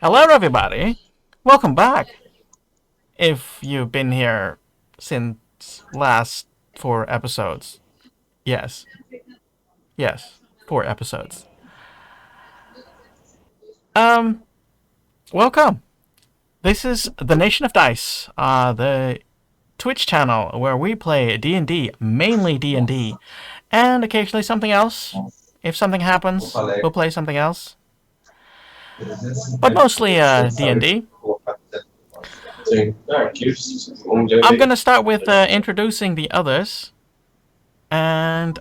Hello, everybody. Welcome back. If you've been here since last 4 episodes. Yes. Yes. 4 episodes. Um, welcome. This is the Nation of Dice, the Twitch channel where we play D&D, mainly D&D, and occasionally something else. If something happens, we'll play something else. But mostly D&D. I'm gonna start with introducing the others, and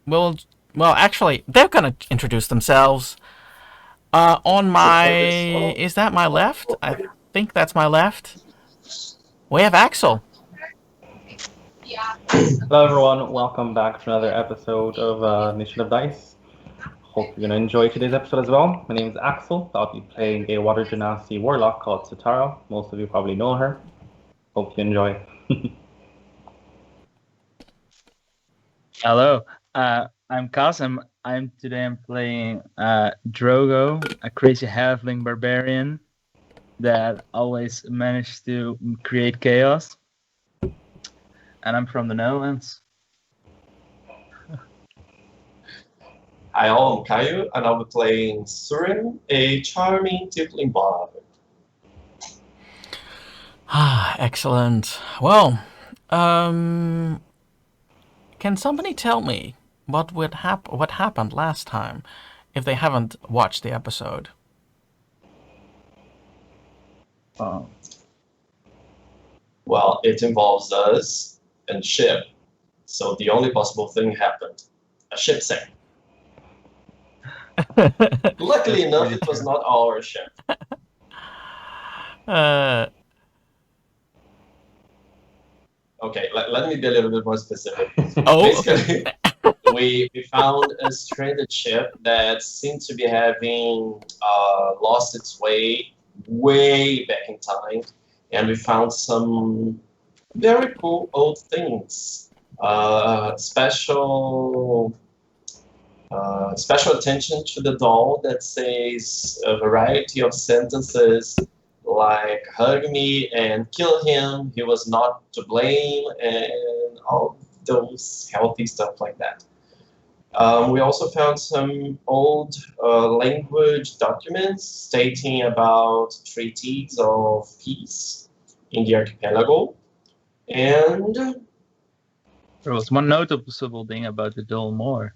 we'll actually they're gonna introduce themselves. On my is that my left? I think that's my left. We have Axel. Hello everyone, welcome back to another episode of Nation of Dice. Hope you're going to enjoy today's episode as well. My name is Axel. I'll be playing a Water Genasi warlock called Sitara. Most of you probably know her. Hope you enjoy. Hello, I'm Kasim. I'm playing Drogo, a crazy halfling barbarian that always managed to create chaos. And I'm from the Netherlands. Hi, I'm Caio, and I'll be playing Surin, a charming tiefling bard. Excellent. Well, can somebody tell me what happened last time, if they haven't watched the episode? Well, it involves us and ship, so the only possible thing happened. A ship sank. Luckily enough, it was not our ship. Okay, let me be a little bit more specific. Basically, we found a stranded ship that seemed to be having lost its way back in time, and we found some very cool old things. Special attention to the doll that says a variety of sentences like hug me and kill him, he was not to blame, and all those healthy stuff like that. We also found some old language documents stating about treaties of peace in the archipelago. And there was one noticeable thing about the doll more.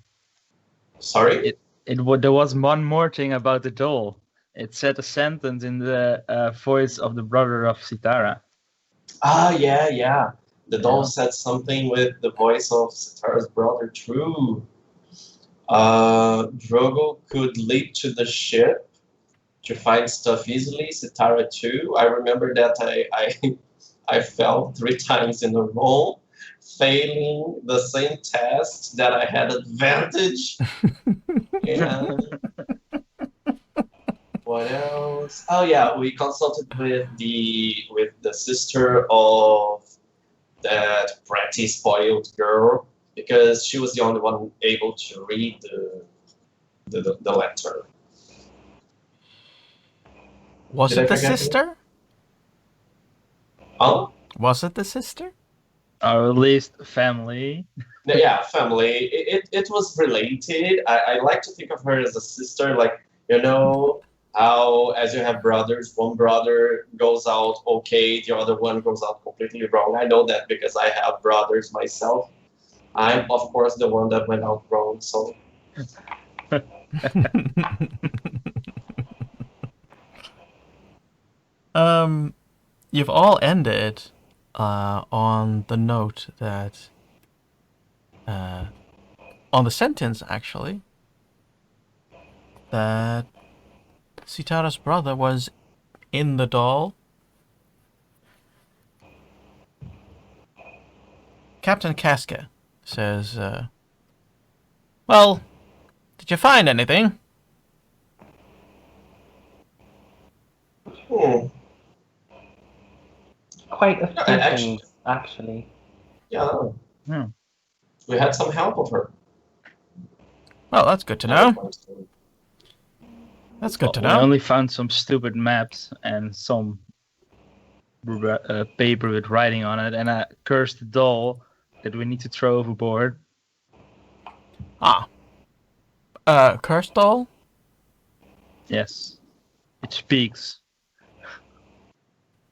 Sorry? There was one more thing about the doll. It said a sentence in the voice of the brother of Sitara. Yeah. The doll said something with the voice of Sitara's brother, true. Drogo could leap to the ship to find stuff easily, Sitara too. I remember that I fell 3 times in a row, failing the same test that I had advantage. And what else? Oh yeah, we consulted with the sister of that bratty spoiled girl because she was the only one able to read the letter. Was it the sister? Huh? Was it the sister? Or at least family. Yeah, family. It was related. I like to think of her as a sister, like, you know, how as you have brothers, one brother goes out okay, the other one goes out completely wrong. I know that because I have brothers myself. I'm, of course, the one that went out wrong, so... You've all ended on the note that on the sentence actually that Sitara's brother was in the doll. Captain Casca says, well, did you find anything? Quite a few things, actually. Yeah. Hmm. We had some help of her. Well, that's good to know. That's good to We know. only found some stupid maps and some paper with writing on it, and a cursed doll that we need to throw overboard. Ah. Cursed doll? Yes. It speaks.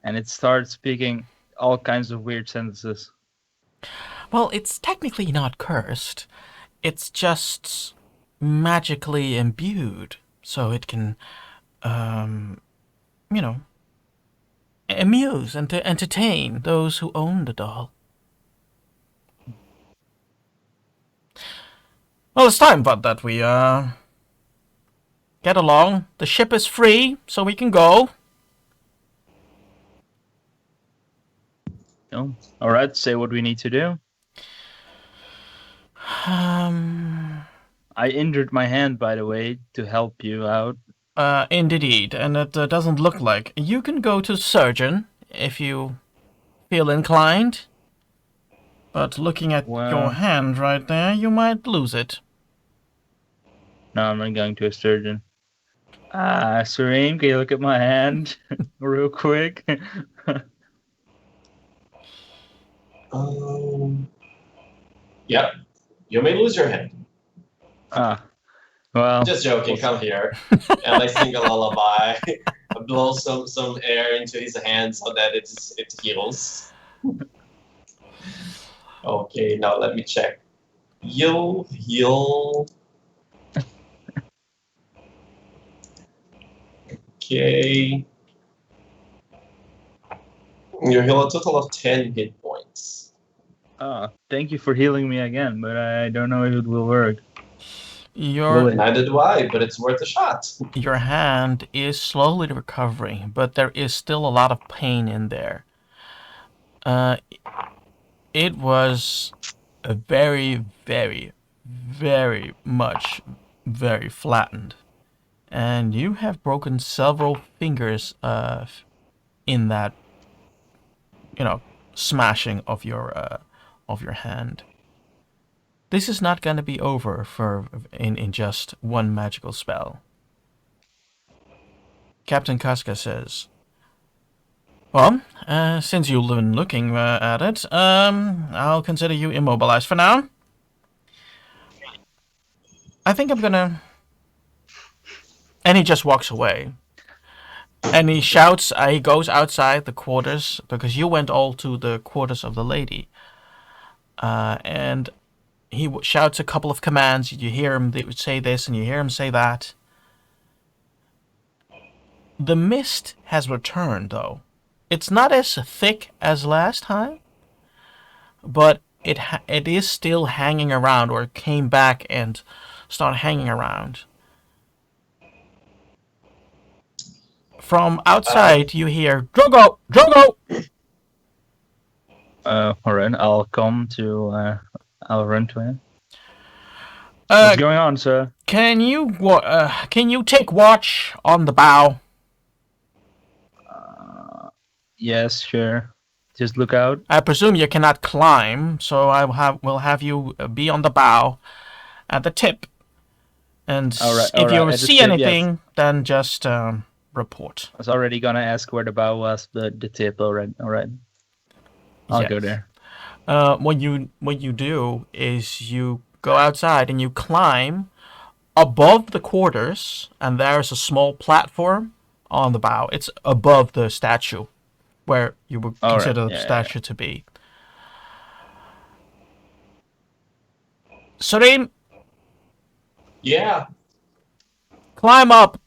And it starts speaking all kinds of weird sentences. Well, it's technically not cursed. It's just magically imbued, so it can, amuse and to entertain those who own the doll. Well, it's time, but that we, get along. The ship is free, so we can go. Oh, all right, say what we need to do. I injured my hand, by the way, to help you out. Indeed, and it doesn't look like. You can go to the surgeon if you feel inclined. But looking at your hand right there, you might lose it. No, I'm not going to a surgeon. Serene, can you look at my hand real quick? Yeah, you may lose your hand. Well. Just joking, come here. And I sing a lullaby. I blow some air into his hand so that it heals. Okay, now let me check. You heal. Okay. You heal a total of 10 hit points. Thank you for healing me again, but I don't know if it will work. Neither do I, but it's worth a shot. Your hand is slowly recovering, but there is still a lot of pain in there. It was a very, very, very much very flattened. And you have broken several fingers in that, smashing of your hand. This is not going to be over in just one magical spell. Captain Casca says, well, since you've been looking at it, I'll consider you immobilized for now. I think I'm gonna... And he just walks away. And he shouts, he goes outside the quarters, because you went all to the quarters of the lady. And he shouts a couple of commands. You hear him say this, and you hear him say that. The mist has returned, though. It's not as thick as last time, but it is still hanging around, or it came back and started hanging around. From outside, you hear, Drogo! Drogo! Alright, I'll come to, I'll run to him. What's going on, sir? Can you take watch on the bow? Yes, sure. Just look out. I presume you cannot climb, so we'll have you be on the bow at the tip. And if you see anything, then just report. I was already gonna ask where the bow was, but the tip already. Alright. I'll go there. What you do is you go outside and you climb above the quarters, and there's a small platform on the bow. It's above the statue, where you would consider the statue to be. Serene? Yeah. Climb up!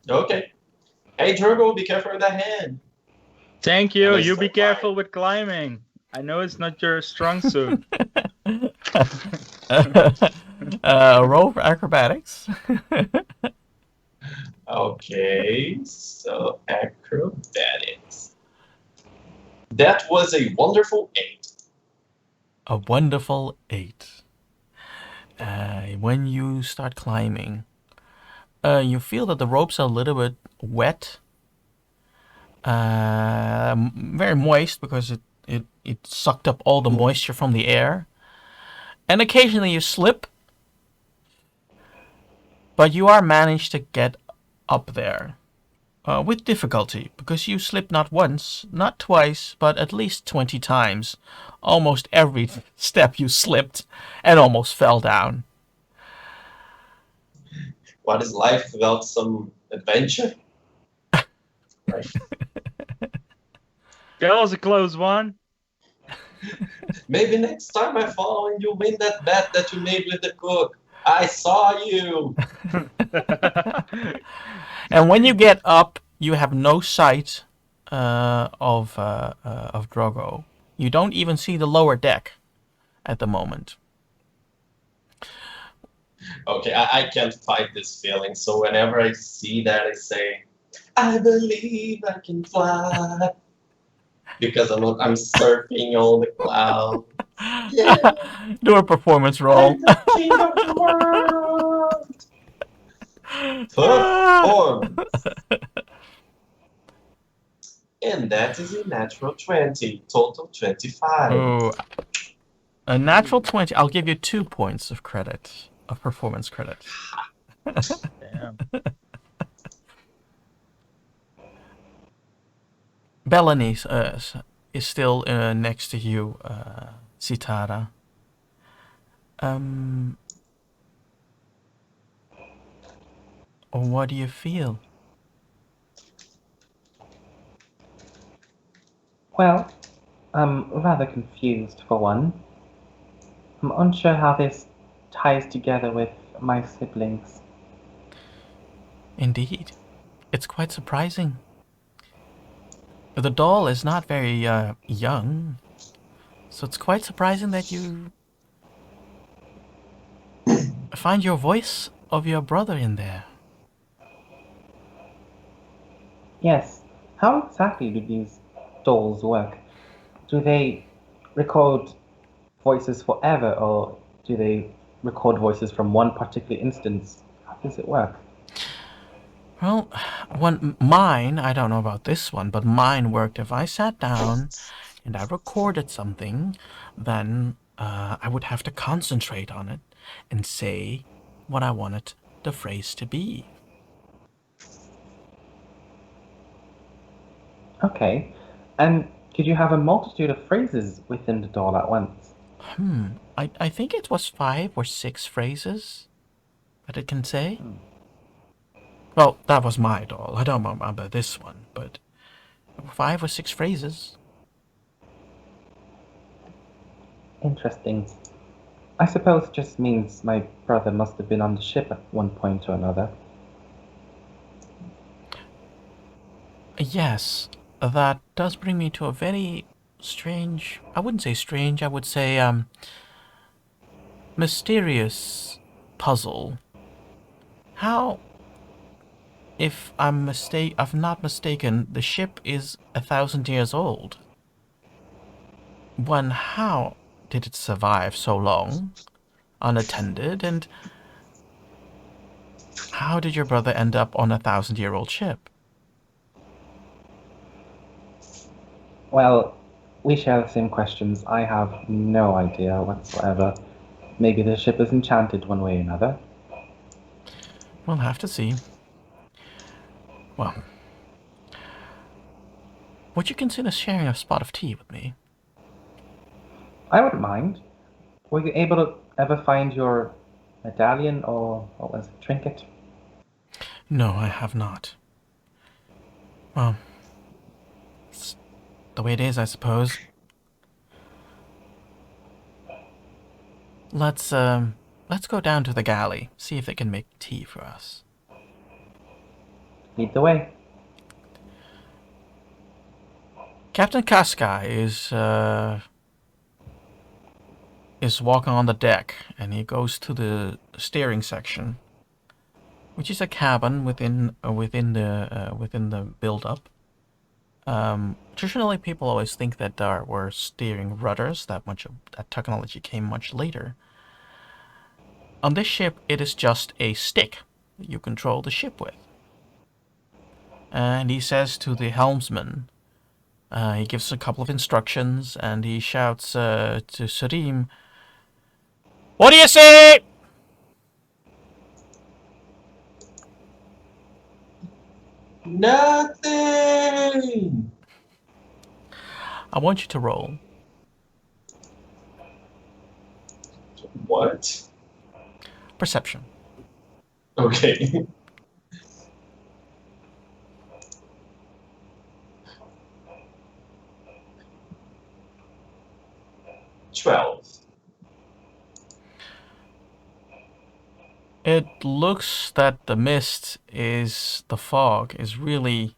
Okay. Hey, Drogo, be careful with that hand. Thank you. You be careful with climbing. I know it's not your strong suit. Roll for acrobatics. Okay, so acrobatics. That was a wonderful 8. A wonderful 8. When you start climbing, you feel that the ropes are a little bit wet. Very moist, because it sucked up all the moisture from the air. And occasionally you slip. But you are managed to get up there. With difficulty, because you slipped not once, not twice, but at least 20 times. Almost every step you slipped and almost fell down. What is life without some adventure? Right. That was a close one. Maybe next time I fall and you win that bet that you made with the cook. I saw you. And when you get up, you have no sight of Drogo. You don't even see the lower deck at the moment. Okay, I can't fight this feeling. So whenever I see that, I say, I believe I can fly. Because I'm surfing on the cloud. Yeah, Do a performance roll. I'm the king of the world. Performance. And that is a natural 20, total 25. Oh, a natural 20. I'll give you 2 points of credit, of performance credit. Damn. Bellany is still next to you, Sitara. What do you feel? Well, I'm rather confused for one. I'm unsure how this ties together with my siblings. Indeed. It's quite surprising. The doll is not very young, so it's quite surprising that you find your voice of your brother in there. Yes, how exactly do these dolls work? Do they record voices forever, or do they record voices from one particular instance? How does it work? Well, mine, I don't know about this one, but mine worked. If I sat down and I recorded something, then I would have to concentrate on it and say what I wanted the phrase to be. Okay, and could you have a multitude of phrases within the doll at once? I think it was 5 or 6 phrases that it can say. Well, that was my doll. I don't remember this one, but 5 or 6 phrases. Interesting. I suppose it just means my brother must have been on the ship at one point or another. Yes, that does bring me to a very strange, I wouldn't say strange, I would say mysterious puzzle. How, if I'm not mistaken, the ship is 1,000 years old. How did it survive so long, unattended, and how did your brother end up on a 1,000-year-old ship? Well, we share the same questions. I have no idea whatsoever. Maybe the ship is enchanted one way or another. We'll have to see. Well, would you consider sharing a spot of tea with me? I wouldn't mind. Were you able to ever find your medallion or what was it, trinket? No, I have not. Well, it's the way it is, I suppose. Let's go down to the galley, see if they can make tea for us. Lead the way. Captain Casca is walking on the deck, and he goes to the steering section, which is a cabin within the build-up. Traditionally, people always think that there were steering rudders. That technology came much later. On this ship, it is just a stick that you control the ship with. And he says to the helmsman, he gives a couple of instructions, and he shouts to Sarim, "What do you say?" Nothing! I want you to roll. What? Perception. Okay. $12. It looks that the mist the fog is really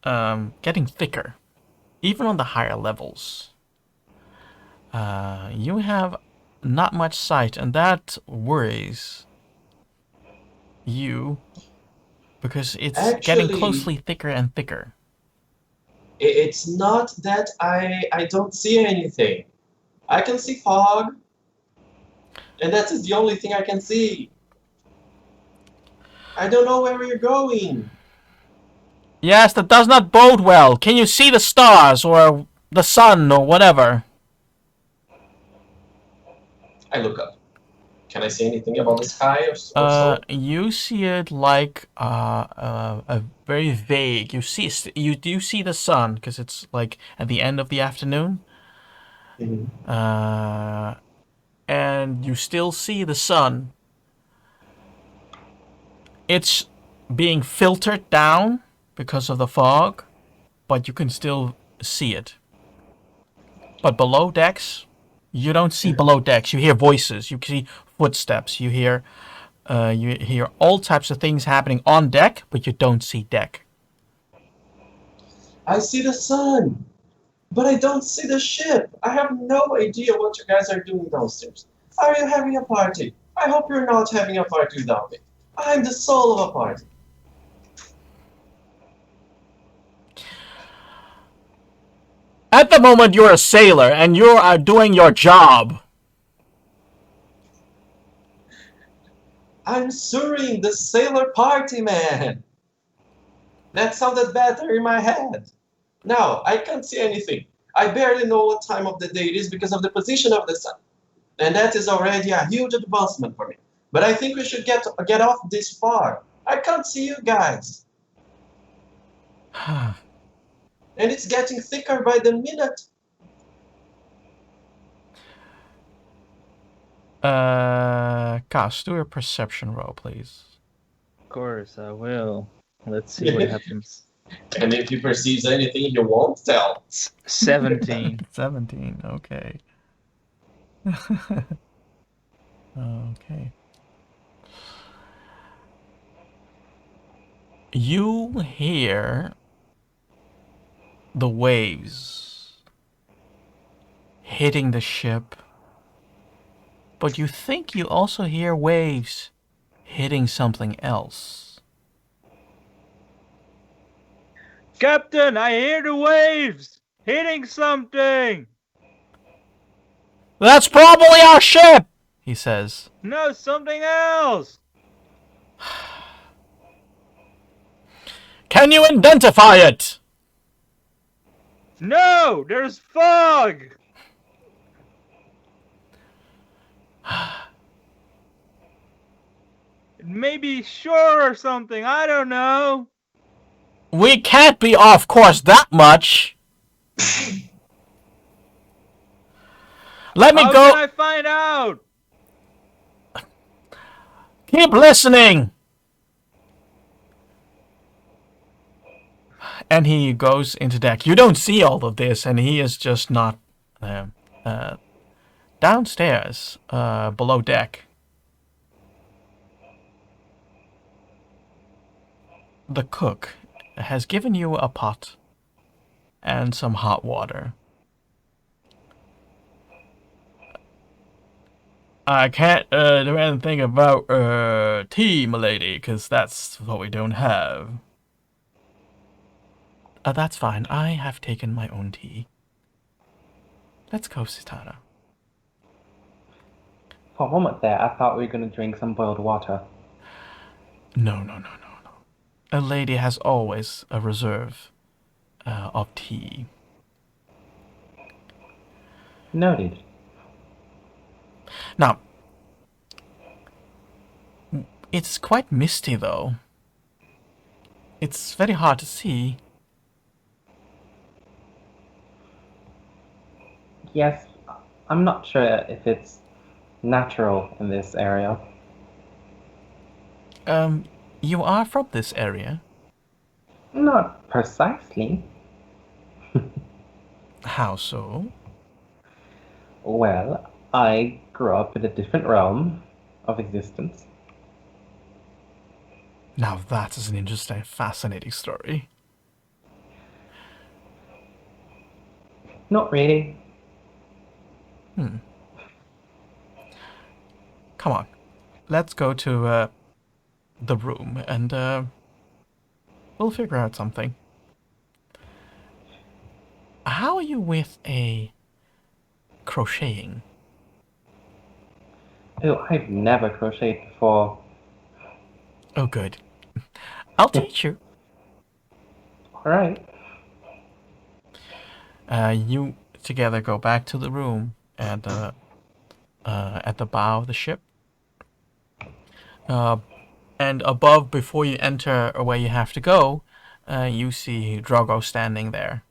getting thicker, even on the higher levels. You have not much sight, and that worries you because it's getting Actually, closely thicker and thicker. it's not that I don't see anything. I can see fog, and that is the only thing I can see. I don't know where you're going. Yes, that does not bode well. Can you see the stars or the sun or whatever? I look up. Can I see anything about the sky or so? You see it like a very vague. You do see the sun because it's like at the end of the afternoon. Mhm. And you still see the sun. It's being filtered down because of the fog, but you can still see it. But below decks, you don't see below decks. You hear voices. You see footsteps. You hear all types of things happening on deck, but you don't see deck. I see the sun, but I don't see the ship. I have no idea what you guys are doing downstairs. Are you having a party? I hope you're not having a party without me. I'm the soul of a party. At the moment, you're a sailor and you are doing your job. I'm Suring, the sailor party man. That sounded better in my head. Now, I can't see anything. I barely know what time of the day it is because of the position of the sun. And that is already a huge advancement for me. But I think we should get off this far. I can't see you guys. And it's getting thicker by the minute. Cass, do a perception roll, please. Of course, I will. Let's see what happens. And if he perceives anything, he won't tell. 17. 17, okay. Okay. You hear the waves hitting the ship, but you think you also hear waves hitting something else. Captain, I hear the waves hitting something. That's probably our ship, he says. No, something else. Can you identify it? No, there's fog. It may be shore or something. I don't know. We can't be off course that much. Let me How go. can I find out? Keep listening. And he goes into deck. You don't see all of this, and he is just not downstairs, below deck. The cook has given you a pot and some hot water. I can't do anything about tea, milady, because that's what we don't have. That's fine. I have taken my own tea. Let's go, Sitara. For a moment there, I thought we were going to drink some boiled water. No. A lady has always a reserve of tea. Noted. Now, it's quite misty, though. It's very hard to see. Yes, I'm not sure if it's natural in this area. You are from this area. Not precisely. How so? Well, I grew up in a different realm of existence. Now that is an interesting, fascinating story. Not really. Come on, let's go to the room and we'll figure out something. How are you with a crocheting? Oh, I've never crocheted before. Oh, good. I'll teach you. Alright. You together go back to the room and at the bow of the ship. And above, before you enter where you have to go, you see Drogo standing there.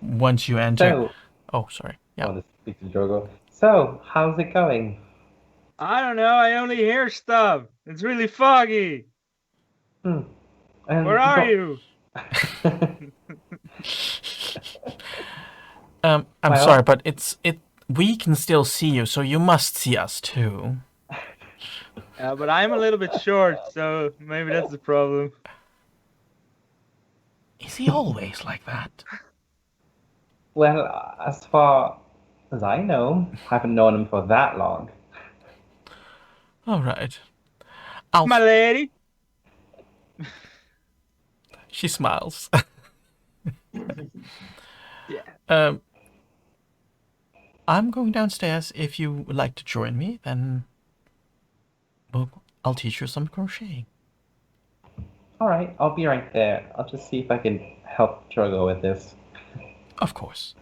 Once you enter... So, Oh, sorry. I Yeah. want to speak to Drogo. So, how's it going? I don't know. I only hear stuff. It's really foggy. And Where are you? I'm Well- sorry, but we can still see you, so you must see us too. But I'm a little bit short, so maybe that's the problem. Is he always like that? Well, as far as I know, I haven't known him for that long. All right. My lady. She smiles. Yeah. I'm going downstairs. If you would like to join me, then I'll teach you some crocheting. Alright, I'll be right there. I'll just see if I can help Drogo with this. Of course.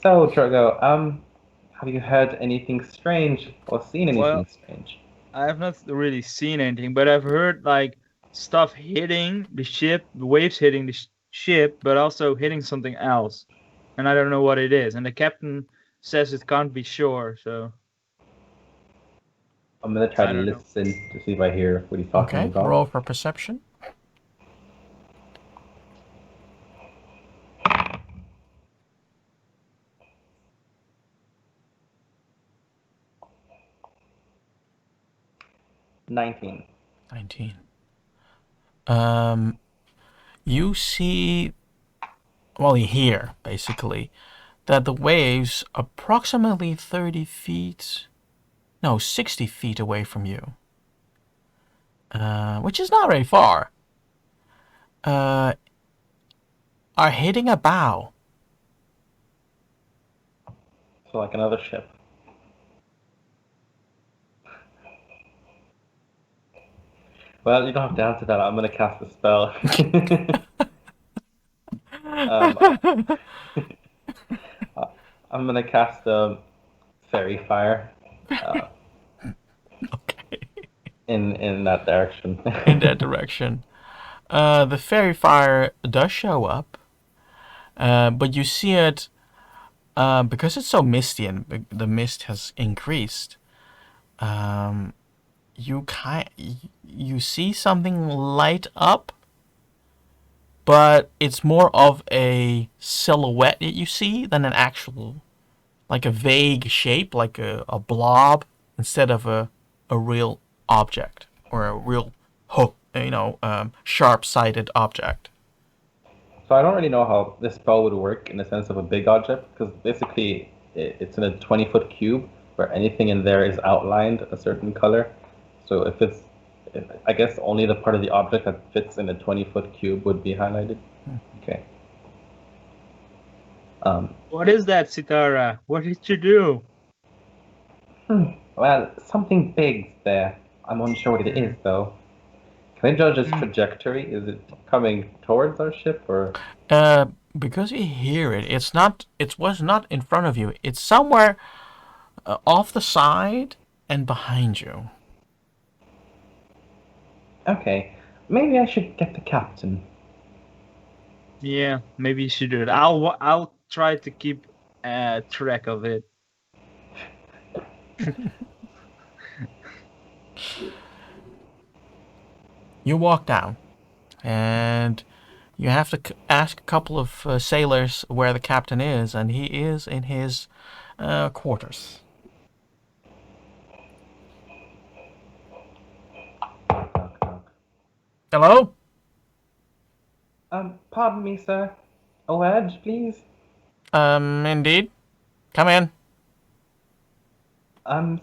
So, Drogo, have you heard anything strange or seen anything Well- strange? I have not really seen anything, but I've heard like stuff hitting the ship, the waves hitting the ship, but also hitting something else, and I don't know what it is. And the captain says it can't be sure, so I'm gonna try I to don't know. listen to see if I hear what he's talking Okay, about. roll for perception. $19. 19. You see, well, you hear, basically, that the waves approximately 30 feet, no, 60 feet away from you, which is not very far, are hitting a bow. So, like another ship. Well, you don't have to answer that. I'm gonna cast a spell. I'm gonna cast fairy fire Okay. in that direction. In that direction. The fairy fire does show up, but you see it because it's so misty and the mist has increased. You see something light up, but it's more of a silhouette that you see than an actual, like a vague shape, like a blob, instead of a real object or a real sharp-sighted object. So I don't really know how this spell would work in the sense of a big object, because basically it's in a 20-foot cube where anything in there is outlined a certain color. So I guess only the part of the object that fits in a 20-foot cube would be highlighted. Okay. what is that, Sitara? What did you do? Well, something big's there. I'm unsure what it is, though. Can I judge its trajectory? Is it coming towards our ship, or? Because you hear it, it was not in front of you. It's somewhere off the side, and behind you. Okay, maybe I should get the captain. Yeah, maybe you should do it. I'll try to keep track of it. You walk down, and you have to ask a couple of sailors where the captain is, and he is in his quarters. Knock, knock. Hello? Pardon me, sir. A word, please. Indeed. Come in.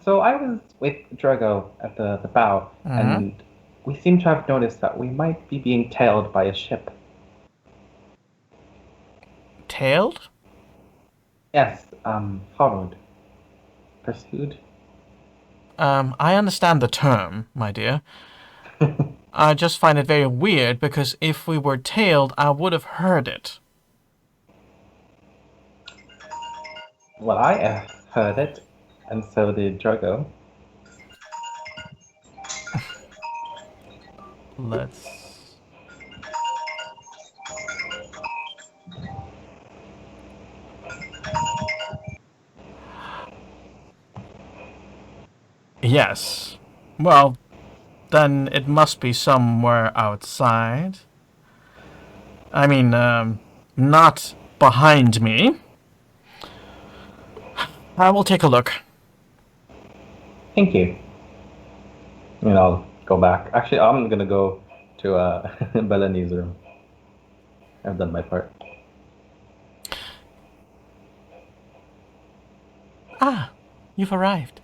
So I was with Drogo at the bow, and we seem to have noticed that we might be being tailed by a ship. Tailed? Yes, followed. Pursued. I understand the term, my dear. I just find it very weird because if we were tailed, I would have heard it. Well, I heard it, and so did Drogo. Let's... Yes. Well, then it must be somewhere outside. I mean, not behind me. I will take a look. Thank you. And I'll go back. Actually, I'm gonna go to Bellany's room. I've done my part. Ah, you've arrived.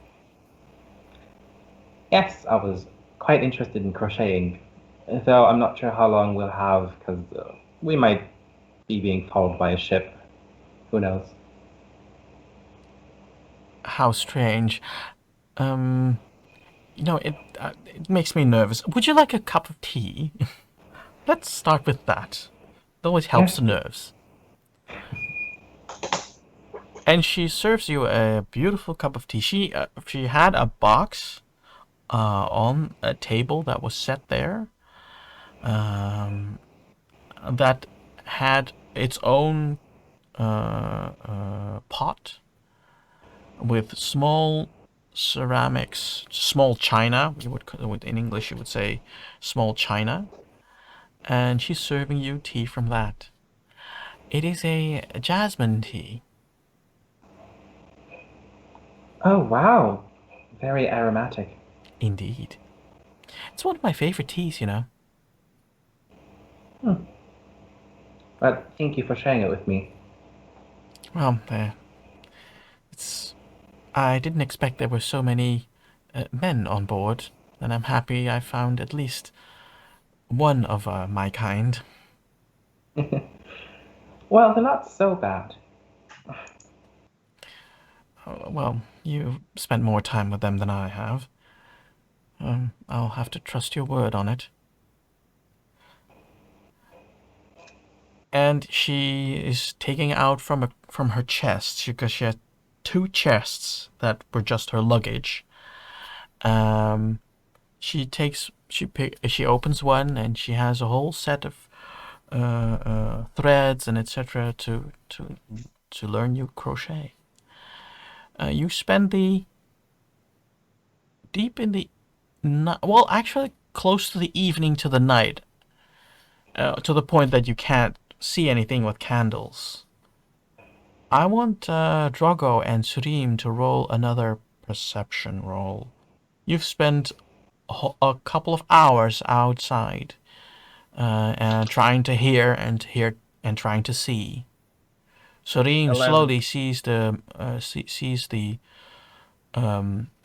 Yes, I was quite interested in crocheting, though I'm not sure how long we'll have, because we might be being followed by a ship. Who knows? How strange. It makes me nervous. Would you like a cup of tea? Let's start with that. It always helps Yes. the nerves. And she serves you a beautiful cup of tea. She had a box on a table that was set there that had its own pot with small ceramics, small china. In English you would say small china, and she's serving you tea from that. It is a jasmine tea. Oh, wow. Very aromatic. Indeed. It's one of my favorite teas, you know. Well, thank you for sharing it with me. Well, I didn't expect there were so many men on board, and I'm happy I found at least one of my kind. Well, they're not so bad. Well, you spent more time with them than I have. I'll have to trust your word on it. And she is taking out from her chest, because she had two chests that were just her luggage. She opens one, and she has a whole set of threads and etc. to learn you crochet. You spend the deep in the well, actually close to the evening to the night, to the point that you can't see anything with candles. I want Drogo and Surim to roll another perception roll. You've spent a couple of hours outside, and trying to hear and trying to see. Surim 11. slowly sees the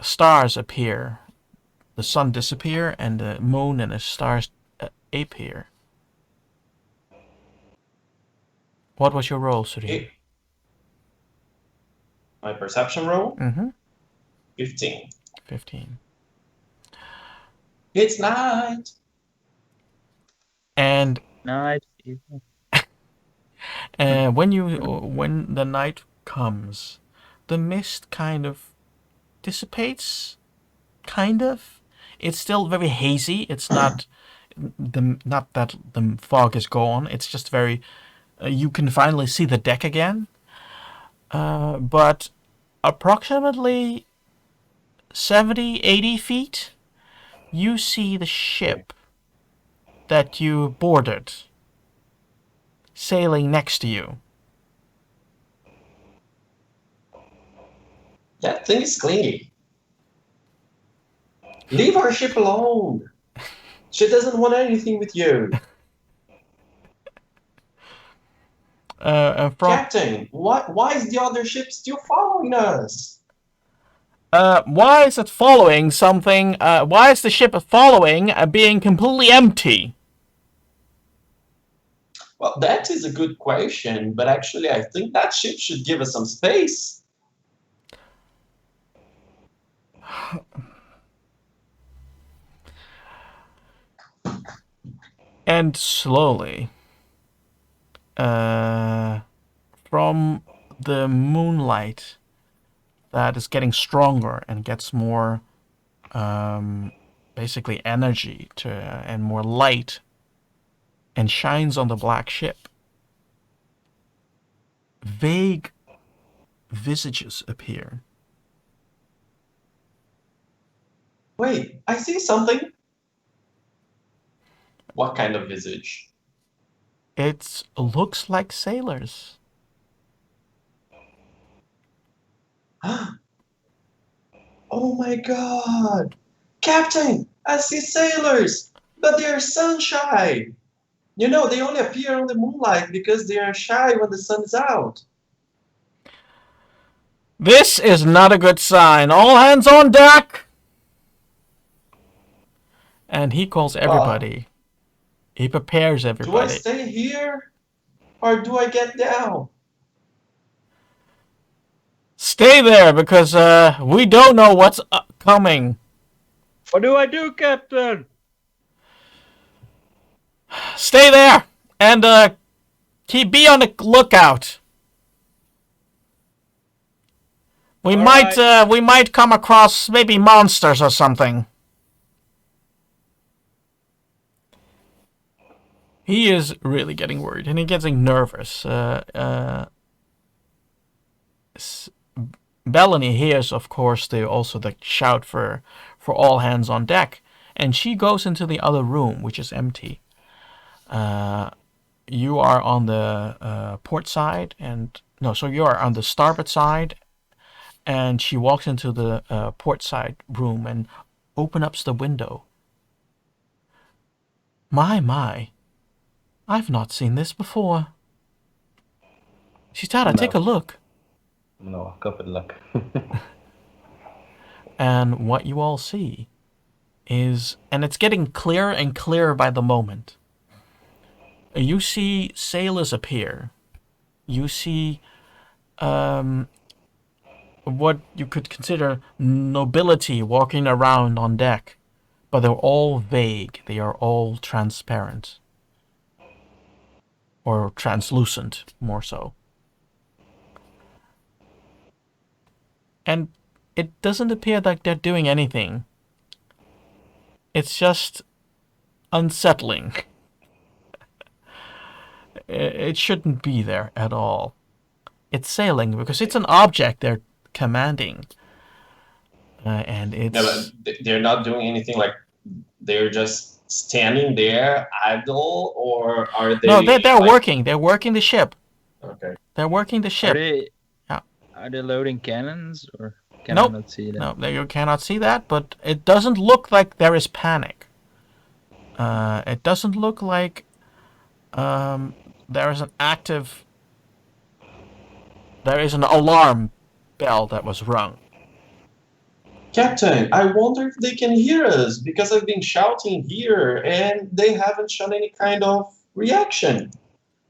stars appear, the sun disappear, and the moon and the stars appear. What was your roll, Surim? Okay. My perception roll, 15. 15. It's night. And Night. when the night comes, the mist kind of dissipates kind of. It's still very hazy. It's not not that the fog is gone. It's just very. You can finally see the deck again. But approximately 70, 80 feet, you see the ship that you boarded sailing next to you. That thing is clingy. Leave our ship alone. She doesn't want anything with you. Captain, why is the other ship still following us? Why is it following something? Why is the ship following being completely empty? Well, that is a good question, but actually I think that ship should give us some space. And slowly, from the moonlight that is getting stronger and gets more, basically energy to and more light, and shines on the black ship, vague visages appear. Wait, I see something. What kind of visage? It looks like sailors. Oh my god! Captain, I see sailors, but they are sunshine. You know, they only appear on the moonlight because they are shy when the sun is out. This is not a good sign. All hands on deck! And he calls everybody. He prepares Do I everybody. stay here or do I get down? Stay there because we don't know what's coming. What do I do, Captain? Stay there and be on the lookout. We All might come across maybe monsters or something. He is really getting worried and he's getting nervous. Bellany hears, of course, the shout for all hands on deck, and she goes into the other room, which is empty. You are on the port side, so you are on the starboard side, and she walks into the port side room and opens up the window. My, I've not seen this before. Shitara, No. take a look. No, good luck. And what you all see is, and it's getting clearer and clearer by the moment. You see sailors appear. You see what you could consider nobility walking around on deck. But they're all vague. They are all transparent. Or translucent, more so. And it doesn't appear like they're doing anything. It's just unsettling. It shouldn't be there at all. It's sailing because it's an object they're commanding. And it's... No, but they're not doing anything, like they're just standing there idle, or are they... No, they're like... working. They're working the ship. Okay. They're working the ship. Are they loading cannons, or can I not see that? No, you cannot see that, but it doesn't look like there is panic. It doesn't look like there is an active... There is an alarm bell that was rung. Captain, I wonder if they can hear us, because I've been shouting here and they haven't shown any kind of reaction.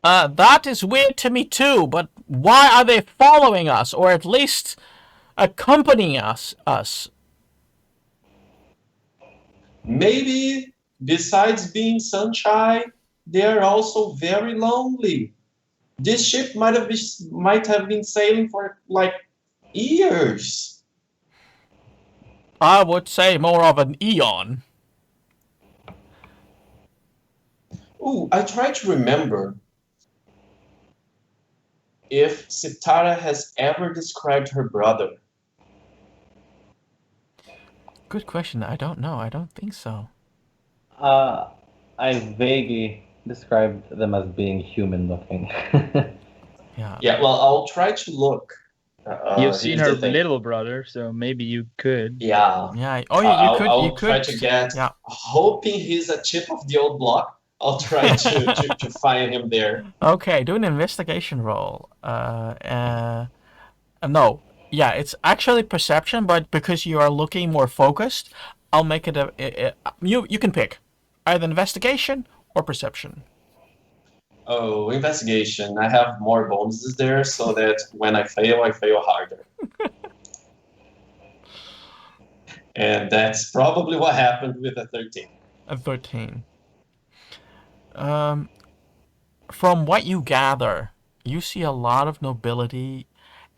That is weird to me too, but why are they following us, or at least accompanying us? Maybe, besides being sunshine, they are also very lonely. This ship might have been sailing for like years. I would say more of an eon. Ooh, I try to remember if Sitara has ever described her brother. Good question. I don't know. I don't think so. I vaguely described them as being human looking. Yeah. Yeah, well, I'll try to look. You've seen Here's her the thing. little brother, so maybe you could. Yeah, Yeah. Oh, you I'll, could. You I'll try could. to get, Yeah. hoping he's a chip of the old block. I'll try to find him there. Okay. Do an investigation roll. No. Yeah. It's actually perception, but because you are looking more focused, I'll make it you can pick either investigation or perception. Oh, investigation. I have more bonuses there so that when I fail harder. And that's probably what happened with a 13. A 13. From what you gather, you see a lot of nobility,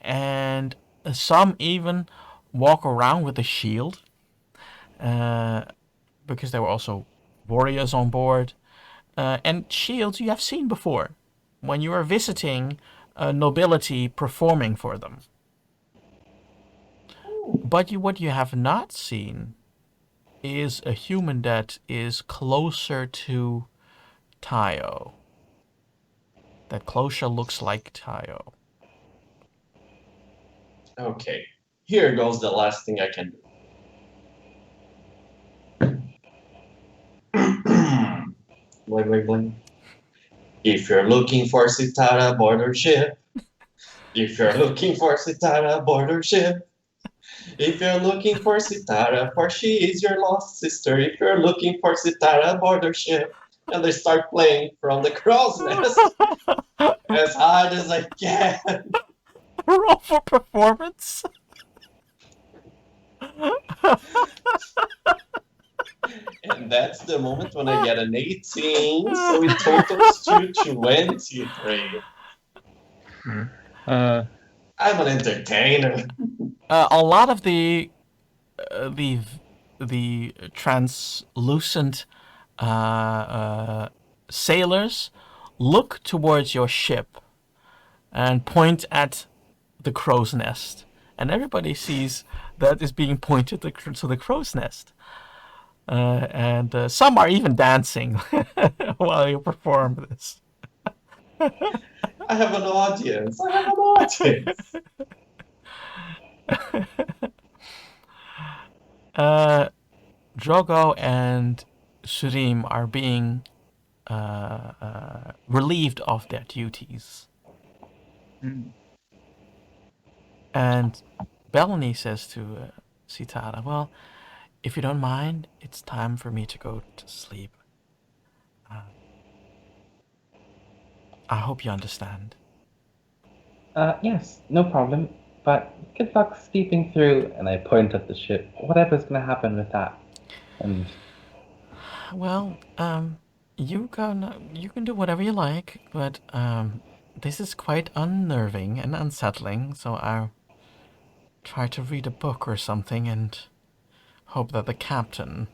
and some even walk around with a shield, because there were also warriors on board. And shields you have seen before when you are visiting nobility performing for them. But what you have not seen is a human that is closer to Caio. That closer looks like Caio. Okay, here goes the last thing I can do. Bling, bling, bling. If you're looking for Sitara border ship, if you're looking for Sitara border ship, if you're looking for Sitara, for she is your lost sister. If you're looking for Sitara border ship, and they start playing from the crow's nest as hard as I can. Roll for performance. And that's the moment when I get an 18, so it totals to 23. Uh, I'm an entertainer. A lot of the translucent sailors look towards your ship and point at the crow's nest, and everybody sees that is being pointed to the crow's nest. And some are even dancing while you perform this. I have an audience. I have an audience. Drogo and Surim are being relieved of their duties. mm, And Bellany says to Sitara, well, if you don't mind, it's time for me to go to sleep. I hope you understand. Yes, no problem. But good luck sleeping through, and I point at the ship. Whatever's gonna happen with that. And Well, you can do whatever you like, but this is quite unnerving and unsettling, so I'll try to read a book or something and hope that the captain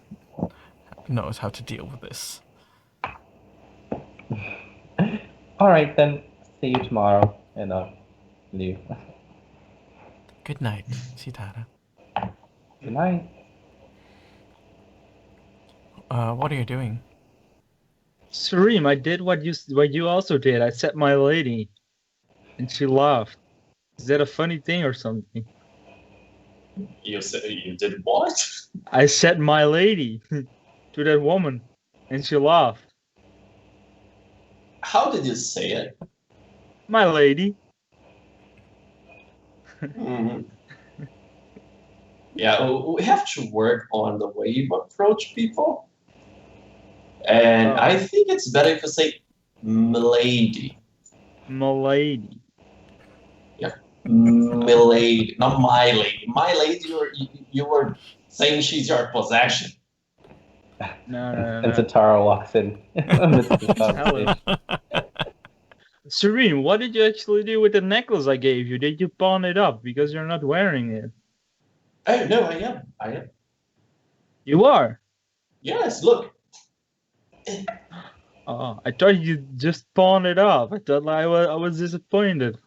knows how to deal with this. alright then, see you tomorrow, and I'll leave. Good night, Sitara. Good night. What are you doing? Surim, I did what you also did. I set my lady, and she laughed. Is that a funny thing or something? You said you did what? I set my lady to that woman, and she laughed. How did you say it? My lady. Mhm. Yeah, we have to work on the way you approach people. And Oh. I think it's better if you say milady. Milady. Milady, not my lady. My lady, you were saying she's your possession. No. And Zatara walks in amidst the Hello. conversation. Serene, what did you actually do with the necklace I gave you? Did you pawn it up because you're not wearing it? Oh no, I am. I am. You are. Yes, look. Oh, I thought you just pawned it off. I thought I was disappointed.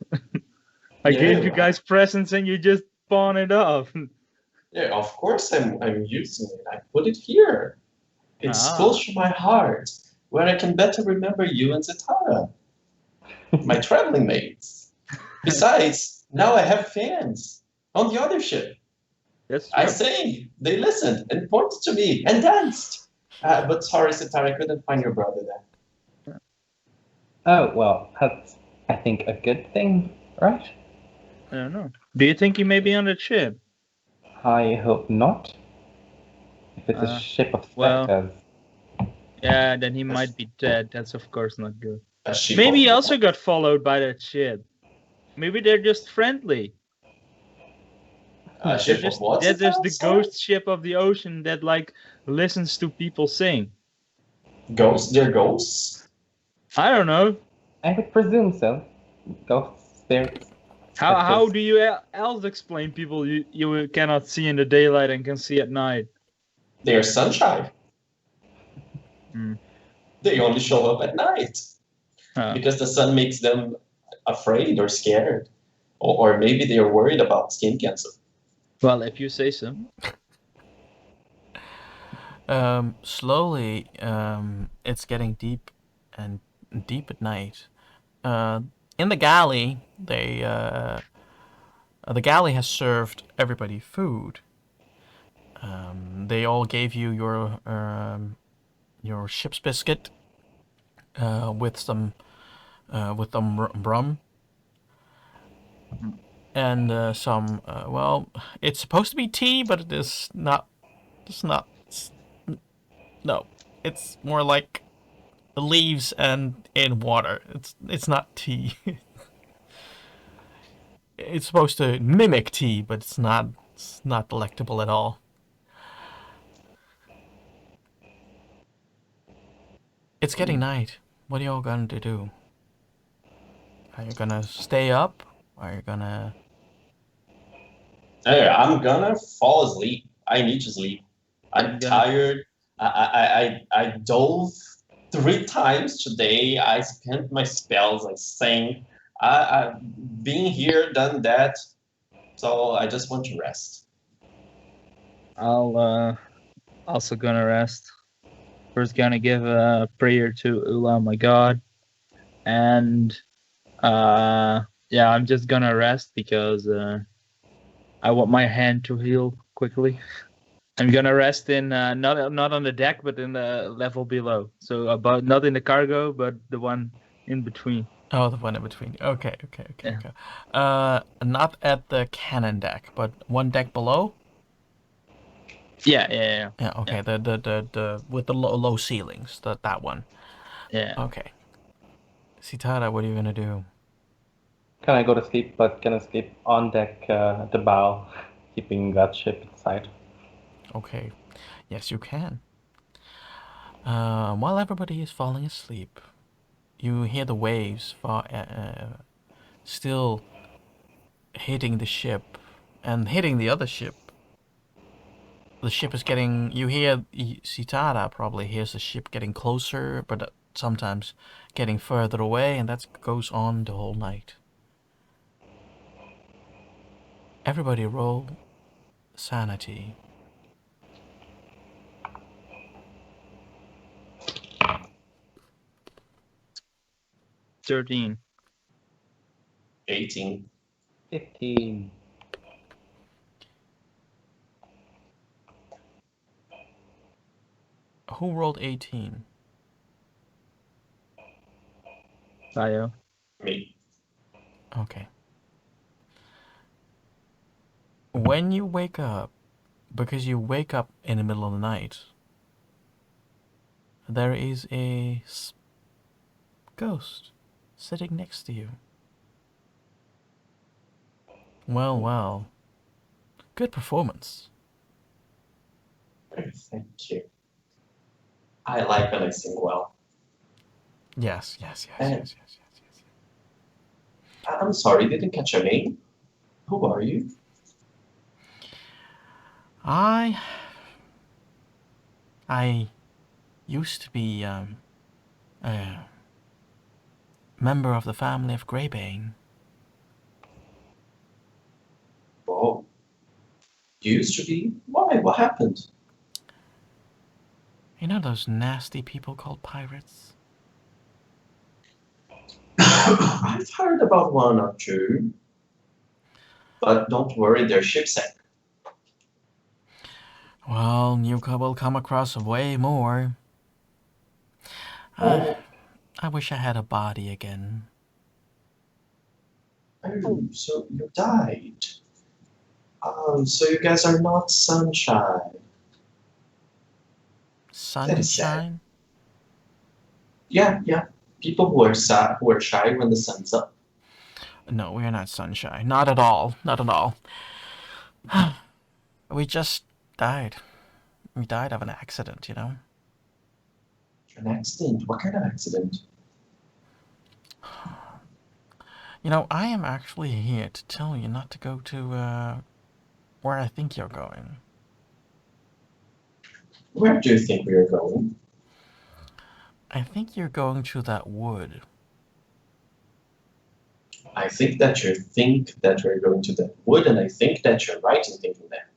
I gave you No, guys presents and you just pawned it off. yeah, of course I'm using it. I put it here. It's Ah. close to my heart, where I can better remember you and Zatara, my traveling mates. Besides, now I have fans on the other ship. That's I true. sang, they listened and pointed to me and danced. But sorry, Zatara, I couldn't find your brother there. Oh, well, that's, I think, a good thing, right? I don't know. Do you think he may be on the ship? I hope not. If it's a Uh, ship of well- specters. Yeah, then he might be dead. That's of course not good. A ship Maybe of he also what? got followed by that ship. Maybe they're just friendly. A They're ship of just what? they're just the Sorry? ghost ship of the ocean that like listens to people sing. Ghosts? They're ghosts? I don't know. I would presume so. Ghosts, spirits. How That's how just- do you else explain people you cannot see in the daylight and can see at night? They're sunshine. Hmm. They only show up at night because the sun makes them afraid or scared. Or maybe they're worried about skin cancer. Well, if you say so. Slowly, it's getting deep and deep at night. In the galley, the galley has served everybody food. They all gave you your ship's biscuit with some rum and some. Well, it's supposed to be tea, but it is not. It's not. No, it's more like leaves and in water. It's not tea. It's supposed to mimic tea, but it's not. It's not delectable at all. It's getting night. What are y'all going to do? Are you gonna stay up? Are you gonna? Hey, I'm gonna fall asleep. I need to sleep. I'm Gonna- tired. I dove 3 times today. I spent my spells. I sang. I've been here, done that. So I just want to rest. I'll also gonna rest. First gonna give a prayer to Ula, my god. And yeah, I'm just gonna rest because I want my hand to heal quickly. I'm gonna rest in not on the deck, but in the level below. So about not in the cargo, but the one in between. Oh, the one in between. Okay. Yeah. Not at the cannon deck, but one deck below. Yeah. Yeah. Okay. The with the low ceilings. That one. Yeah. Okay. Sitara, what are you gonna do? Can I go to sleep, but can I sleep on deck at the bow, keeping that ship inside? Okay. Yes, you can. While everybody is falling asleep, you hear the waves still hitting the ship and hitting the other ship. The ship is getting. You hear Sitara probably hears the ship getting closer, but sometimes getting further away, and that goes on the whole night. Everybody roll sanity. $13. 18. 15. Who rolled 18? Caio. Me. Okay. When you wake up, because you wake up in the middle of the night, there is a ghost sitting next to you. Well. Good performance. Thank you. I like when I sing well. Yes. I'm sorry, didn't catch your name. Who are you? I used to be a member of the family of Greybane. Oh, used to be? Why? What happened? You know those nasty people called pirates? I've heard about one or two, but don't worry, they're shipsec. Well, you will come across way more. Oh, I wish I had a body again. oh, so you died. So you guys are not sunshine. That is sad. Sunshine? Yeah, yeah. People who are sad, who are shy when the sun's up. No, we're not sunshine. Not at all. Not at all. We just died. We died of an accident, you know? An accident? What kind of accident? You know, I am actually here to tell you not to go to where I think you're going. Where do you think we are going? I think you're going to that wood. I think that you think that we're going to the wood, and I think that you're right in thinking that.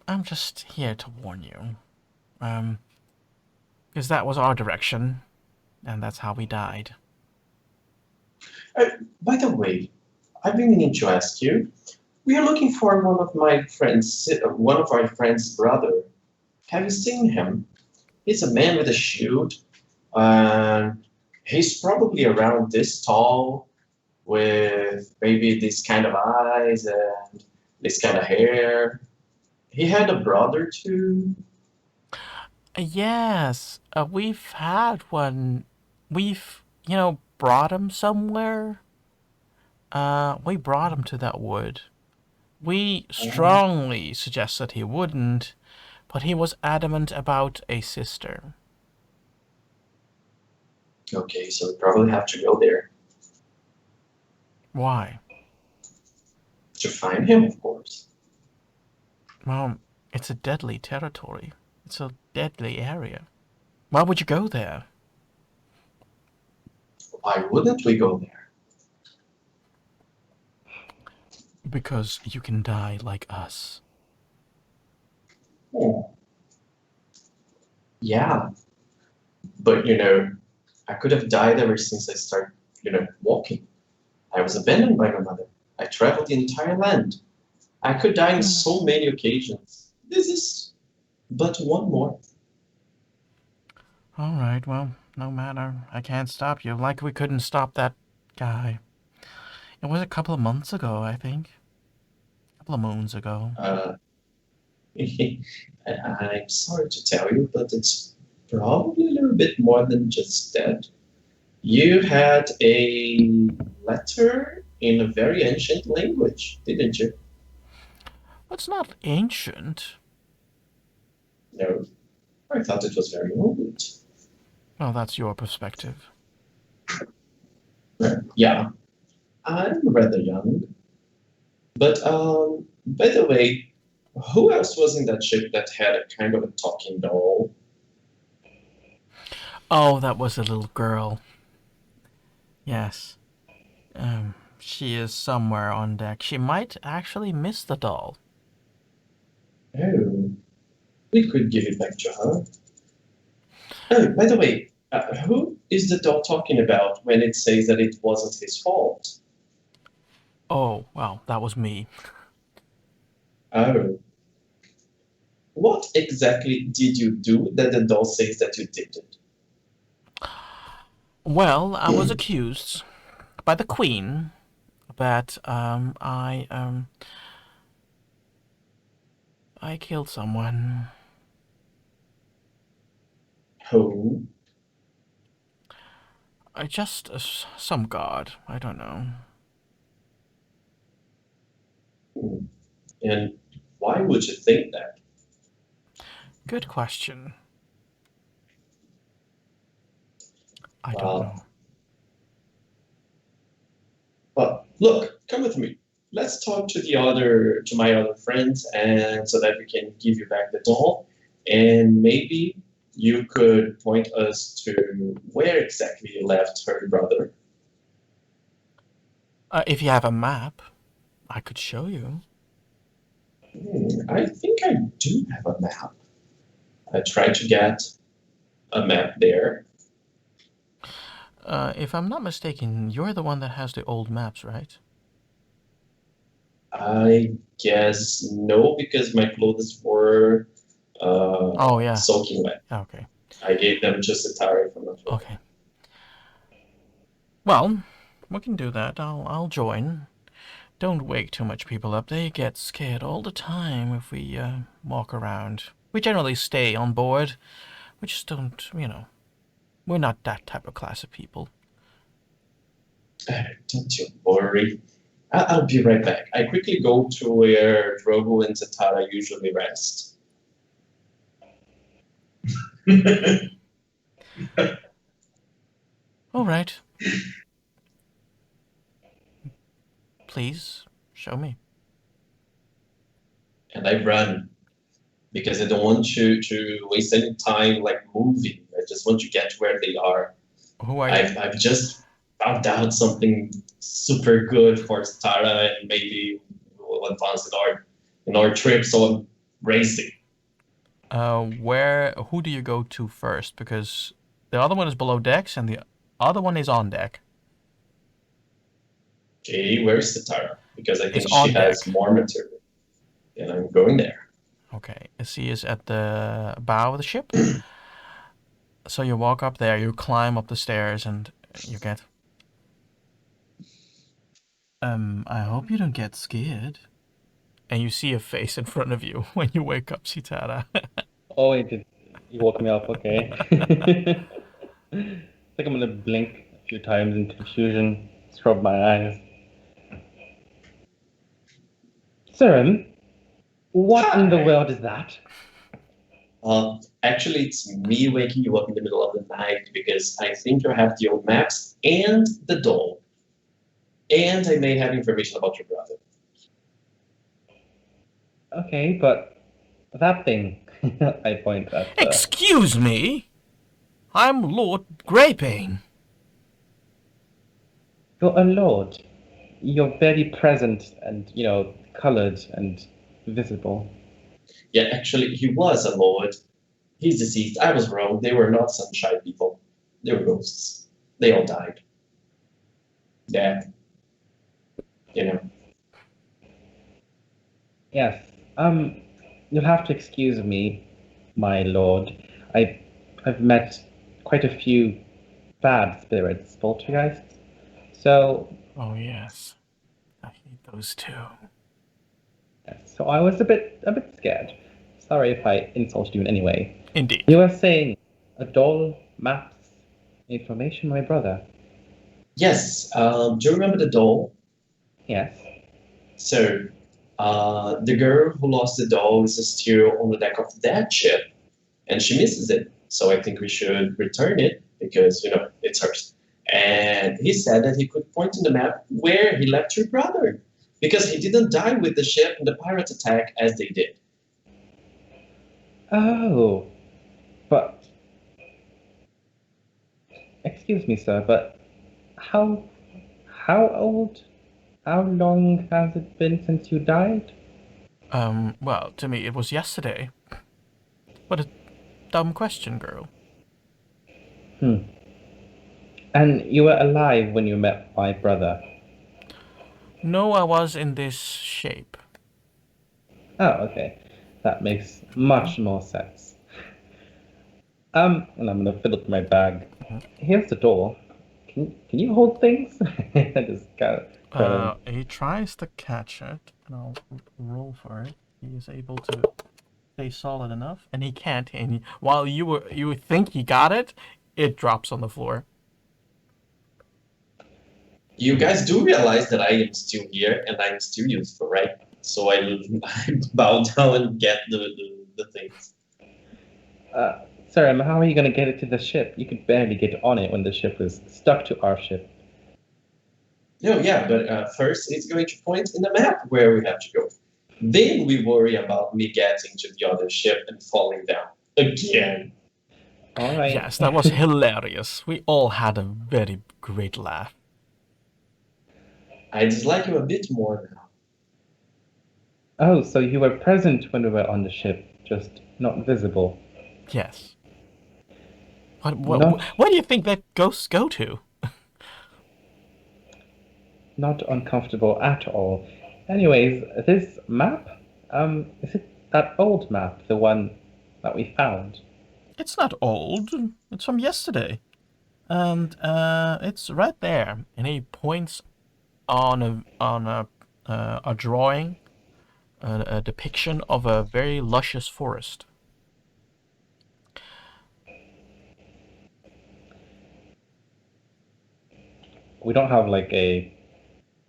I'm just here to warn you. Because that was our direction, and that's how we died. By the way, I've been meaning to ask you. We are looking for one of my friends, one of our friends' brother. Have you seen him? He's a man with a shield, and he's probably around this tall, with maybe this kind of eyes and this kind of hair. He had a brother too. Yes, we've had one. We've, brought him somewhere. We brought him to that wood. We strongly suggested he wouldn't, but he was adamant about a sister. Okay, so we probably have to go there Why? to find him, of course. Well, it's a deadly territory. It's a deadly area. Why would you go there? Why wouldn't we go there? Because you can die like us. Oh. Yeah, but I could have died ever since I started, walking. I was abandoned by my mother. I traveled the entire land. I could die on so many occasions. This is but one more. All right, well, no matter. I can't stop you, like we couldn't stop that guy. It was a couple of months ago, I think. A couple of moons ago. I'm sorry to tell you, but it's probably a little bit more than just that. You had a letter in a very ancient language, didn't you? It's not ancient. No, I thought it was very old. Well, that's your perspective. Yeah, I'm rather young. But by the way, who else was in that ship that had a kind of a talking doll? Oh, that was a little girl. Yes. She is somewhere on deck. She might actually miss the doll. Oh, we could give it back to her. Oh, by the way, who is the doll talking about when it says that it wasn't his fault? Oh, well, that was me. Oh. What exactly did you do that the doll says that you didn't? Well, I was accused by the queen that I killed someone. Who? I just some god. I don't know. And why would you think that? Good question. I don't know. Well, look, come with me. let's talk to my other friends, and so that we can give you back the doll, and maybe you could point us to where exactly you left her brother. If you have a map, I could show you. I think I do have a map. I tried to get a map there. If I'm not mistaken, you're the one that has the old maps, right? I guess no, because my clothes were Oh, yeah. soaking wet. Okay. I gave them just a towel from the floor. Okay. Well, we can do that. I'll join. Don't wake too much people up. They get scared all the time if we walk around. We generally stay on board. We just don't, we're not that type of class of people. Don't you worry. I'll be right back. I quickly go to where Drogo and Zatara usually rest. All right. Please, show me. And I run because I don't want you to waste any time like moving. I just want to get to where they are. Who are you? I've just found out something super good for Zatara, and maybe we'll advance in our trip. So I'm racing. Who do you go to first? Because the other one is below decks and the other one is on deck. Okay, where's Zatara? Because I think It's on she has deck. more material. And I'm going there. Okay, she is at the bow of the ship. So you walk up there, you climb up the stairs, and you get... I hope you don't get scared. And you see a face in front of you when you wake up, Sitara. Oh, you woke me up, okay. I think I'm gonna blink a few times in confusion, scrub my eyes. Siren, what in the world is that? Actually, it's me waking you up in the middle of the night because I think you have the old maps and the doll. And I may have information about your brother. Okay, but that thing, I point at Excuse me? I'm Lord Greybane. You're a lord. You're very present and, colored and visible. Yeah, actually, he was a lord. He's deceased. I was wrong. They were not sunshine people. They were ghosts. They all died. Yeah. Yes. You'll have to excuse me, my lord. I've met quite a few bad spirits, poltergeists. So, Oh, yes. I hate those two. yes, so I was a bit scared. Sorry if I insulted you in any way. Indeed. You were saying a doll maps information, my brother. Yes. Do you remember the doll? Yes. So, the girl who lost the doll is still on the deck of that ship, and she misses it. So I think we should return it because it's hers. And he said that he could point in the map where he left your brother because he didn't die with the ship in the pirate attack as they did. Oh, but excuse me, sir, but how old, how long has it been since you died? Well, to me, it was yesterday. What a dumb question, girl. And you were alive when you met my brother. No, I was in this shape. Oh, okay. That makes much more sense. And I'm gonna fill up my bag. Here's the door. Can you hold things? I just got He tries to catch it, and I'll roll for it. He is able to stay solid enough, and he can't. And while you think he got it, it drops on the floor. You guys do realize that I am still here and I'm still useful, right? So I bow down and get the things. Sir, how are you gonna get it to the ship? You could barely get on it when the ship was stuck to our ship. No, yeah, but first it's going to point in the map where we have to go. Then we worry about me getting to the other ship and falling down again. All right. Yes, that was hilarious. We all had a very great laugh. I dislike you a bit more now. Oh, so you were present when we were on the ship, just not visible. Yes. Not- What do you think that ghosts go to? Not uncomfortable at all. Anyways, this map, is it that old map, the one that we found? It's not old. It's from yesterday. And it's right there. And he points on a drawing, a depiction of a very luscious forest. We don't have like a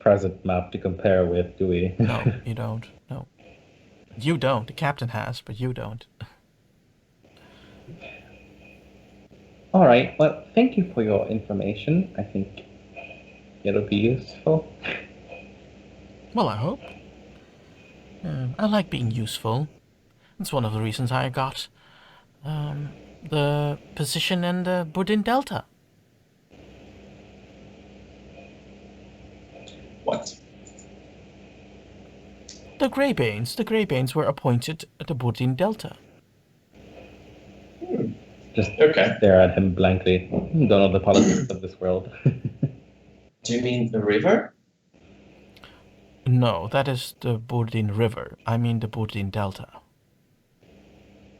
present map to compare with, do we? No, you don't. No. You don't. The captain has, but you don't. All right. Well, thank you for your information. I think it'll be useful. Well, I hope. I like being useful. It's one of the reasons I got the position in the Budin Delta. What? The Greybanes were appointed at the Budin Delta. Just Okay. stare at him blankly. Don't know the politics of this world. Do you mean the river? No, that is the Budin River. I mean the Budin Delta.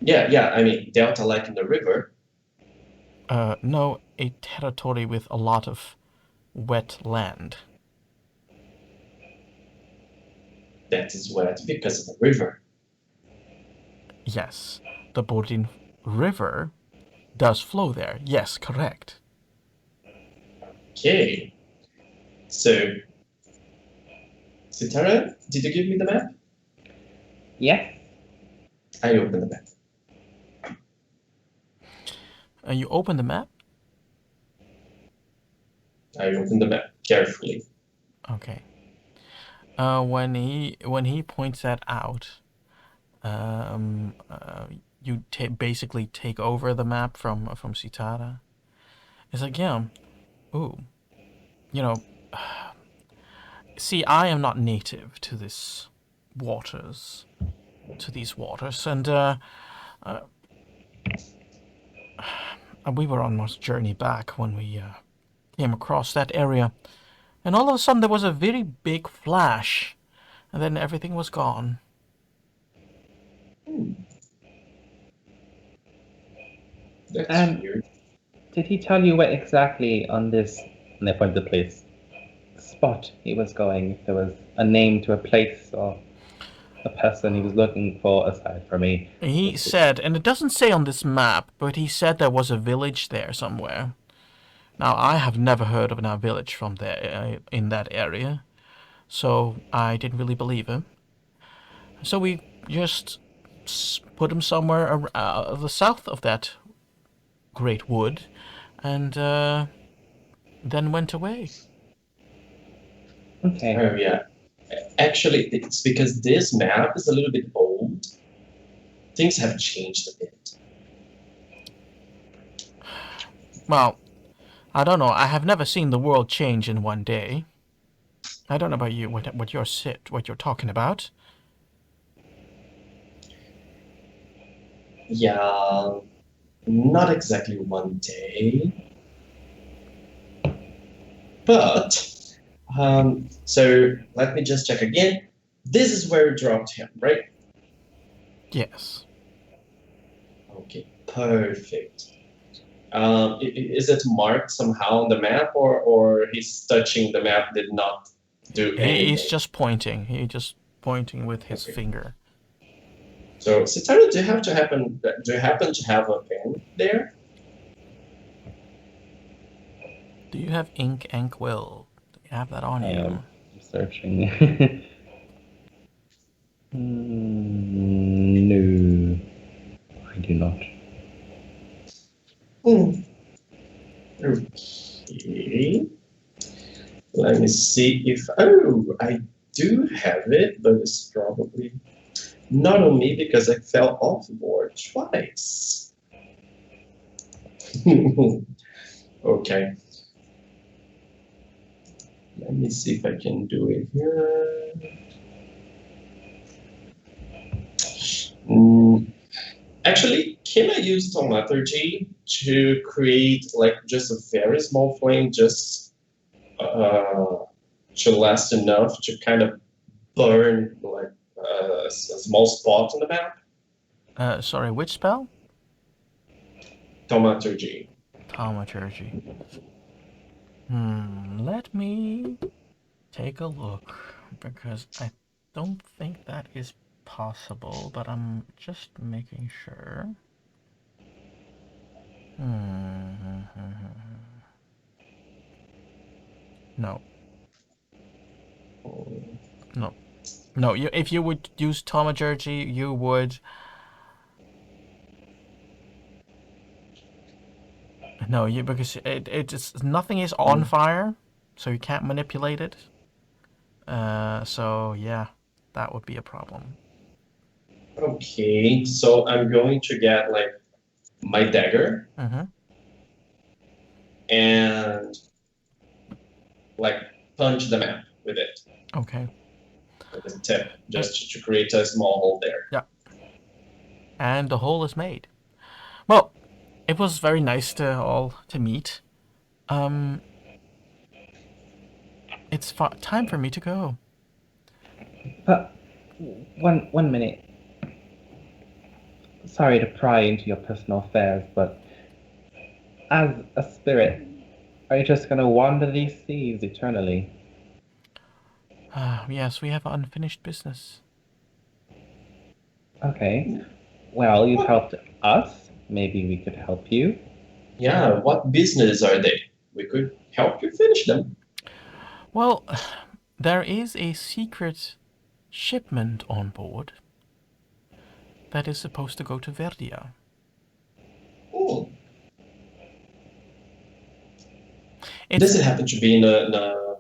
Yeah, I mean delta like in the river. No, a territory with a lot of wet land. That is wet because of the river. Yes, the Budin River does flow there. Yes, correct. Okay. So, Sitara, did you give me the map? Yes. I open the map. You open the map? I open the map carefully. Okay. When he points that out, you basically take over the map from Sitara. It's like, yeah, ooh, you know, see, I am not native to these waters, and we were on our journey back when we came across that area, and all of a sudden there was a very big flash, and then everything was gone. That's weird. Did he tell you where exactly on this, and I point the place, spot he was going? If there was a name to a place or a person he was looking for aside from me? He said, and it doesn't say on this map, but he said there was a village there somewhere. Now, I have never heard of a village from there in that area, so I didn't really believe him. So we just put him somewhere the south of that great wood, and then went away. Okay. Oh, yeah. Actually, it's because this map is a little bit old. Things have changed a bit. Well, I don't know. I have never seen the world change in one day. I don't know about you, what you're talking about. Yeah, not exactly one day. But, so let me just check again. This is where we dropped him, right? Yes. Okay, perfect. Is it marked somehow on the map, or he's touching the map did not do anything? He's just pointing. He's just pointing with his finger. So, Sitara, do you happen to have a pen there? Do you have ink will? Do you have that on I you? am searching. No, I do not. Okay. Let me see if... Oh, I do have it, but it's probably not on me because I fell off board twice. Okay. Let me see if I can do it here. Actually, can I use thaumaturgy to create like just a very small flame, just to last enough to kind of burn like a small spot on the map? Sorry, which spell? Thaumaturgy. Thaumaturgy. Let me take a look, because I don't think that is possible, but I'm just making sure. No. No. No, if you would use thaumaturgy, you would... No, because it's nothing is on fire, so you can't manipulate it. So yeah, that would be a problem. Okay, so I'm going to get like my dagger and like punch the map with it. Okay. With the tip, just to create a small hole there. Yeah. And the hole is made. Well, it was very nice to meet. It's time for me to go. But one minute. Sorry to pry into your personal affairs, but as a spirit, are you just gonna wander these seas eternally? Yes, we have unfinished business. Okay. Well, you've helped us. Maybe we could help you. Yeah, what business are they? We could help you finish them. Well, there is a secret shipment on board that is supposed to go to Verdia. Oh. Does it happen to be in a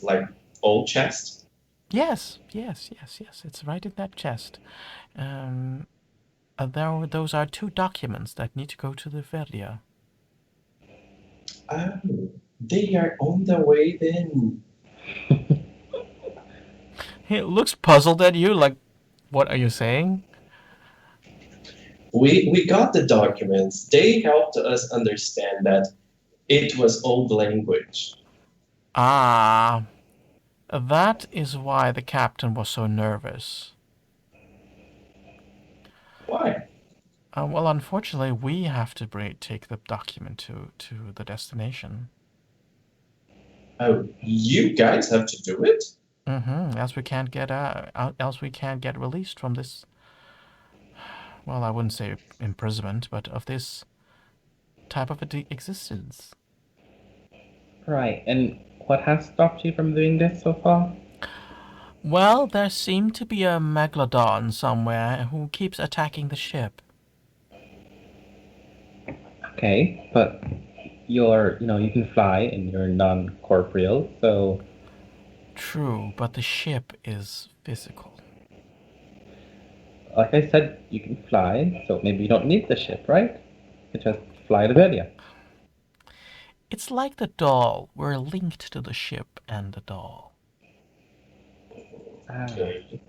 like old chest? Yes. It's right in that chest. Those are 2 documents that need to go to the Verdia. Oh, they are on their way then. He looks puzzled at you, like, what are you saying? We got the documents. They helped us understand that it was old language. Ah, that is why the captain was so nervous. Why? Well, unfortunately, we have to take the document to the destination. Oh, you guys have to do it? Else we can't get released from this. Well, I wouldn't say imprisonment, but of this type of existence. Right, and what has stopped you from doing this so far? Well, there seemed to be a megalodon somewhere who keeps attacking the ship. Okay, but you can fly and you're non-corporeal, so... True, but the ship is physical. Like I said, you can fly, so maybe you don't need the ship, right? You just fly to Velia. It's like the doll. We're linked to the ship and the doll. Okay.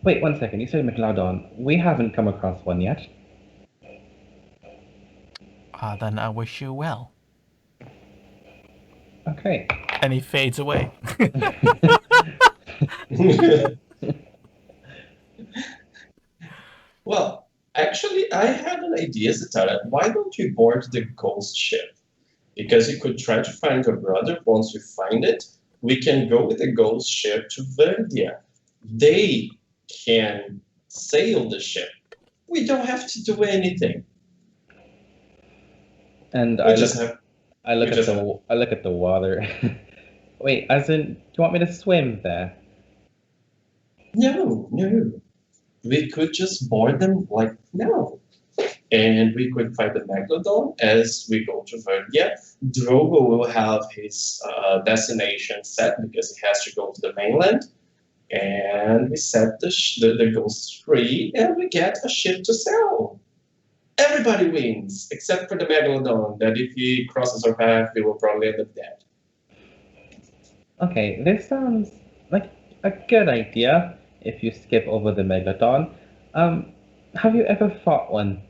Wait, 1 second. You said Megalodon. We haven't come across one yet. Then I wish you well. Okay. And he fades away. Well, actually, I had an idea, Zatara. Why don't you board the ghost ship? Because you could try to find your brother. Once you find it, we can go with the ghost ship to Verdia. They can sail the ship. We don't have to do anything. And We I just look, have. I look we at just the, I look at the water. Wait, as in, do you want me to swim there? No. We could just board them like now. and we could fight the Megalodon as we go to Verdia. Drogo will have his destination set because he has to go to the mainland. And we set the ghosts free, and we get a ship to sail. Everybody wins, except for the Megalodon, that if he crosses our path, he will probably end up dead. Okay, this sounds like a good idea if you skip over the Megalodon. Have you ever fought one?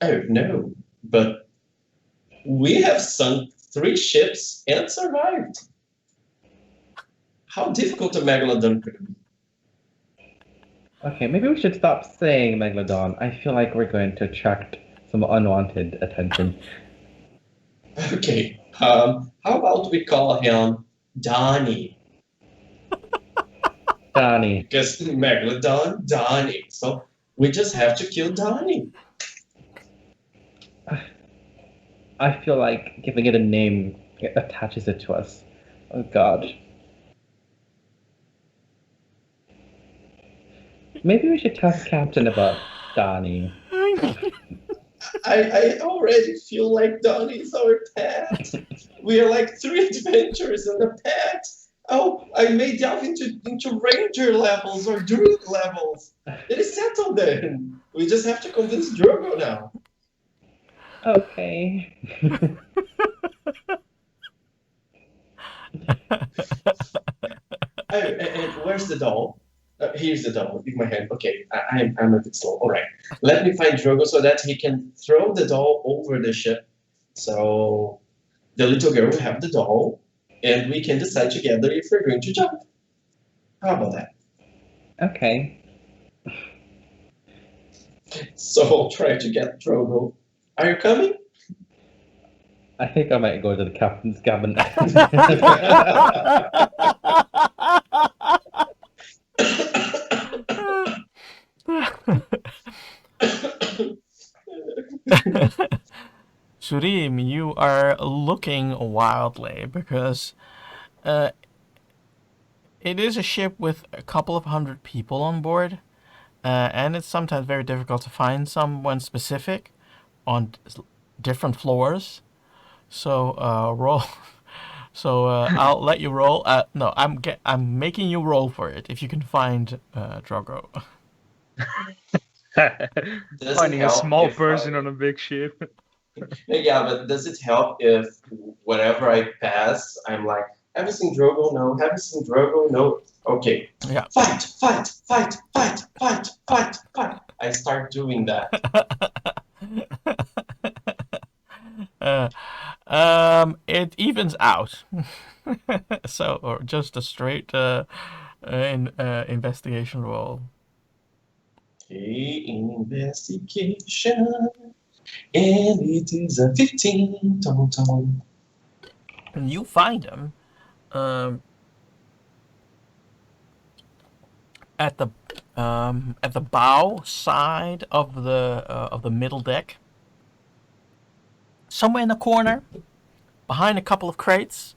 Oh, no, but we have sunk 3 ships and survived. How difficult a Megalodon could be. Okay, maybe we should stop saying Megalodon. I feel like we're going to attract some unwanted attention. Okay, how about we call him Donnie? Donnie. Because Megalodon, Donnie. So we just have to kill Donnie. I feel like giving it a name attaches it to us. Oh god. Maybe we should tell Captain about Donnie. I already feel like Donnie is our pet. We are like 3 adventurers and a pet. Oh, I may delve into ranger levels or druid levels. It is settled then. We just have to convince Drogo now. Okay. Oh, and where's the doll? Here's the doll. In my hand. Okay, I'm a bit slow. All right. Let me find Drogo so that he can throw the doll over the ship. So the little girl will have the doll, and we can decide together if we're going to jump. How about that? Okay. So I'll try to get Drogo. Are you coming? I think I might go to the captain's cabin. Surim, you are looking wildly because it is a ship with a couple of hundred people on board, and it's sometimes very difficult to find someone specific on different floors. So roll. So I'll let you roll. No, I'm making you roll for it if you can find Drogo. Does Finding it a help small if person I- on a big ship. Yeah, but does it help if whenever I pass, I'm like, have you seen Drogo? No. Have you seen Drogo? No. Okay. Yeah. Fight, fight, fight, fight, fight, fight, fight. I start doing that. It evens out. So, or just a straight investigation roll. Okay, investigation. And it is a 15 total. And you find him at the bow side of the middle deck, somewhere in the corner, behind a couple of crates.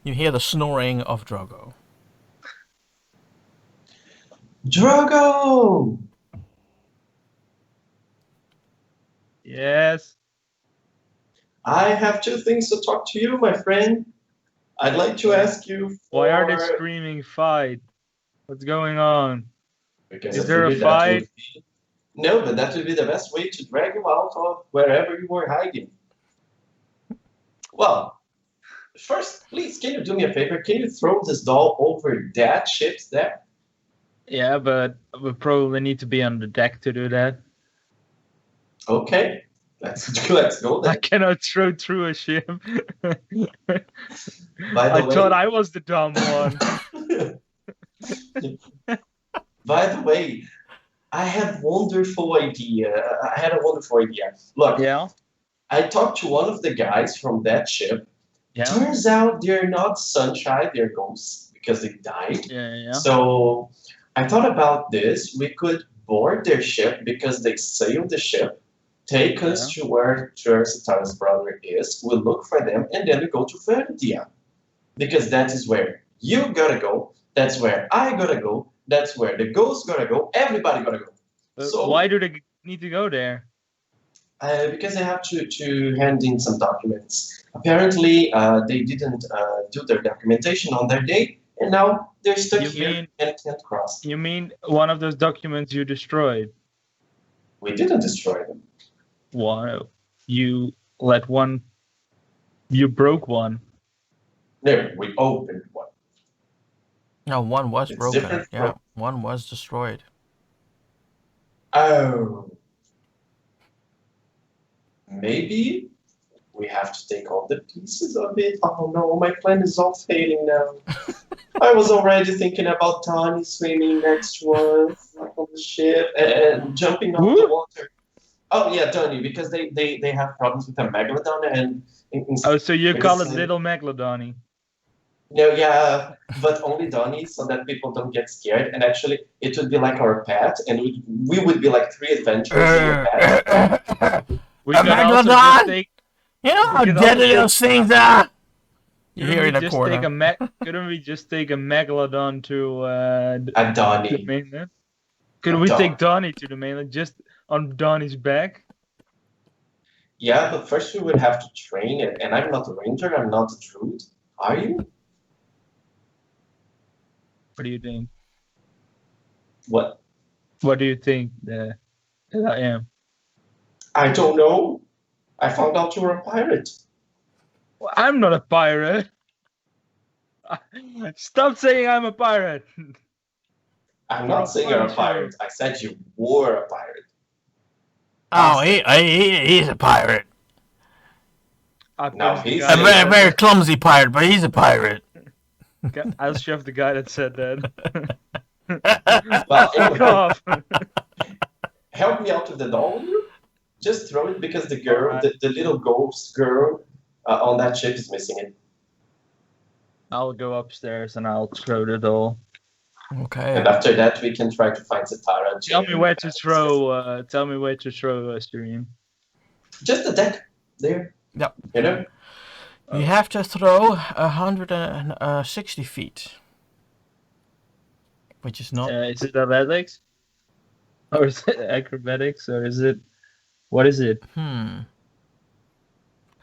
You hear the snoring of Drogo. Drogo! Yes. I have 2 things to talk to you, my friend. I'd like to ask you for... Why are they screaming fight? What's going on? Because Is I there a figured that fight? would be... No, but that would be the best way to drag you out of wherever you were hiding. Well, first, please, can you do me a favor? Can you throw this doll over that ship's deck? Yeah, but we probably need to be on the deck to do that. Okay, let's go I then. cannot throw through a ship. By the I way, thought I was the dumb one. By the way, I had a wonderful idea. Look, Yeah. I talked to one of the guys from that ship. Yeah. Turns out they're not sunshine, they're ghosts because they died. Yeah. So I thought about this. We could board their ship because they sailed the ship, take us to where Satara's brother is. We look for them, and then we go to Verdia. Because that is where you gotta go. That's where I gotta go. That's where the ghosts gotta go. Everybody gotta go. So Why do they need to go there? Because I have to hand in some documents. Apparently, they didn't do their documentation on their day, and now they're stuck here and can't cross. You mean one of those documents you destroyed? We didn't destroy them. Wow. You let one. You broke one. No, we opened one. No, one was It's broken. different Yeah, from- one was destroyed. Oh. Maybe we have to take all the pieces of it. Oh no, my plan is all failing now. I was already thinking about Donnie swimming next to us on the ship and jumping off the water. Oh yeah, Donnie, because they have problems with the megalodon and. Oh, so you call it Medicine. Little Megalodon? No, yeah, but only Donnie, so that people don't get scared. And actually, it would be like our pet, and we would be like 3 adventurers in your pet. We could also Megalodon! just take. You know how could deadly also those things are. You Couldn't hear we in a just corner. couldn't we just take a megalodon to And the Donnie. mainland? Could we take Donnie to the mainland just on Donnie's back? Yeah, but first we would have to train it. And I'm not a ranger, I'm not a druid. Are you? What do you think? What? What do you think that I am? I don't know. I found out you were a pirate. Well, I'm not a pirate. Stop saying I'm a pirate. I'm not saying you're a pirate. I said you were a pirate. Oh, he's a pirate. No, he's A very, very clumsy pirate, but he's a pirate. I'll shove the guy that said that. Well, Fuck off. help me out with the doll, will you? Just throw it because the girl, the little ghost girl on that ship is missing it. I'll go upstairs and I'll throw the doll. Okay. And after that, we can try to find Satara. Tell me where to throw. Tell me where to throw, Stream. Just the deck there. Yep. You know. You have to throw 160 feet, which is not. Is it athletics? Or is it acrobatics? Or is it? What is it?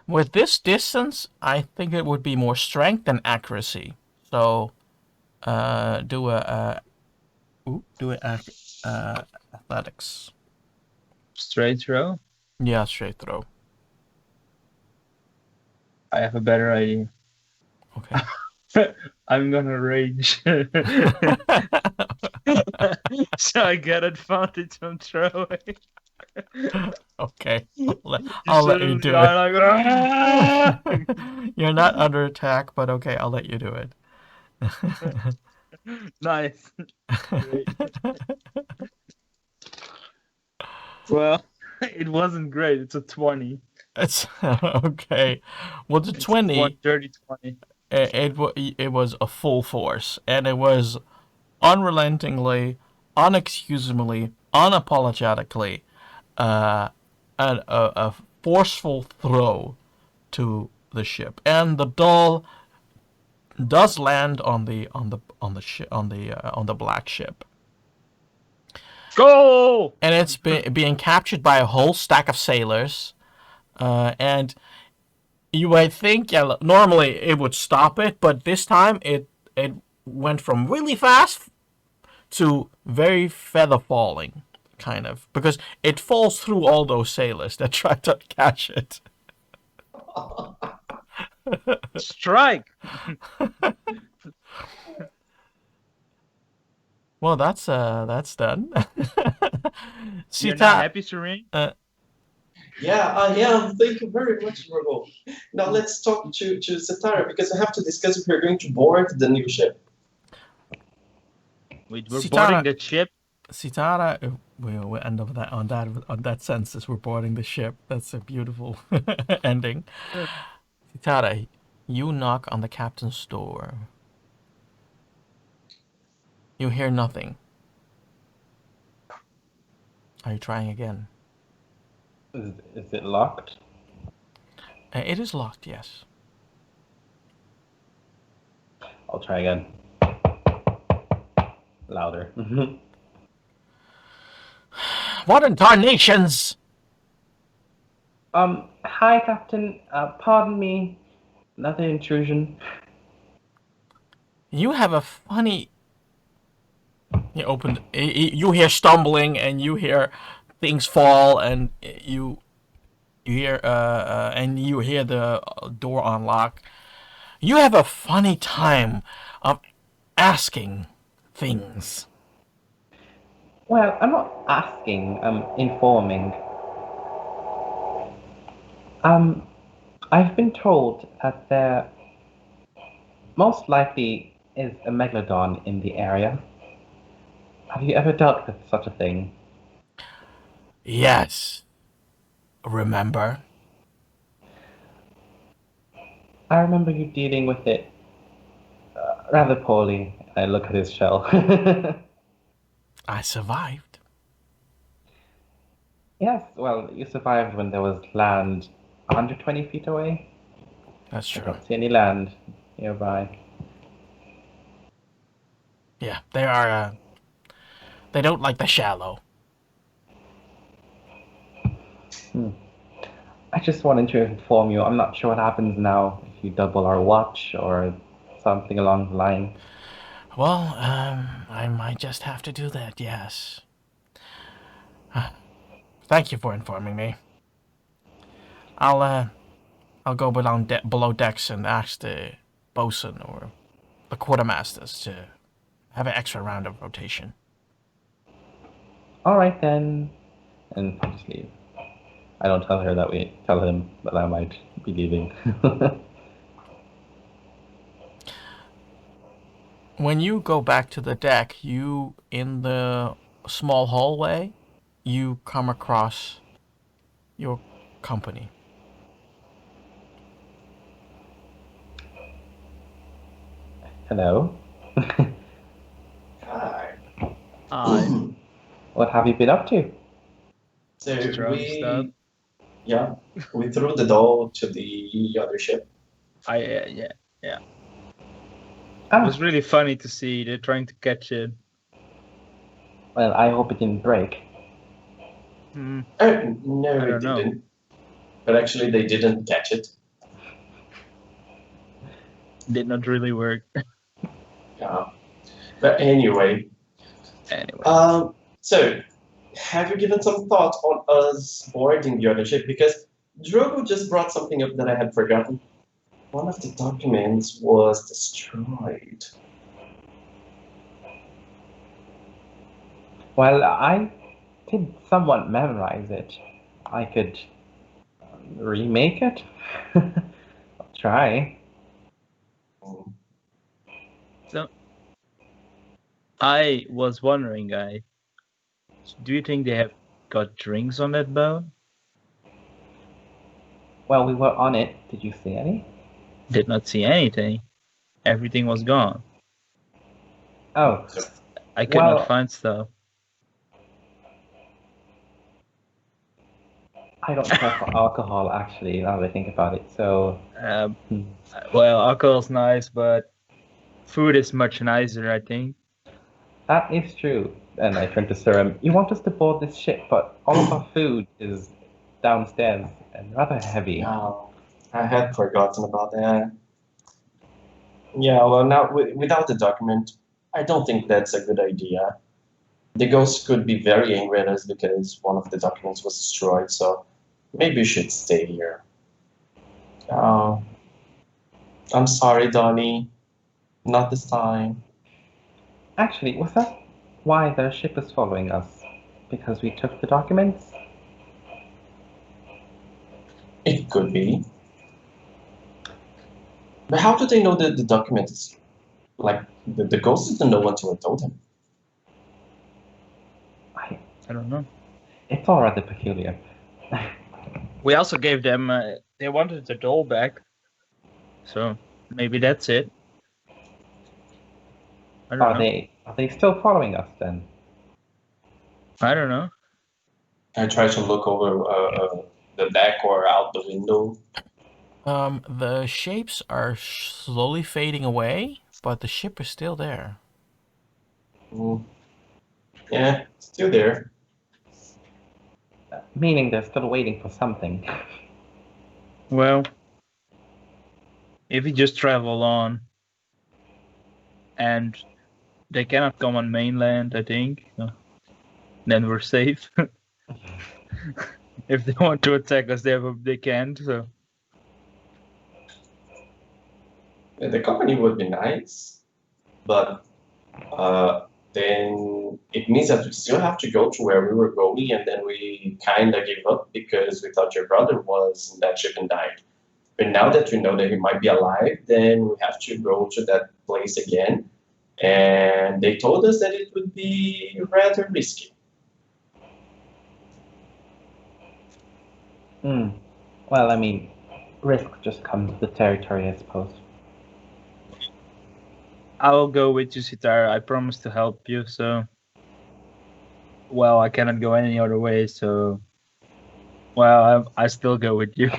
With this distance, I think it would be more strength than accuracy. So, do athletics. Straight throw? Yeah, straight throw. I have a better idea. Okay. I'm gonna rage. So I get advantage on throwing. Okay. I'll let you do it. Like, You're not under attack, but okay, I'll let you do it. nice. Well, it wasn't great. It's a 20. It's okay. Well, the 20. Dirty 20. It was a full force, and it was unrelentingly, unexcusably, unapologetically, a forceful throw to the ship, and the doll does land on the black ship. Go! And it's being captured by a whole stack of sailors, and you might think, yeah, normally it would stop it, but this time it went from really fast to very feather falling, kind of, because it falls through all those sailors that try to catch it. Strike! Well, that's done. You're not happy, Serene? Yeah, I am. Thank you very much, Virgo. Now let's talk to Satara because I have to discuss if we're going to board the new ship. We're boarding the ship. Sitara, we'll end up on that census. We're boarding the ship. That's a beautiful ending. Sitara, you knock on the captain's door. You hear nothing. Are you trying again? Is it locked? It is locked, yes. I'll try again. Louder. What in tarnations? Hi, Captain. Pardon me. Another intrusion. You have a funny. You open. You hear stumbling, and you hear things fall, and you hear the door unlock. You have a funny time of asking things. Well, I'm not asking, I'm informing. Um, I've been told that there most likely is a megalodon in the area. Have you ever dealt with such a thing? Yes, remember? I remember you dealing with it rather poorly. I look at his shell. I survived. Yes, well, you survived when there was land 120 feet away. That's I true. don't see any land nearby. Yeah, they are. They don't like the shallow. Hmm. I just wanted to inform you. I'm not sure what happens now if you double our watch or something along the line. Well, I might just have to do that. Yes. Thank you for informing me. I'll go below decks and ask the bosun or the quartermasters to have an extra round of rotation. All right then, and I just leave. I don't tell her that we tell him that I might be leaving. When you go back to the deck, you in the small hallway, you come across your company. Hello. Hi. What have you been up to? So Strong stuff. we threw the doll to the other ship. Yeah. It Ah, was really funny to see they're trying to catch it. well, I hope it didn't break. Hmm, Oh, no, I it don't know. didn't. But actually, they didn't catch it. Did not really work. Yeah. But anyway, Anyway, so have you given some thought on us boarding the other ship? Because Drogo just brought something up that I had forgotten. One of the documents was destroyed. Well, I did somewhat memorize it. I could remake it. I'll try. Hmm. so I was wondering, guys, do you think they have got drinks on that boat? Well, we were on it. Did you see any? Did not see anything. Everything was gone. Oh, I could not well, find stuff. I don't care for alcohol actually, now that I think about it. So, Um, hmm. well, alcohol's nice, but food is much nicer, I think. That is true. And I turned to Surim. You want us to board this ship, but all of our food is downstairs and rather heavy. Yeah, I had forgotten about that. Yeah, well, now without the document, I don't think that's a good idea. The ghost could be very angry at us because one of the documents was destroyed, so maybe we should stay here. Oh, I'm sorry, Donnie. Not this time. Actually, was that why their ship is following us? Because we took the documents? It could be. But how do they know that the document is like the ghost didn't know until I told him? I, I don't know. it's all rather peculiar. We also gave them. They wanted the doll back, so maybe that's it. I don't know. Are they still following us then? I don't know. I tried to look over the deck or out the window. The shapes are slowly fading away, but the ship is still there. Mm. Yeah, still there. Meaning they're still waiting for something. Well, if we just travel on, and they cannot come on mainland, I think, then we're safe. If they want to attack us, they can't. So The company would be nice, but then it means that we still have to go to where we were going, and then we kind of gave up because we thought your brother was in that ship and died. But now that we know that he might be alive, then we have to go to that place again. And they told us that it would be rather risky. Well, I mean, risk just comes with the territory, I suppose. I will go with you, Sitara. I promise to help you. So, well, I cannot go any other way. So, well, I still go with you.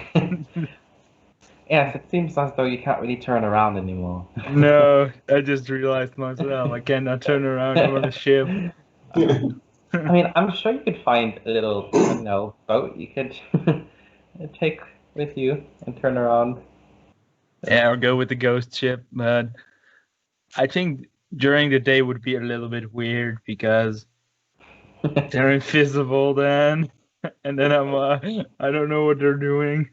Yes, it seems as though you can't really turn around anymore. No, I just realized myself. I cannot turn around. I'm on a ship. I mean, I'm sure you could find a little, boat you could take with you and turn around. Yeah, or go with the ghost ship. But I think during the day would be a little bit weird because they're invisible then, and then I don't know what they're doing.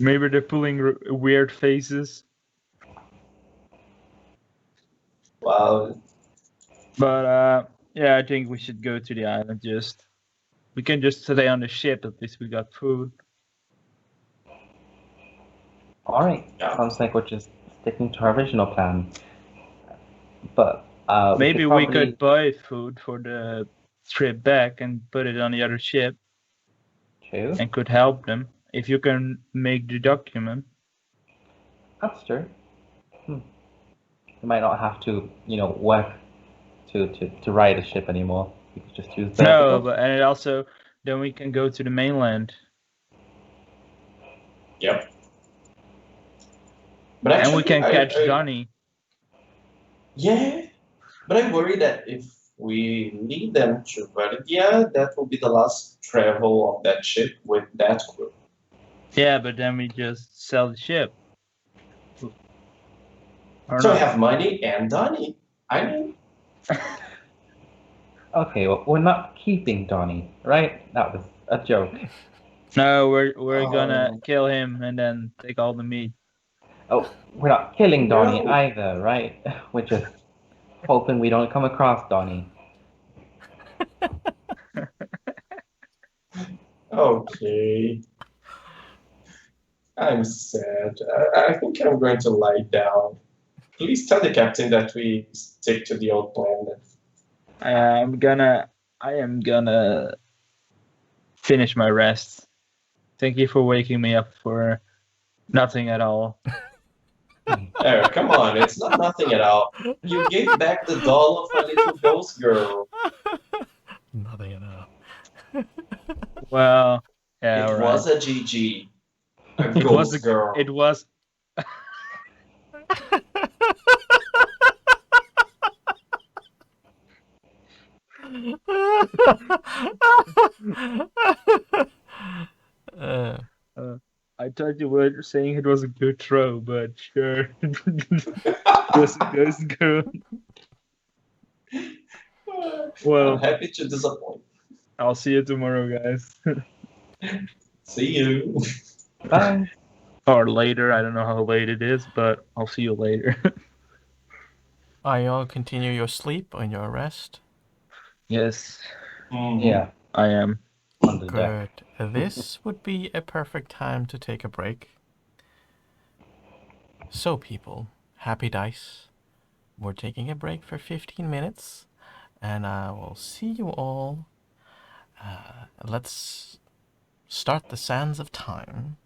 Maybe they're pulling weird faces. Well, But yeah, I think we should go to the island. We can just stay on the ship. At least we got food. All right, Yeah. sounds like we're just sticking to our original plan. But Maybe we we could buy food for the trip back and put it on the other ship True. and could help them if you can make the document. That's true. You might not have to, work to ride a ship anymore. You could just use the No, but and it also then we can go to the mainland. yep. But And we actually, can catch Donnie. Yeah, but I worry that if we lead them to Verdia, that will be the last travel of that ship with that crew. Yeah, but then we just sell the ship. Or So I not. have money and Donnie. I mean, Okay, well, we're not keeping Donnie, right? That was a joke. No, we're gonna Oh. kill him and then take all the meat. Oh, we're not killing Donnie No. either, right? We're just hoping we don't come across Donnie. Okay. I'm sad. I think I'm going to lie down. Please tell the captain that we stick to the old plan. I am gonna finish my rest. Thank you for waking me up for nothing at all. Eric, come on, it's not nothing at all. You gave back the doll of a little ghost girl. Nothing at all. Well, yeah, It all was right. a GG. A It was ghost girl. It was. I thought you were saying it was a good throw, but sure. Just a ghost girl. Well, I'm happy to disappoint. I'll see you tomorrow, guys. See you. Bye. Or later. I don't know how late it is, but I'll see you later. Are you all continue your sleep and your rest? Yes, Mhm. Yeah, I am. on the deck. Good. This would be a perfect time to take a break. So, people, happy dice. We're taking a break for 15 minutes, and I will see you all. Let's start the sands of time.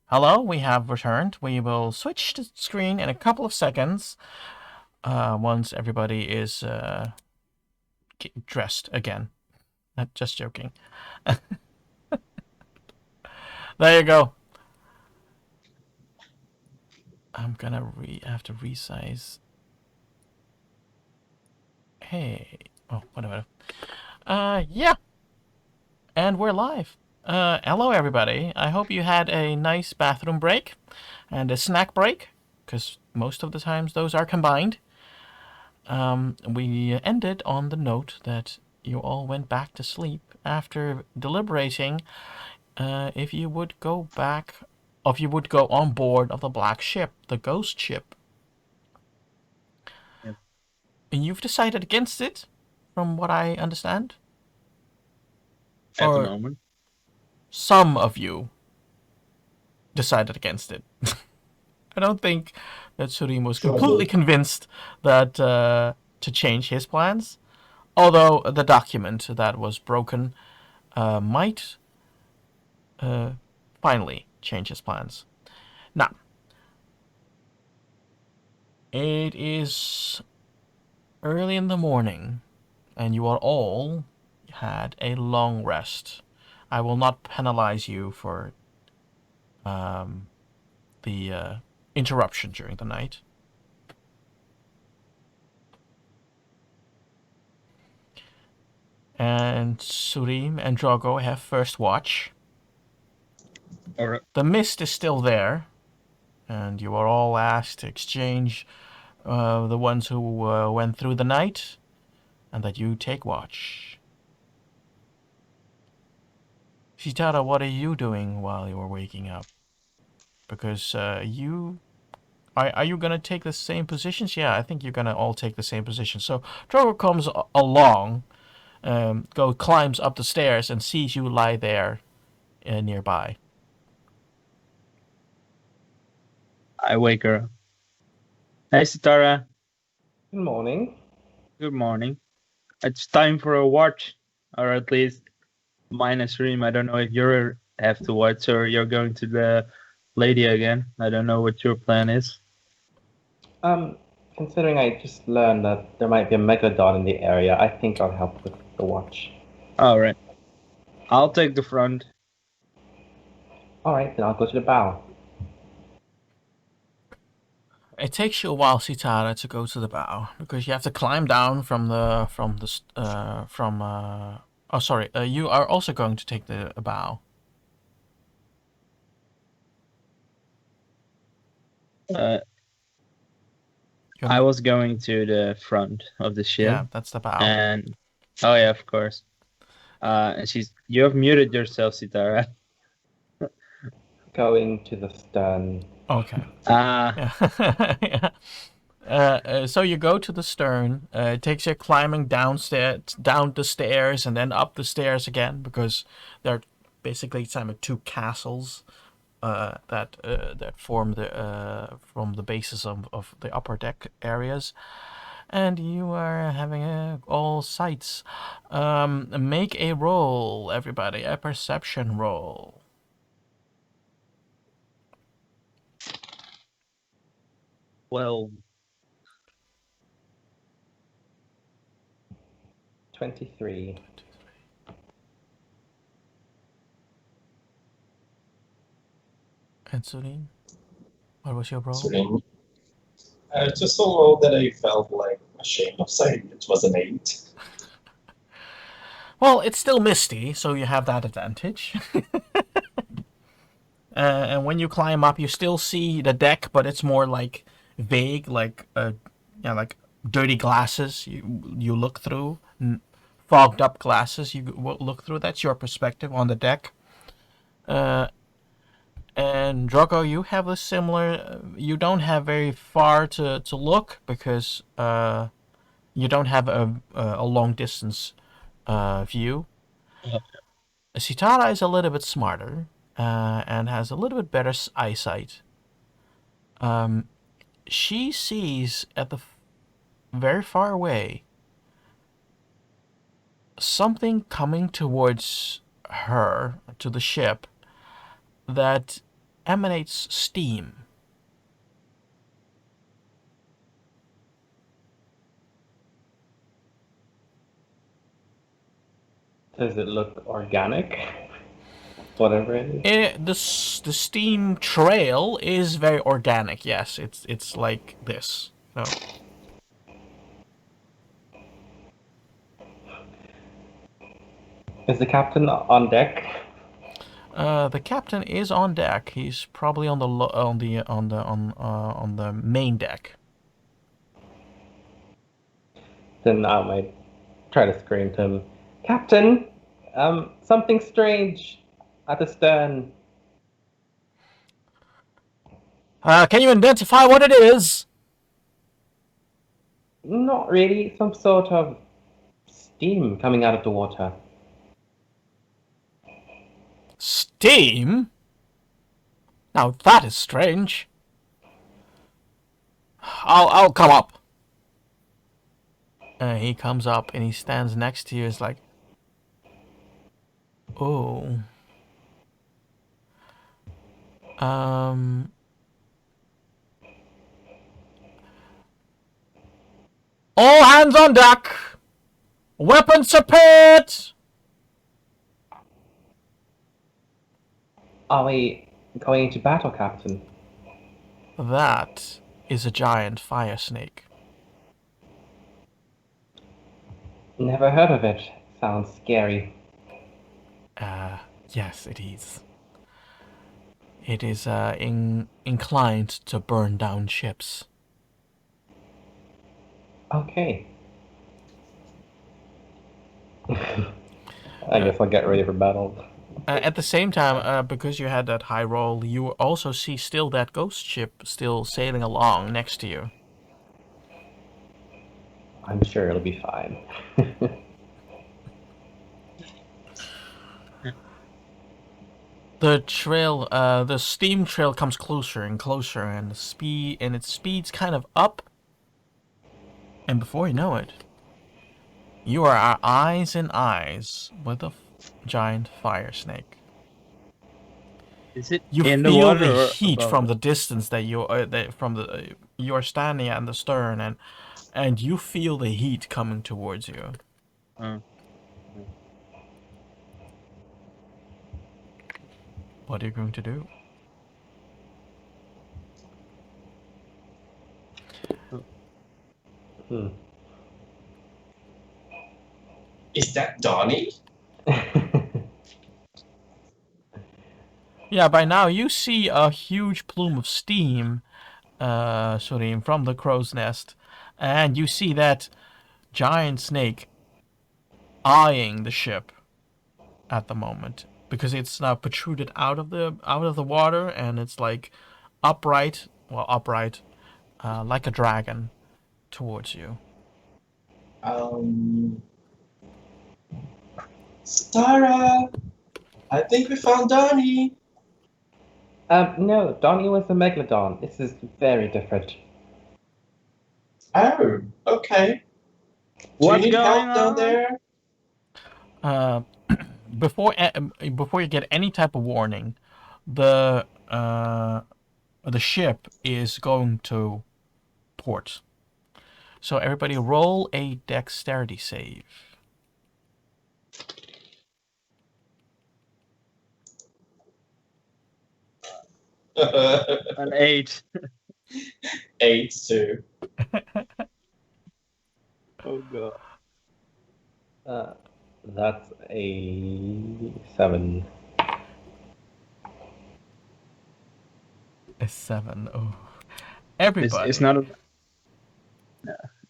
hello, we have returned. We will switch the screen in a couple of seconds once everybody is dressed again. Just joking. There you go. I'm gonna have to resize. Hey. Oh, whatever. Yeah. And we're live. Hello, everybody. I hope you had a nice bathroom break and a snack break, because most of the times those are combined. We ended on the note that you all went back to sleep after deliberating if you would go back, if you would go on board of the black ship, the ghost ship. Yep. And you've decided against it, from what I understand. At the Or moment. some of you decided against it. I don't think that Surim was completely convinced that to change his plans. Although the document that was broken might finally change his plans. Now, it is early in the morning, and you are all had a long rest. I will not penalize you for the interruption during the night. And Surim and Drogo have first watch. All right. The mist is still there, and you are all asked to exchange the ones who went through the night, and that you take watch. Shitara, what are you doing while you are waking up? Because you... Are you going to take the same positions? Yeah, I think you're going to all take the same position. So Drogo comes along, climbs up the stairs, and sees you lie there nearby. I wake her up. Hey, Sitara. Good morning. Good morning. It's time for a watch, or at least mine and Stream. I don't know if you have to watch or you're going to the lady again. I don't know what your plan is. Considering I just learned that there might be a megalodon in the area, I think I'll help with the watch. All right. I'll take the front. All right, then I'll go to the bow. It takes you a while, Sitara, to go to the bow because you have to climb down from the Oh, sorry. You are also going to take the bow. I was going to the front of the ship. Yeah, that's the bow. And oh yeah, of course. And you have muted yourself, Sitara. Going to the stern. Okay. Yeah. So you go to the stern. It takes you climbing down the stairs, and then up the stairs again because they're basically some of two castles that form from the basis of the upper deck areas. And you are having all sights. Make a roll, everybody. A perception roll. Well, 23. And Surin, what was your roll? Serene. Just so low that I felt like ashamed of saying it was an 8. Well, it's still misty, so you have that advantage. And when you climb up, you still see the deck, but it's more like vague, like like dirty glasses you look through, fogged up glasses you look through. That's your perspective on the deck. And Drogo, you have a similar. You don't have very far to look because you don't have a long distance view. Yeah. Sitara is a little bit smarter and has a little bit better eyesight. She sees at the very far away something coming towards her to the ship that emanates steam. Does it look organic? Whatever it is. The steam trail is very organic. Yes, it's like this. So Is the captain on deck? the captain is on deck. He's probably on the main deck. Then I might try to scream to him, Captain, something strange at the stern. Can you identify what it is? Not really, some sort of steam coming out of the water. Steam? Now that is strange. I'll come up. He comes up and he stands next to you. It's like, oh. All hands on deck. Weapons prepared. Are we going into battle, Captain? That is a giant fire snake. Never heard of it. Sounds scary. Yes, it is. It is inclined to burn down ships. Okay. I guess I'll get ready for battle. At the same time, because you had that high roll, you also see still that ghost ship still sailing along next to you. I'm sure it'll be fine. The steam trail comes closer and closer, and it speeds kind of up. And before you know it, you are eyes in eyes with a giant fire snake. Is it You in feel the water the or heat above from it? the distance that you are standing at the stern, and you feel the heat coming towards you. What are you going to do? Is that Donnie? Yeah, by now you see a huge plume of steam, from the crow's nest, and you see that giant snake eyeing the ship at the moment because it's now protruded out of the water, and it's like upright, like a dragon towards you. Satara, I think we found Donnie. No, Donnie was a megalodon. This is very different. Oh, okay. Do you What's need going help down on? there? Before you get any type of warning, the ship is going to port. So everybody roll a dexterity save. An 8. 8 too. Oh god. That's a 7. A 7. Oh, everybody. It's not a...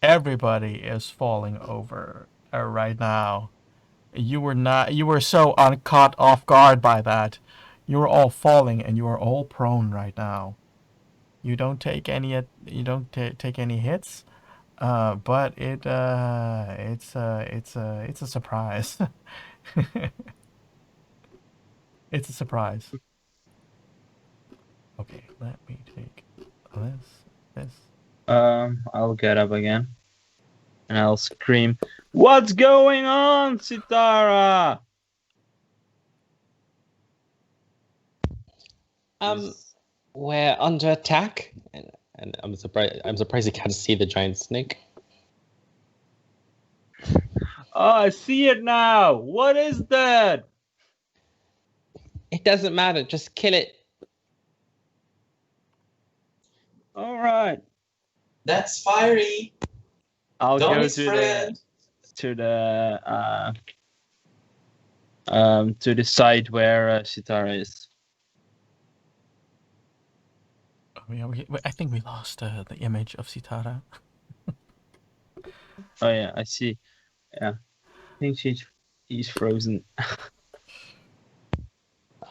Everybody is falling over right now. You were so caught off guard by that. You were all falling, and you are all prone right now. You don't take any hits, but it's a surprise. It's a surprise. Okay, let me take this. I'll get up again. And I'll scream, "What's going on, Sitara?" We're under attack, and I'm surprised. I'm surprised you can't see the giant snake. Oh, I see it now. What is that? It doesn't matter. Just kill it. All right. That's fiery. I'll go Donnie's to friend. to the side where Sitara is. Oh, yeah, I think we lost the image of Sitara. Oh yeah, I see. Yeah, I think he's frozen.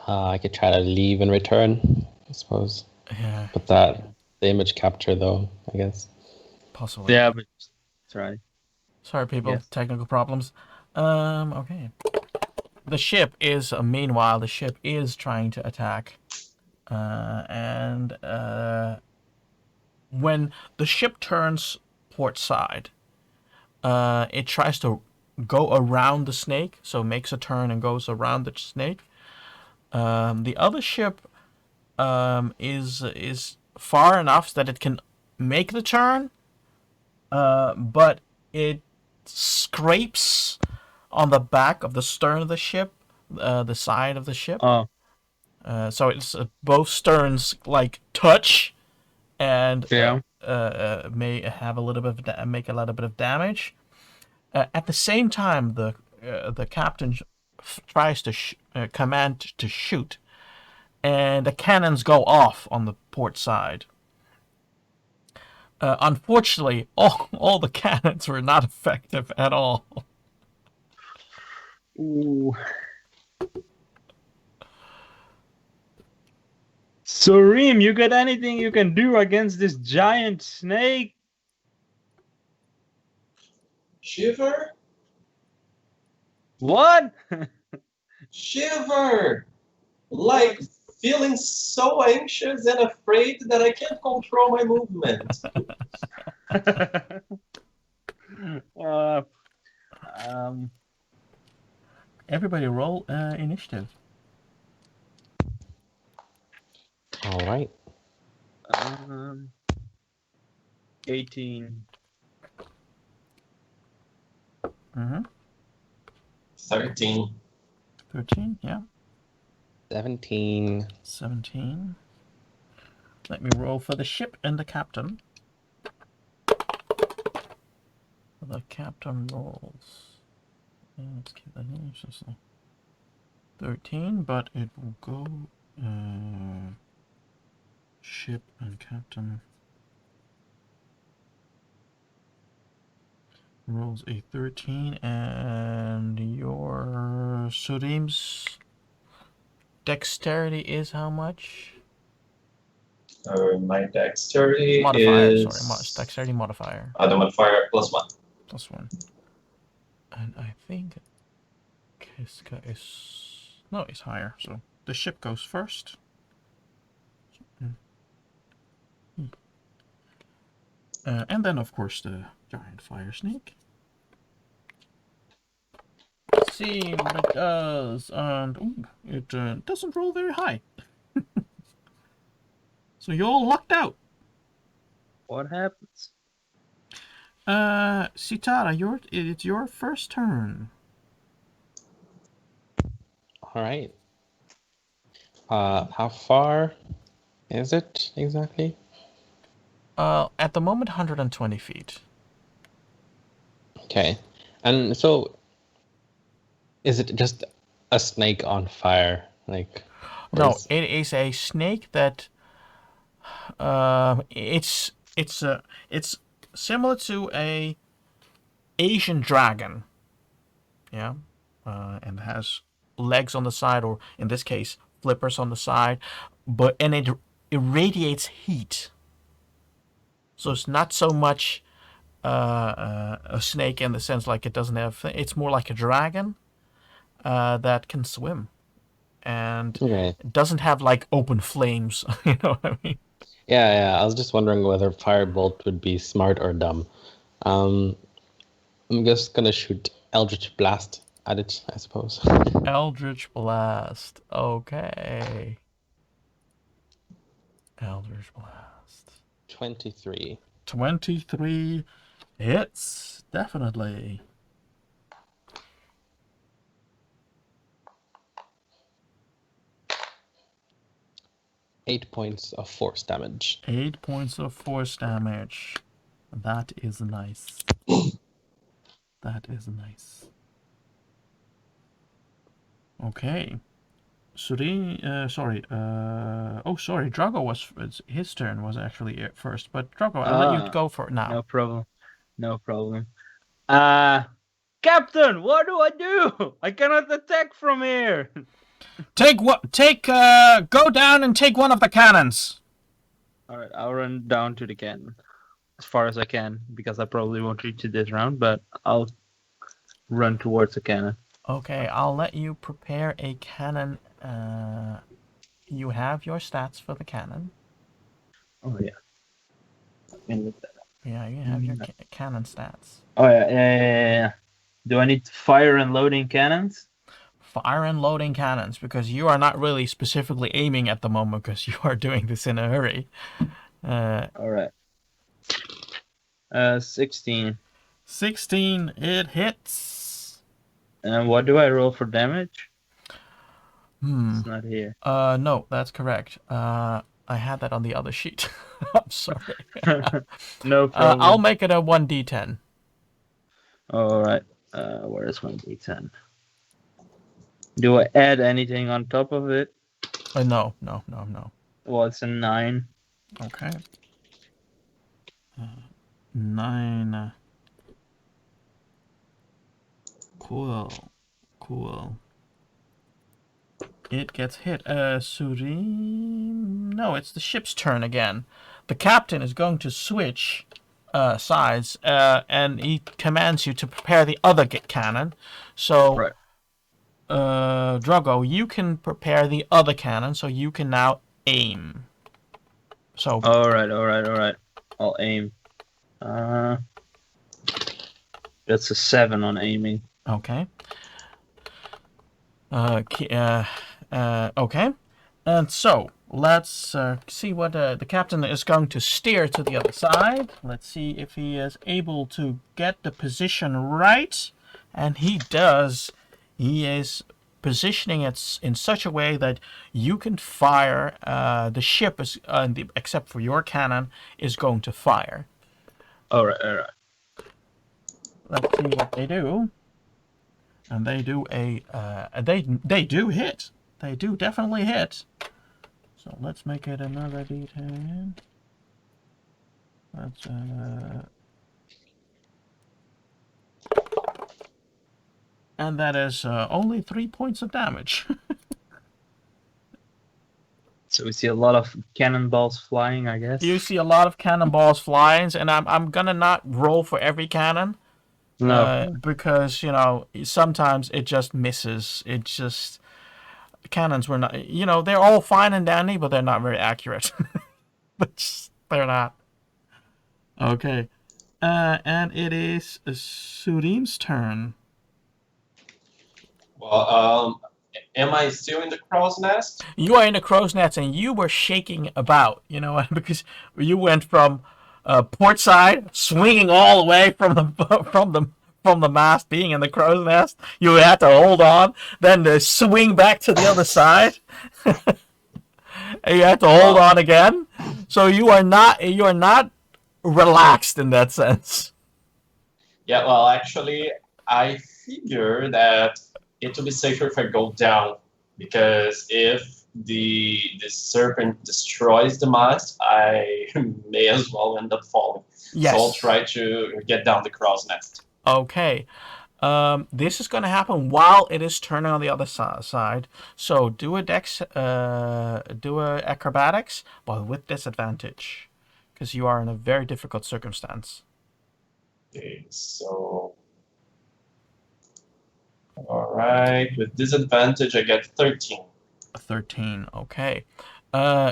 I could try to leave and return, I suppose. Yeah, But the image capture, though, I guess. possibly. Yeah, but that's right. Sorry, people. Yes. Technical problems. Okay. The ship is, meanwhile, the ship is trying to attack. And when the ship turns port side, it tries to go around the snake, so makes a turn and goes around the snake. The other ship is far enough that it can make the turn, but it scrapes on the back of the stern of the ship, the side of the ship. Oh, So it's both sterns like touch, and yeah. may have a little bit of make a little bit of damage. At the same time, the captain tries to command to shoot, and the cannons go off on the port side. Unfortunately, all the cannons were not effective at all. Ooh. So Reem, you got anything you can do against this giant snake? Shiver? What? Shiver! Like feeling so anxious and afraid that I can't control my movement. uh, Everybody roll initiative. All right. 18. Mm-hmm. 13. 13, yeah. 17. 17. Let me roll for the ship and the captain. The captain rolls. Let's keep that in. It's just 13, but it will go ship and captain. Rolls a 13, and your Surim's dexterity is how much? My dexterity Modifier, is... sorry, dexterity modifier. The modifier +1. +1. And I think Kiska is... No, it's higher, so the ship goes first. And then, of course, the giant fire snake. Let's see what it does. And ooh, it doesn't roll very high. So you're all lucked out. What happens? Sitara, it's your first turn. All right. How far is it exactly? At the moment, 120 feet. Okay. And so, is it just a snake on fire? Like, No, it is a snake that it's similar to a Asian dragon. Yeah, and has legs on the side, or in this case, flippers on the side, and it irradiates heat. So it's not so much a snake in the sense like it doesn't have. It's more like a dragon that can swim, and okay. it doesn't have like open flames. You know what I mean? Yeah. I was just wondering whether Firebolt would be smart or dumb. I'm just gonna shoot Eldritch Blast at it, I suppose. Eldritch Blast. Okay. Eldritch Blast. 23. 23 hits, definitely. Eight points of force damage. 8 points of force damage. That is nice. That is nice. Okay. Sorry. Drago was his turn was actually first, but Drago, I'll let you go for it now. No problem. No problem. Captain, what do I do? I cannot attack from here. Go down and take one of the cannons. All right, I'll run down to the cannon as far as I can because I probably won't reach it this round, but I'll run towards the cannon. Okay, I'll let you prepare a cannon. You have your stats for the cannon. Oh yeah. Can look that up. Yeah, you have your cannon stats. Oh yeah. Do I need fire and loading cannons? Fire and loading cannons, because you are not really specifically aiming at the moment because you are doing this in a hurry. All right. 16. 16, it hits. And what do I roll for damage? It's not here. No, that's correct. I had that on the other sheet. I'm sorry. No problem. I'll make it a 1d10. All right. Where is my d10? Do I add anything on top of it? No. Well, it's a 9. Okay. 9. Cool. It gets hit. Surim. No, it's the ship's turn again. The captain is going to switch sides, and he commands you to prepare the other cannon. So, Right. Drago, you can prepare the other cannon, so you can now aim. So. All right. I'll aim. That's a 7 on aiming. Okay. Okay. And so, let's see what the captain is going to steer to the other side. Let's see if he is able to get the position right. And he does. He is positioning it in such a way that you can fire. The ship, is, except for your cannon, is going to fire. All right. Let's see what they do. And they do they do hit. They do definitely hit. So let's make it another d10. That's and that is only 3 points of damage. So we see a lot of cannonballs flying, I guess. You see a lot of cannonballs flying, and I'm gonna not roll for every cannon. No. Because, sometimes it just misses. It just... Cannons were not... they're all fine and dandy, but they're not very accurate. They're not. Okay. And it is Surim's turn. Well, am I still in the crow's nest? You are in the crow's nest, and you were shaking about, because you went from... port side, swinging all the way from the mast, being in the crow's nest. You had to hold on, then to swing back to the other side, and you had to hold on again. So you are not relaxed in that sense. Yeah, well, actually, I figure that it will be safer if I go down, because if the serpent destroys the mast, I may as well end up falling. Yes. So I'll try to get down the crow's nest. Okay. This is going to happen while it is turning on the other side. So do a acrobatics, but with disadvantage, because you are in a very difficult circumstance. Okay, so... Alright, with disadvantage I get 13. 13, okay.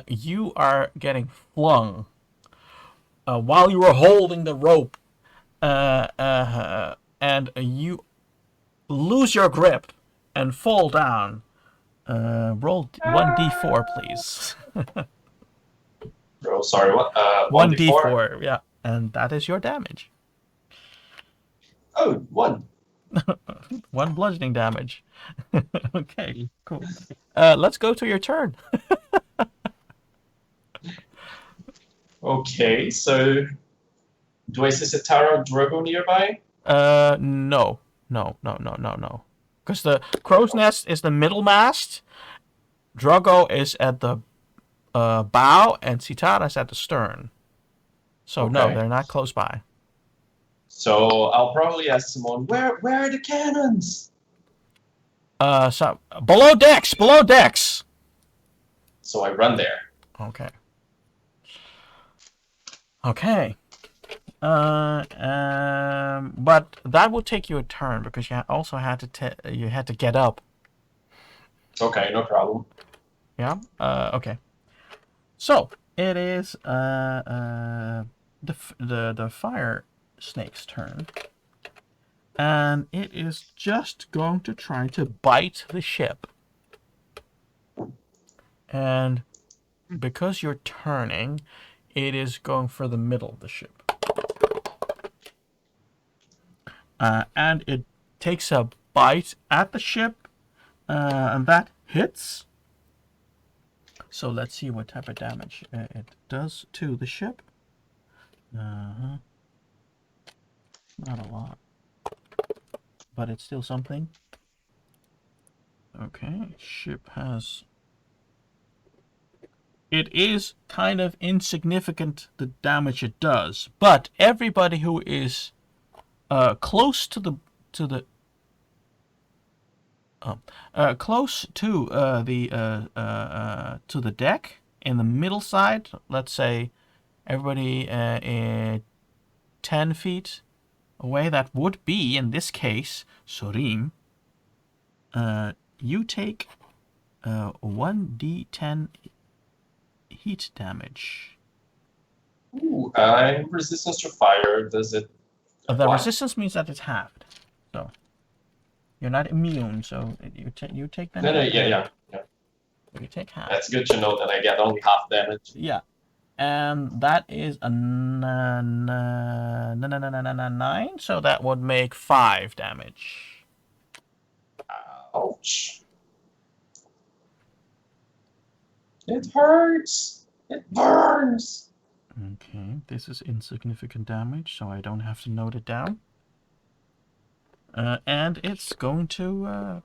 You are getting flung while you are holding the rope, and you lose your grip and fall down. Roll 1d4, please. Oh, sorry, what? 1d4? 1d4, yeah. And that is your damage. Oh, 1. 1 bludgeoning damage. Okay, cool. Let's go to your turn. Okay, so do I see Citara or Drogo nearby? No. No. Because the crow's nest is the middle mast, Drogo is at the bow, and Citara is at the stern. So no, Okay. they're not close by. So I'll probably ask Simone, where are the cannons? So below decks, below decks. So I run there. Okay. Okay. But that will take you a turn because you also had to get up. Okay, no problem. Yeah. Okay. So it is the fire snake's turn, and it is just going to try to bite the ship. And because you're turning, it is going for the middle of the ship. And it takes a bite at the ship, and that hits. So let's see what type of damage it does to the ship. Not a lot, but it's still something. Okay, ship has... It is kind of insignificant, the damage it does, but everybody who is close to the deck in the middle side, let's say everybody 10 feet away, that would be in this case Surim. You take 1d10 heat damage. Ooh, I'm resistance to fire. Does it? The apply? resistance means that it's halved, so you're not immune. So you take that. No, yeah. You take half. That's good to know that I get only half damage. Yeah, and that is a 9. So that would make 5 damage. Ouch. It hurts. It burns. Okay, this is insignificant damage, so I don't have to note it down. And it's going to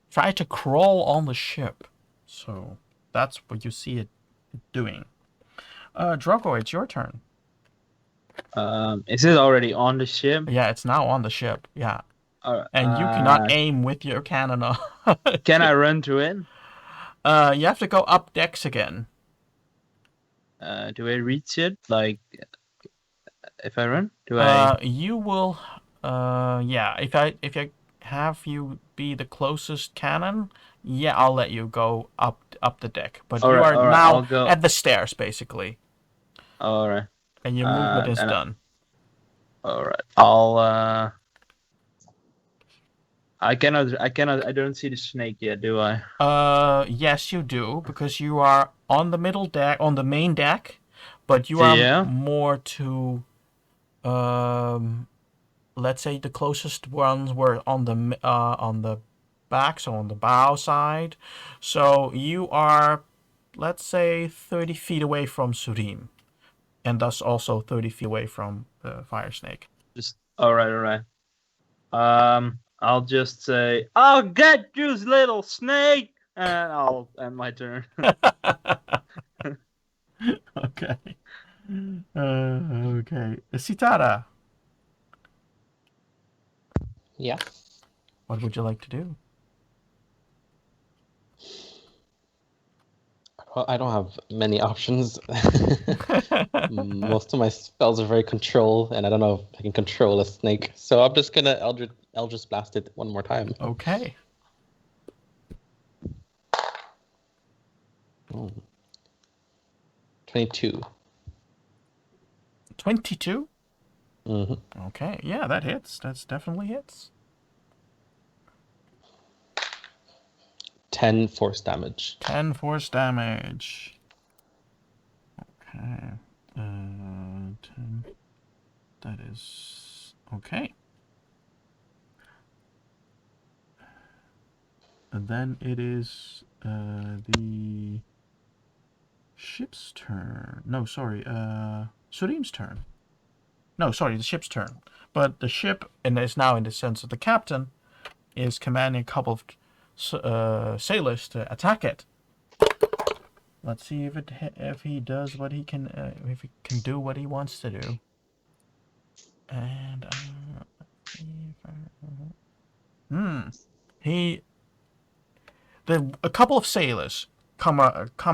try to crawl on the ship. So that's what you see it doing. Drogo, it's your turn. Is it already on the ship? Yeah, it's now on the ship. Yeah. Or, And you cannot aim with your cannon. Can I run to it? You have to go up decks again. Do I reach it? Like, if I run, You will. Yeah. If I have you be the closest cannon, yeah, I'll let you go up the deck. But you are now at the stairs, basically. All right. And your movement is done. All right. I'll. I don't see the snake yet, do I? Yes, you do, because you are on the middle deck, on the main deck, but you are more to, let's say the closest ones were on the back, so on the bow side. So you are, let's say, 30 feet away from Surim, and thus also 30 feet away from the fire snake. All right. I'll just say, "I'll get you, little snake," and I'll end my turn. Okay. Okay. Citara. Yeah. What would you like to do? Well, I don't have many options. Most of my spells are very control, and I don't know if I can control a snake. So I'm just gonna Eldritch Blast it one more time. Okay. Oh. 22. 22? Mm-hmm. Okay, yeah, that hits. That's definitely hits. 10 force damage. 10 force damage. Okay. Okay. 10. That is okay. And then it is the ship's turn. No, sorry. Surim's turn. No, sorry, the ship's turn. But the ship, and is now in the sense of the captain, is commanding a couple of sailors to attack it. Let's see if he does what he can, if he can do what he wants to do. And a couple of sailors come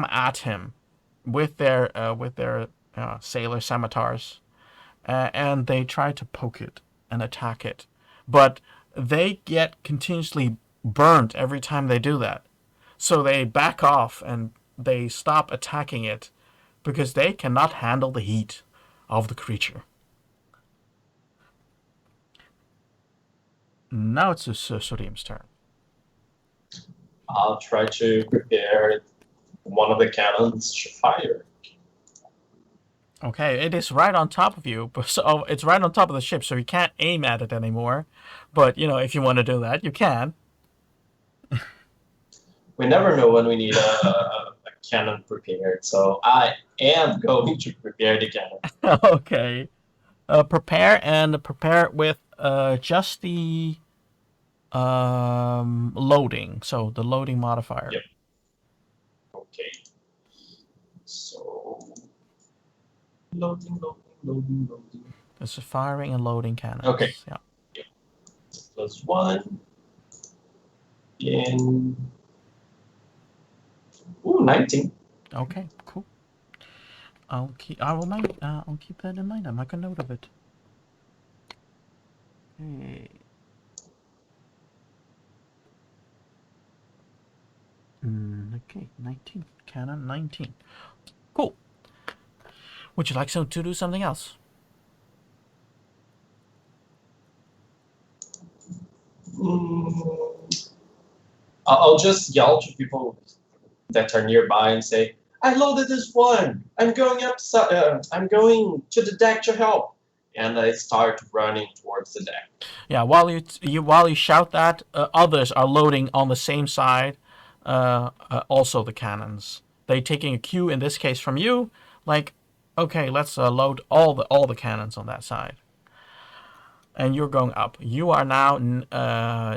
at him with their sailor scimitars, and they try to poke it and attack it, but they get continuously burnt every time they do that. So they back off and they stop attacking it because they cannot handle the heat of the creature. Now it's Surim's turn. I'll try to prepare one of the cannons to fire. Okay, it is right on top of you, so it's right on top of the ship, so you can't aim at it anymore. But, if you want to do that, you can. We never know when we need a cannon prepared, so I am going to prepare the cannon. Okay. Prepare with just the loading, so the loading modifier. Yep. Okay. So loading. This is firing and loading cannons. Okay. Yeah. +1. In 19. Okay, cool. I'll keep that in mind. I'll make a note of it. Okay. Okay, 19. Cannon 19. Cool. Would you like to do something else? I'll just yell to people that are nearby and say, "I loaded this one. I'm going I'm going to the deck to help." And I start running towards the deck. Yeah, while you shout that, others are loading on the same side. Also the cannons. They taking a cue in this case from you. Like, okay, let's load all the cannons on that side. And you're going up. You are now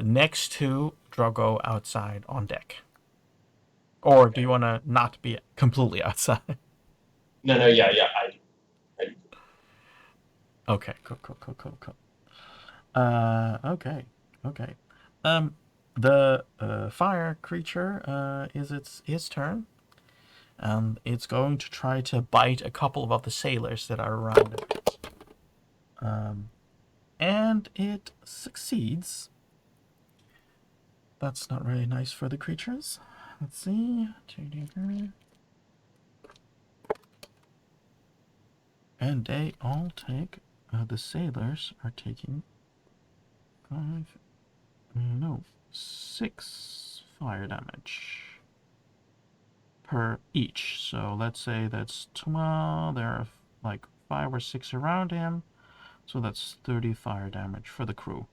next to Drogo outside on deck. Or do you want to not be completely outside? No, yeah, I do. Okay, cool. Okay. The fire creature is its turn, and it's going to try to bite a couple of the sailors that are around it. And it succeeds. That's not really nice for the creatures. Let's see. And they all take, the sailors are taking 6 fire damage per each. So let's say that's Tuma. There are like 5 or 6 around him. So that's 30 fire damage for the crew.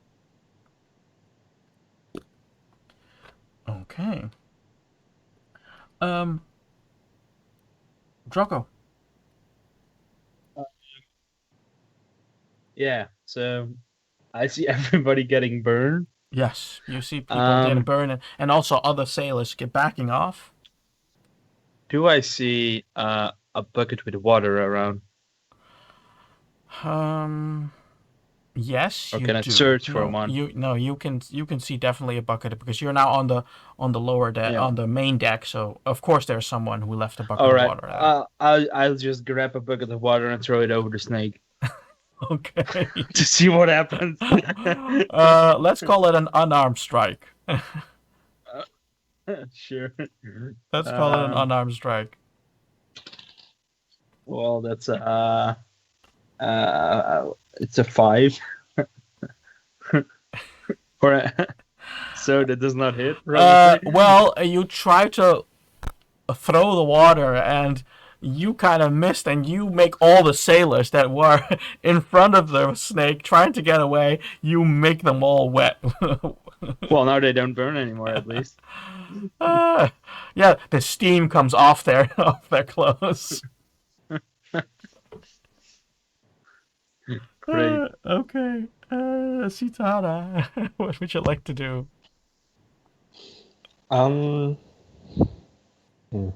Okay. Drogo. Yeah, so I see everybody getting burned. Yes, you see people getting burned, and also other sailors get backing off. Do I see a bucket with water around? Yes, or you can I do. search for one? You can see definitely a bucket because you're now on the lower deck, Yeah. on the main deck. So of course there's someone who left a bucket All of right, water there. I'll just grab a bucket of water and throw it over the snake Okay. to see what happens. Let's call it an unarmed strike. Sure. Let's call it an unarmed strike. Well, that's it's a 5. So that does not hit. Well, you try to throw the water, and you kind of missed, and you make all the sailors that were in front of the snake trying to get away, you make them all wet. Well, now they don't burn anymore, at least. Yeah, the steam comes off their clothes. Great. Okay. Sitara, what would you like to do? Um, hmm.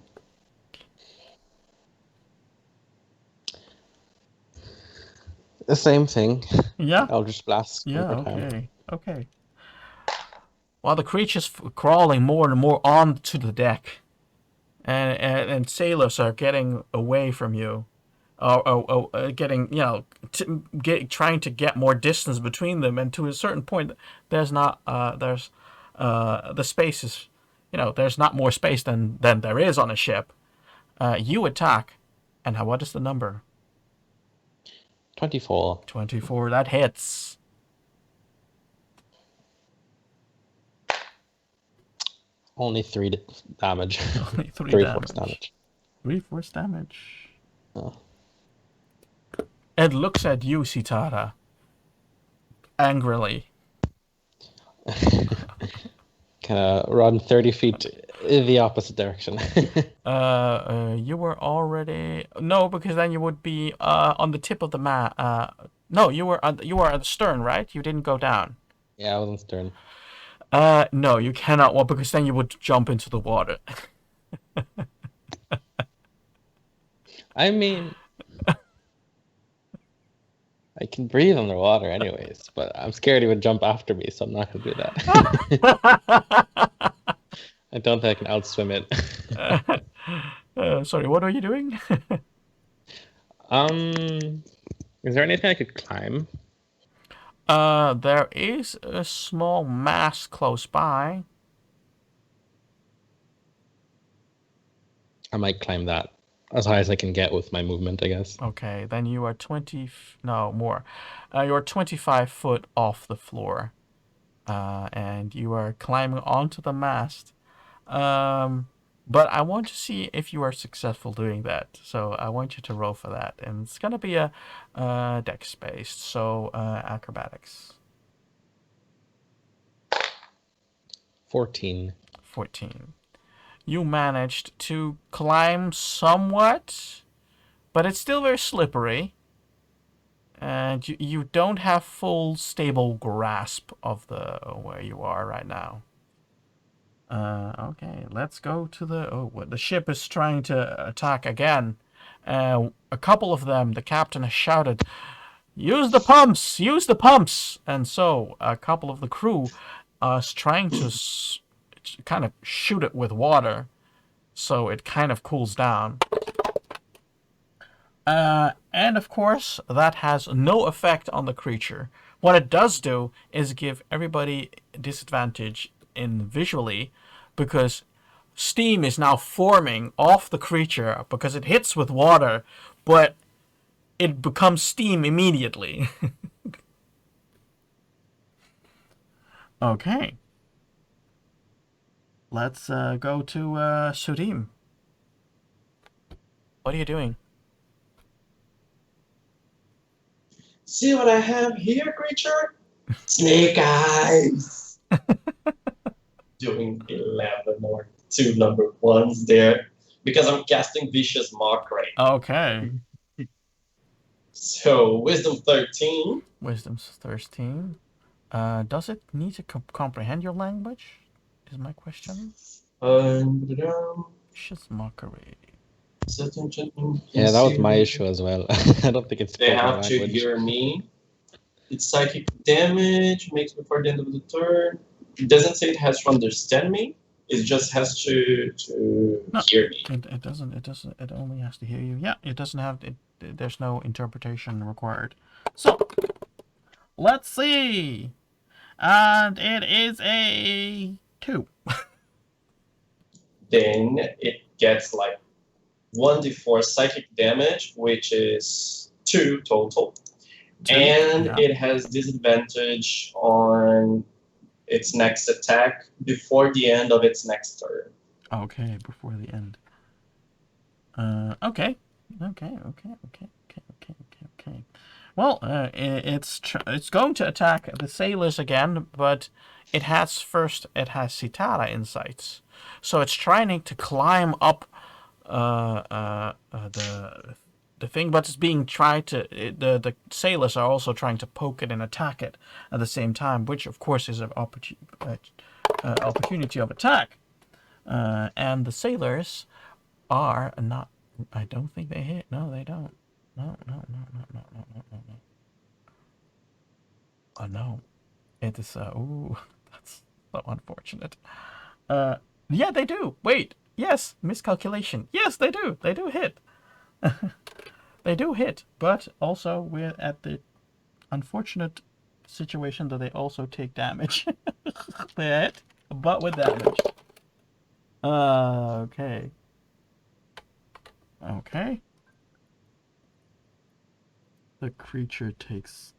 The same thing. Yeah. Eldritch Blast. Yeah. one more time. Okay. Okay. While the creature's crawling more and more onto the deck, and sailors are getting away from you, or getting trying to get more distance between them, and to a certain point, there's not the space is, there's not more space than there is on a ship. You attack, and what is the number? 24. 24. That hits. Only 3 damage. Only 3 3 damage. force damage. 3 force damage. Oh. It looks at you, Sitara, angrily. Kind of run 30 feet in the opposite direction. You were already no, because then you would be on the tip of the no, you were at the stern, right? You didn't go down. Yeah, I wasn't stern. No, you cannot. Well, because then you would jump into the water. I mean, I can breathe underwater anyways, but I'm scared he would jump after me, so I'm not going to do that. I don't think I can outswim it. Sorry, what are you doing? Is there anything I could climb? There is a small mast close by. I might climb that as high as I can get with my movement, I guess. Okay, then you are 20... No, more. You're 25 foot off the floor. And you are climbing onto the mast. But I want to see if you are successful doing that. So I want you to roll for that. And it's going to be a dex-based, so acrobatics. 14. 14. You managed to climb somewhat, but it's still very slippery. And you don't have full stable grasp of where you are right now. Okay, let's go to the ship is trying to attack again. A couple of them, the captain has shouted, "Use the pumps! Use the pumps!" And so a couple of the crew is trying to kind of shoot it with water, so it kind of cools down. And of course, that has no effect on the creature. What it does do is give everybody disadvantage visually, because steam is now forming off the creature because it hits with water, but it becomes steam immediately. Okay. Let's go to Sudim. What are you doing? See what I have here, creature? Snake eyes. Doing 11 or 2 number 1s there because I'm casting Vicious Mockery. Okay. So, Wisdom 13. Wisdom's 13. Does it need to comprehend your language? Is my question. Vicious mockery. Yeah, that was my issue as well. I don't think it's. They have to hear me. It's psychic damage, makes before the end of the turn. It doesn't say it has to understand me. It just has to hear me. It doesn't. It only has to hear you. Yeah, it doesn't have. There's no interpretation required. So, let's see. And it is a 2. Then it gets like 1d4 psychic damage, which is 2 total. And it has disadvantage on its next attack before the end of its next turn. Okay, before the end. Okay. Well, it's going to attack the sailors again, but it has Citara in sights, so it's trying to climb up the thing, but it's being tried to. The sailors are also trying to poke it and attack it at the same time, which of course is an opportunity of attack. And the sailors are not. I don't think they hit. No, they don't. No. Oh no, it is. Ooh, that's so unfortunate. Yeah, they do. Wait. Yes, miscalculation. Yes, they do. They do hit. They do hit, but also we're at the unfortunate situation that they also take damage. They hit, but with damage. Okay. Okay. The creature takes.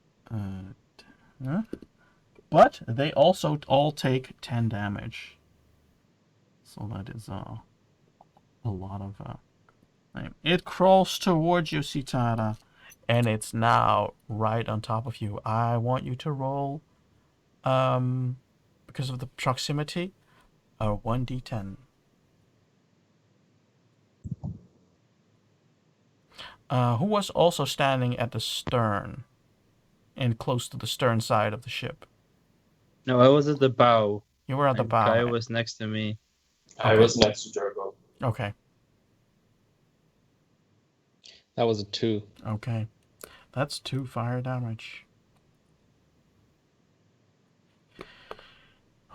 But they also all take 10 damage. So that is a lot of. It crawls towards you, Citara, and it's now right on top of you. I want you to roll, because of the proximity, a 1d10. Who was also standing at the stern and close to the stern side of the ship? No, I was at the bow. You were at the And bow. Caio was next to me. I was next to Drogo. Okay. That was a 2. Okay. That's 2 fire damage.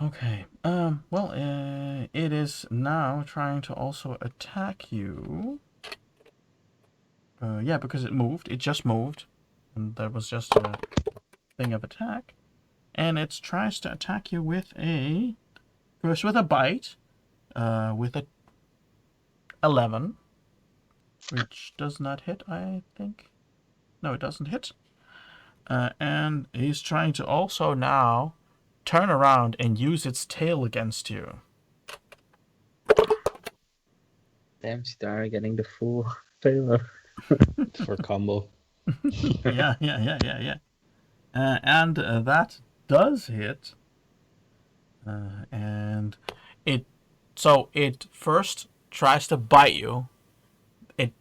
Okay. Well, it is now trying to also attack you. Yeah, because it moved. It just moved. And that was just a thing of attack. And it tries to attack you with first with a bite, with a 11, which does not hit, I think. No, it doesn't hit. And he's trying to also now turn around and use its tail against you. Damn, Citara getting the full payload. For combo. Yeah. And that does hit. And it first tries to bite you. It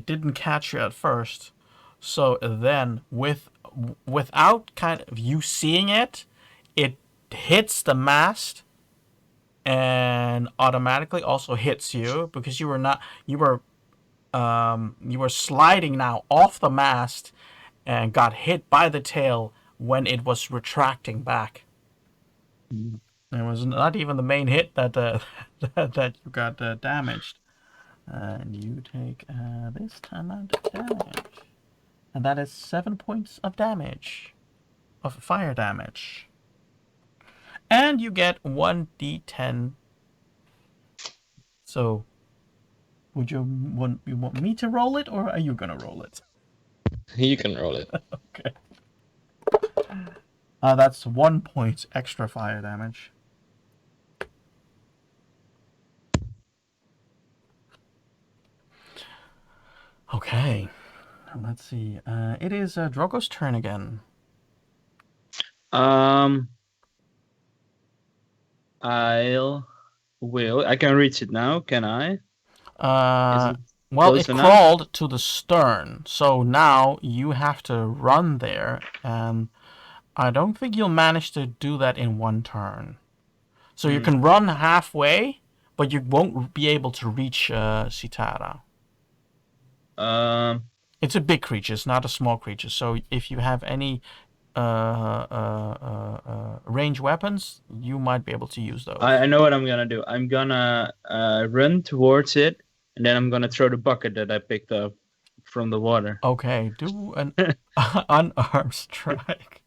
didn't catch you at first, so then without kind of you seeing it, it hits the mast and automatically also hits you because you were sliding now off the mast and got hit by the tail when it was retracting back. It was not even the main hit that that you got damaged. And you take this amount of damage. And that is 7 points of damage. Of fire damage. And you get 1d10. So, would you want me to roll it, or are you gonna roll it? You can roll it. Okay. That's 1 point extra fire damage. Okay. Let's see. It is Drogo's turn again. I can reach it now, can I? Well, close it enough? crawled to the stern, so now you have to run there, and I don't think you'll manage to do that in one turn. So you can run halfway, but you won't be able to reach Citara. It's a big creature, it's not a small creature. So if you have any range weapons, you might be able to use those. I know what I'm gonna do. I'm gonna run towards it, and then I'm gonna throw the bucket that I picked up from the water. Okay, do an unarmed strike.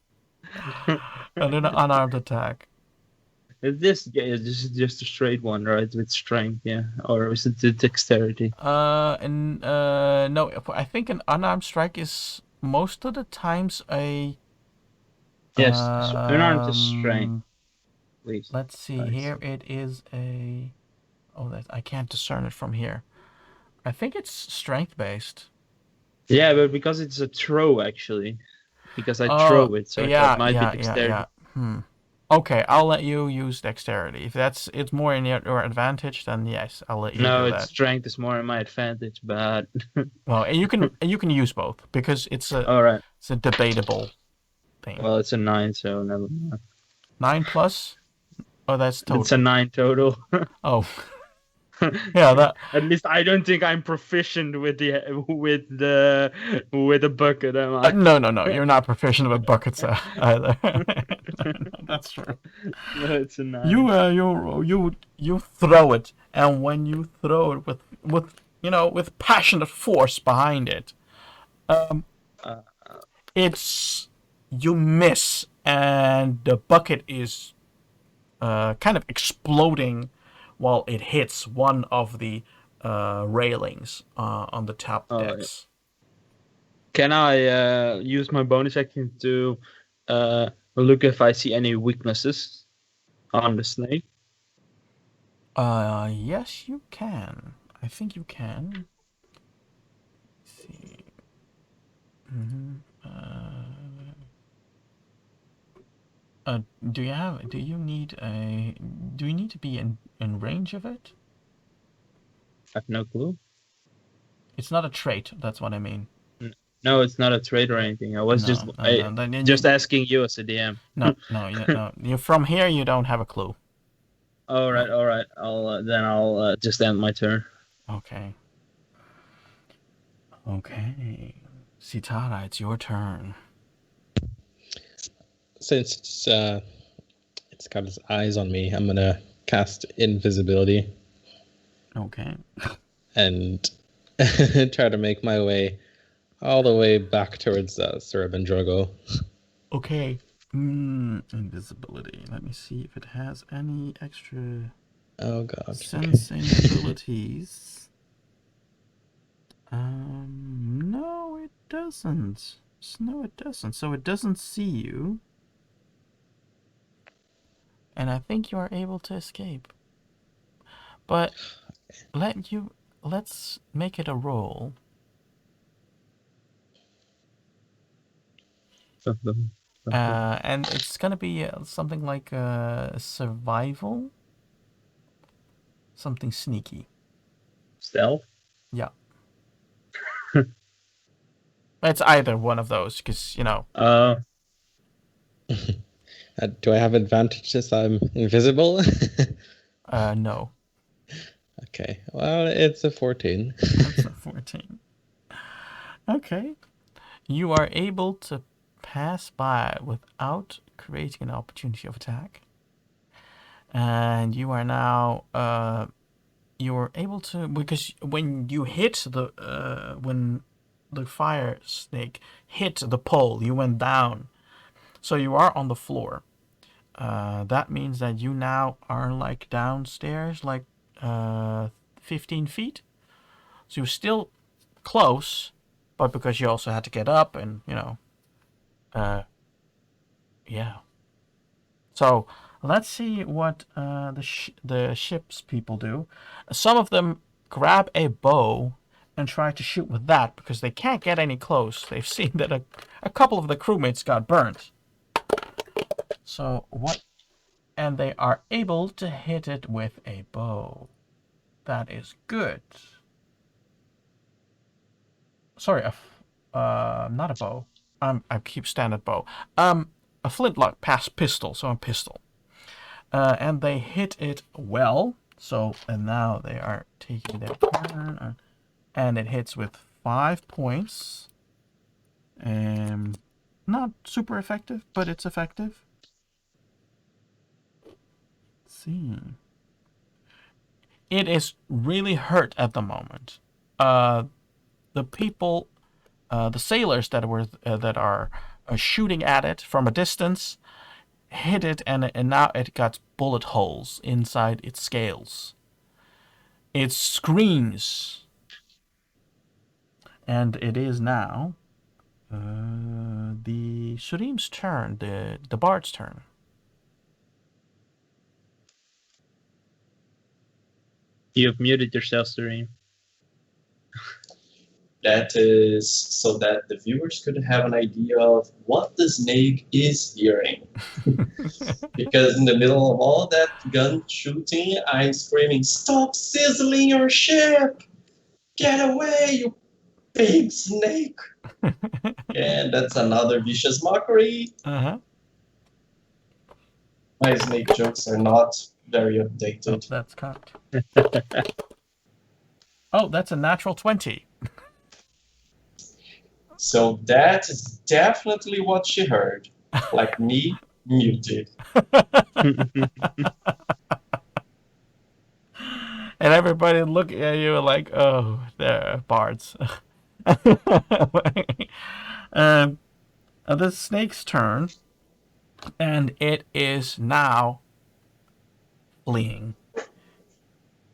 And an unarmed attack. This is just a straight one, right? With strength, yeah. Or is it the dexterity? No, I think an unarmed strike is most of the times a. Yes, unarmed is strength. Please. Let's see. Nice. Here it is a. Oh, that I can't discern it from here. I think it's strength based. Yeah, but because it's a throw actually, because I Oh, throw it, so I thought yeah, it might be yeah, yeah, dexterity. yeah. Okay, I'll let you use dexterity. If it's more in your advantage, then yes, I'll let you No, do its that. strength is more in my advantage, but Well, and you can use both because all right. it's a debatable thing. Well, it's a 9, so never mind. 9 plus? Oh, that's It's a total. 9 total. Oh, yeah. That. At least I don't think I'm proficient with the bucket, am I? No, no, no. You're not proficient with buckets either. That's true. No, it's a 9. You throw it, and when you throw it with passionate force behind it, Uh, it's you miss, and the bucket is kind of exploding while it hits one of the railings on the top oh, yeah. decks. Can I use my bonus action to look if I see any weaknesses on the snake? Yes, you can. I think you can. Let's see. hmm Do you need a? Do you need to be in range of it? I have no clue. It's not a trait. That's what I mean. No, it's not a trade or anything. I was No, no, no. Then just asking you as a DM. no, no, no. You from here. You don't have a clue. All No. right, all right. I'll just end my turn. Okay. Okay. Sitara, it's your turn. Since it's got its eyes on me, I'm gonna cast invisibility Okay. and try to make my way all the way back towards Serb and Drogo. Okay. Invisibility. Let me see if it has any extra Oh god. sensing abilities. No, it doesn't. No, it doesn't. So it doesn't see you. And I think you are able to escape. But let's make it a roll. And it's gonna be something like survival. Something sneaky. Stealth? Yeah. It's either one of those, because, Do I have advantages? I'm invisible. no. Okay. Well, it's a 14. That's a 14. Okay. You are able to pass by without creating an opportunity of attack. And you are now you're able to, because when you hit when the fire snake hit the pole, you went down. So you are on the floor. That means that you now are like downstairs, like 15 feet. So you're still close, but because you also had to get up and, yeah. So let's see what the ship's people do. Some of them grab a bow and try to shoot with that because they can't get any close. They've seen that a couple of the crewmates got burnt. So what? And they are able to hit it with a bow. That is good. Sorry, not a bow. I keep standard bow. A flintlock pistol. So a pistol. And they hit it well. So and now they are taking their turn, and it hits with 5 points. Not super effective, but it's effective. Let's see. It is really hurt at the moment. The people, the sailors that are shooting at it from a distance, hit it, and now it got bullet holes inside its scales. It screams, and it is now the Surim's turn, the bard's turn. You've muted yourself, Serene. That is so that the viewers could have an idea of what the snake is hearing. Because in the middle of all that gun shooting, I'm screaming, "Stop sizzling your ship! Get away, you big snake!" And that's another vicious mockery. Uh-huh. My snake jokes are not very Oh, updated. that's cocked. Oh, that's a natural 20. So that is definitely what she heard. Like me, muted. And everybody look at you like, oh, they're bards. The snake's turn, and it is now fleeing.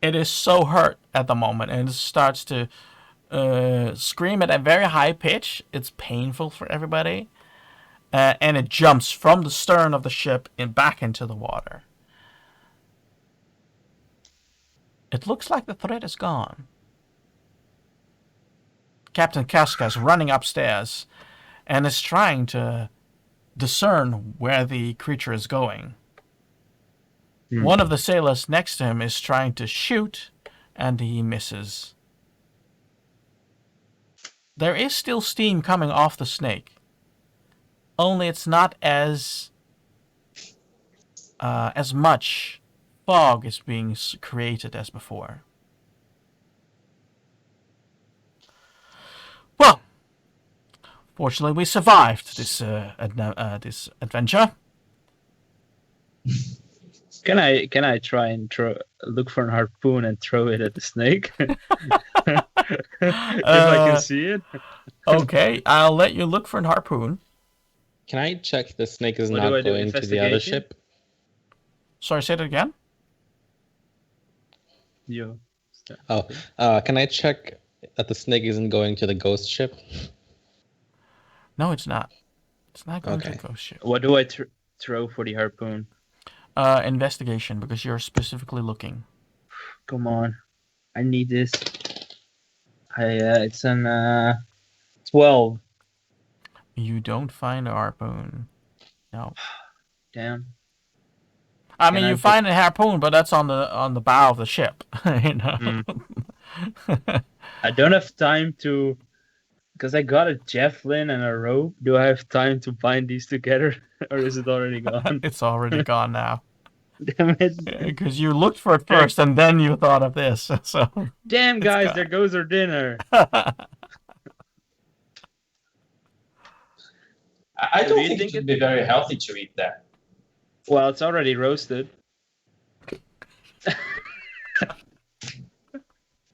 It is so hurt at the moment, and it starts to scream at a very high pitch. It's painful for everybody. And it jumps from the stern of the ship and back into the water. It looks like the threat is gone. Captain Casca is running upstairs and is trying to discern where the creature is going. One of the sailors next to him is trying to shoot, and he misses. There is still steam coming off the snake. Only it's not as much fog is being created as before. Well, fortunately, we survived this adventure. Can I try and look for a harpoon and throw it at the snake? If I can see it. Okay, I'll let you look for a harpoon. Can I check the snake is What not do I do? going to the other Investigation? ship? Sorry, say that again? Yo. Oh, can I check that the snake isn't going to the ghost ship? No, it's not. It's not going to Okay. the ghost ship. What do I throw for the harpoon? Investigation, because you're specifically looking. Come on, I need this. It's an 12. You don't find a harpoon. No. Damn. I mean, Can I you find a harpoon, but that's on the bow of the ship. You know. I don't have time to, because I got a javelin and a rope. Do I have time to bind these together, or is it already gone? It's already gone now. Damn it! Because you looked for it first, and then you thought of this. So. Damn, guys, gone. there goes our dinner. I So don't do you think think it would be very healthy to eat that. Well, it's already roasted.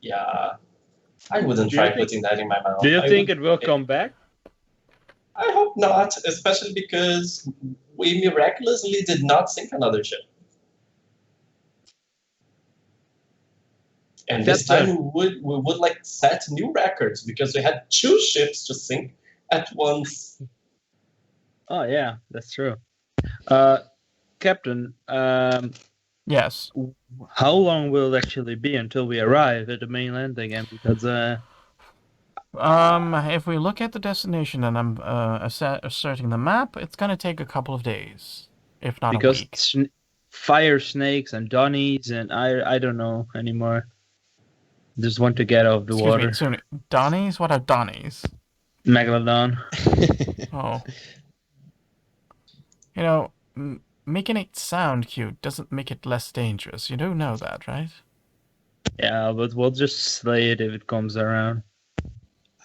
Yeah, I wouldn't Do you try think- putting that in my mouth. Do you I think would- it will come back? I hope not, especially because we miraculously did not sink another ship. And this That's time we would like set new records because we had 2 ships to sink at once. Oh yeah, that's true. Captain, Yes. how long will it actually be until we arrive at the mainland again? Because If we look at the destination and I'm asserting the map, it's gonna take a couple of days, if not a week. fire snakes and donnies and I don't know anymore. Just want to get off the water. Excuse me, Donnies? What are Donnies? Megalodon. Oh. You know, making it sound cute doesn't make it less dangerous. You do know that, right? Yeah, but we'll just slay it if it comes around.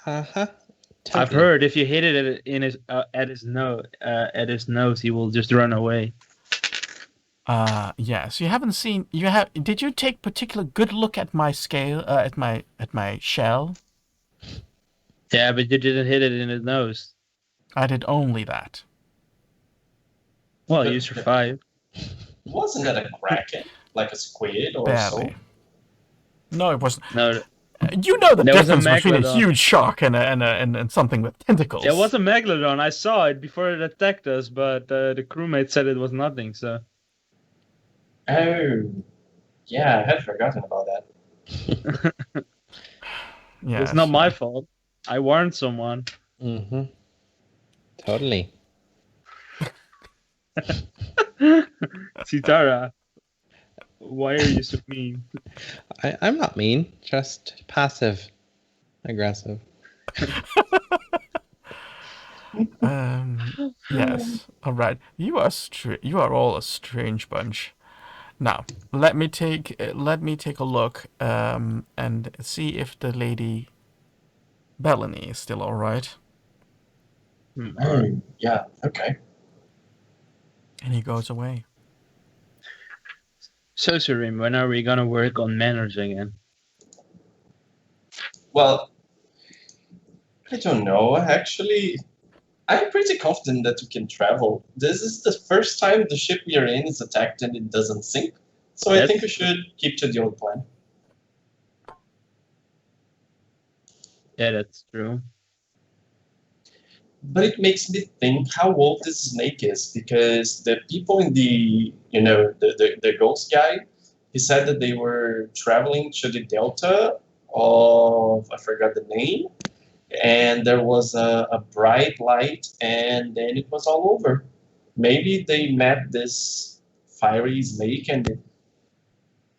Uh-huh. I've heard if you hit it at his nose, he will just run away. Yes. You haven't seen. Did you take particular good look at my scale? At my shell? Yeah, but you didn't hit it in his nose. I did only that. Well, you survived. Wasn't that a kraken? Like a squid or Barely. so? No, it wasn't. No, You know the There was a difference between a megalodon. huge shark and something with tentacles. it was a megalodon. I saw it before it attacked us, but the crewmate said it was nothing. So Oh, yeah, I had forgotten about that. Yeah, It's not my sure. fault. I warned someone. Mm-hmm. Totally. Sitara, why are you so mean? I'm not mean, just passive aggressive. Yes. All right. You are all a strange bunch. Now, let me take a look and see if the lady Bellany is still all right. Yeah, okay. And he goes away. So, Surim, when are we gonna work on manners again? Well, I don't know. Actually, I'm pretty confident that we can travel. This is the first time the ship we are in is attacked and it doesn't sink. So I think we should keep to the old plan. Yeah, that's true. But it makes me think how old this snake is, because the people in the ghost guy, he said that they were traveling to the delta of, I forgot the name, and there was a bright light, and then it was all over. Maybe they met this fiery snake and it,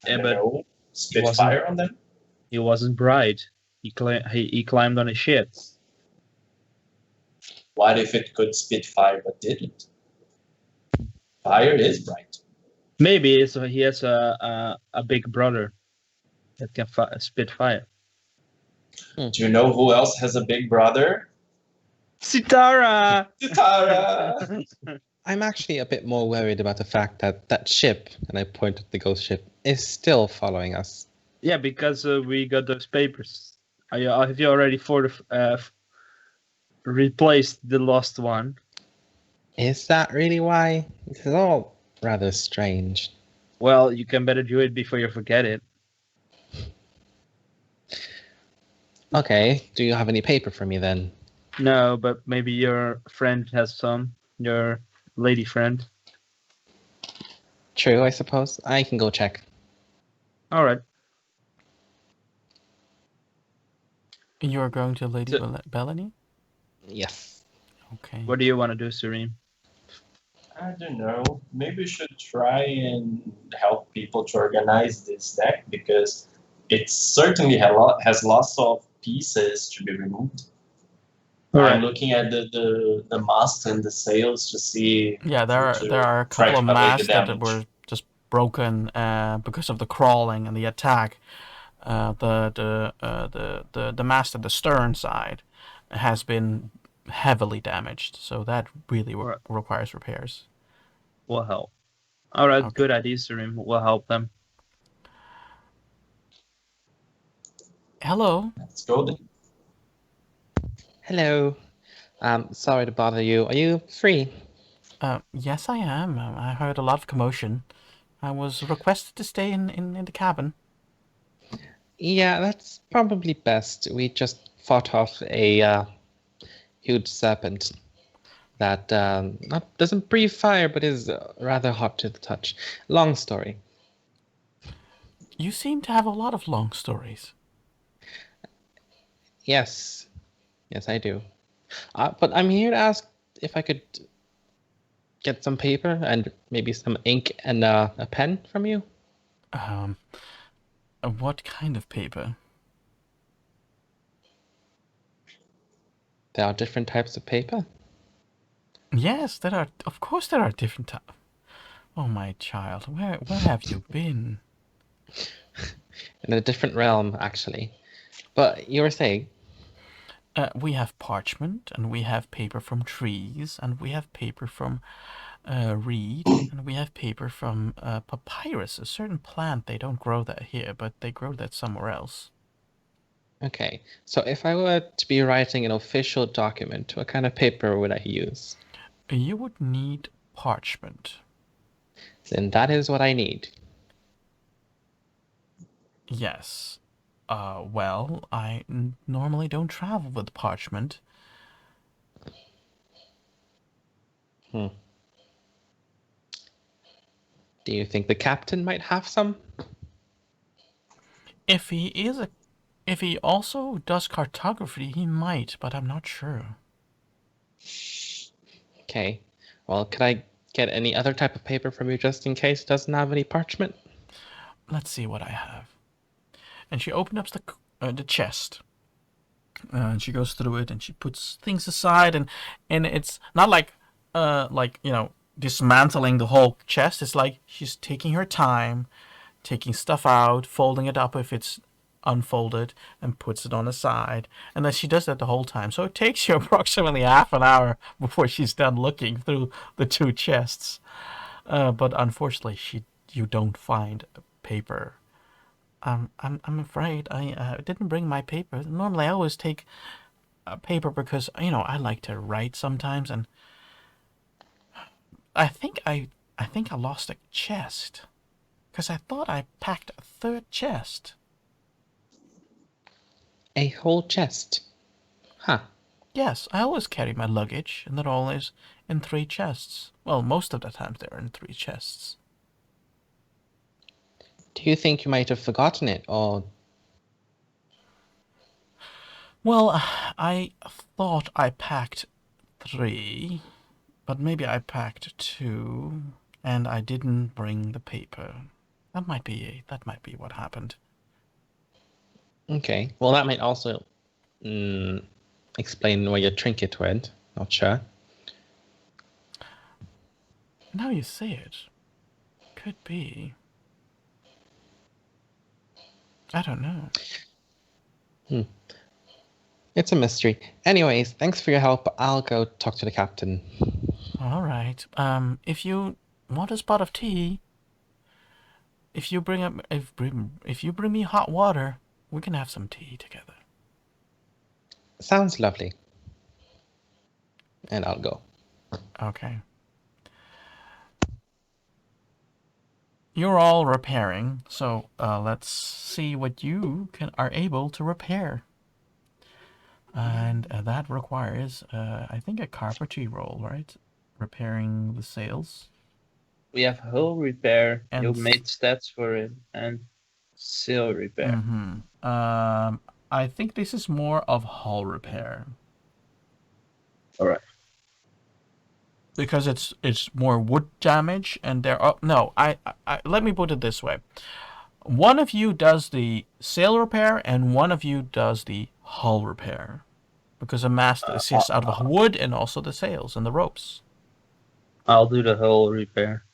I Yeah, don't but know, spit wasn't- fire on them. he wasn't bright. He climbed on a ship. What if it could spit fire but didn't? Fire is bright. Maybe he has a big brother that can spit fire. Do you know who else has a big brother? Sitara! Tara! I'm actually a bit more worried about the fact that that ship, and I point at the ghost ship, is still following us. Yeah, because we got those papers. Have you already replaced the lost one? Is that really why? This is all rather strange. Well, you can better do it before you forget it. Okay, do you have any paper for me then? No, but maybe your friend has some. Your lady friend. True, I suppose. I can go check. All right. You are going to Lady So- Bellany? Yes. Okay. What do you want to do, Serene? I don't know. Maybe we should try and help people to organize this deck, because it certainly has lots of pieces to be removed. All I'm right. looking at the mast and the sails to see. Yeah, to there are a try couple to of calculate the masts that damage. were just broken because of the crawling and the attack. The mast at the stern side has been heavily damaged, so that really Right. requires repairs. We'll help. All right. Okay. Good idea, Serene. We'll help them. Hello. Let's go then. Hello. Sorry to bother you. Are you free? Yes, I am. I heard a lot of commotion. I was requested to stay in the cabin. Yeah, that's probably best. We just fought off a huge serpent that doesn't breathe fire, but is rather hot to the touch. Long story. You seem to have a lot of long stories. Yes, yes, I do. But I'm here to ask if I could get some paper and maybe some ink and a pen from you. Um, what kind of paper? There are different types of paper. Yes, there are. Of course, there are different types. Oh, my child, where have you been? In a different realm, actually. But you were saying, We have parchment, and we have paper from trees, and we have paper from reed, and we have paper from papyrus, a certain plant. They don't grow that here, but they grow that somewhere else. okay, so if I were to be writing an official document, what kind of paper would I use? You would need parchment. Then that is what I need. Yes. Well, I normally don't travel with parchment. Hmm. Do you think the captain might have some? If he also does cartography, he might, but I'm not sure. Okay. Well, could I get any other type of paper from you just in case it doesn't have any parchment? Let's see what I have. And she opens up the chest. And she goes through it and she puts things aside, and it's not like dismantling the whole chest. It's like she's taking her time, taking stuff out, folding it up if it's unfolded, and puts it on the side. And then she does that the whole time. So it takes you approximately half an hour before she's done looking through the two chests. But unfortunately, you don't find paper. I'm afraid I didn't bring my paper. Normally, I always take paper because I like to write sometimes, and I think I lost a chest because I thought I packed a third chest. A whole chest. Huh. Yes, I always carry my luggage, and they're always in 3 chests. Well, most of the times they're in 3 chests. Do you think you might have forgotten it, or... Well, I thought I packed 3, but maybe I packed 2, and I didn't bring the paper. That might be what happened. Okay. Well, that might also explain where your trinket went. Not sure. Now you say it. Could be. I don't know. It's a mystery. Anyways, thanks for your help. I'll go talk to the captain. All right. If you want a spot of tea, if you bring me hot water, we can have some tea together. Sounds lovely. And I'll go. Okay. You're all repairing, so let's see what you are able to repair. And that requires, I think, a carpentry roll, right? Repairing the sails. We have hull repair. And You made stats for it, and sail repair. Mm-hmm. I think this is more of hull repair. All right. Because it's more wood damage, and there are no. I let me put it this way: one of you does the sail repair, and one of you does the hull repair, because a mast consists out of wood and also the sails and the ropes. I'll do the hull repair.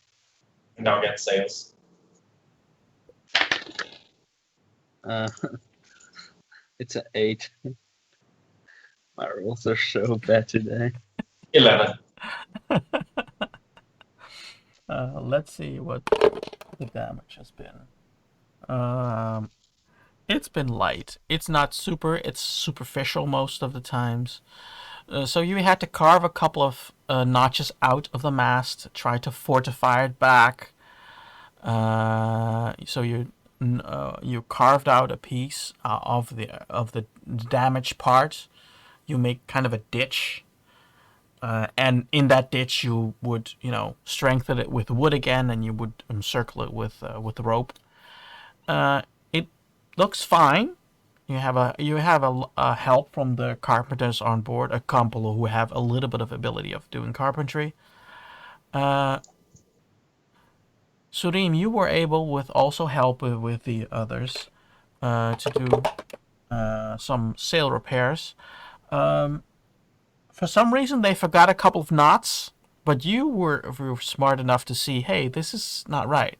And I'll get sails. It's an 8. My rolls are so bad today. 11. Let's see what the damage has been. It's been light. It's not super. It's superficial most of the times. So you had to carve a couple of notches out of the mast, try to fortify it back. So you carved out a piece of the damaged part. You make kind of a ditch. And in that ditch, you would, strengthen it with wood again, and you would encircle it with rope. It looks fine. You have a help from the carpenters on board, a couple who have a little bit of ability of doing carpentry. Surim, you were able with also help with the others to do some sail repairs. For some reason, they forgot a couple of knots, but you were smart enough to see, hey, this is not right.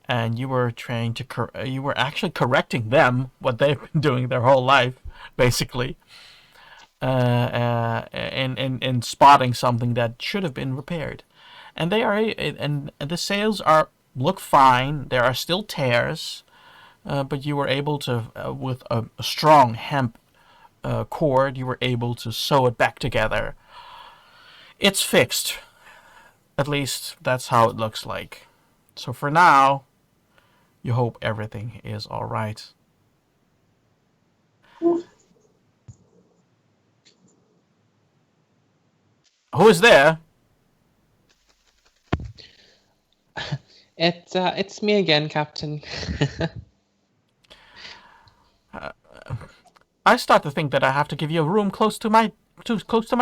And you were trying to you were actually correcting them, what they've been doing their whole life, basically, and spotting something that should have been repaired. And they are, and the sails look fine. There are still tears, but you were able to, with a strong hemp cord, you were able to sew it back together. It's fixed. At least that's how it looks like. So for now, you hope everything is all right. Who is there? It's me again, Captain. I start to think that I have to give you a room close to my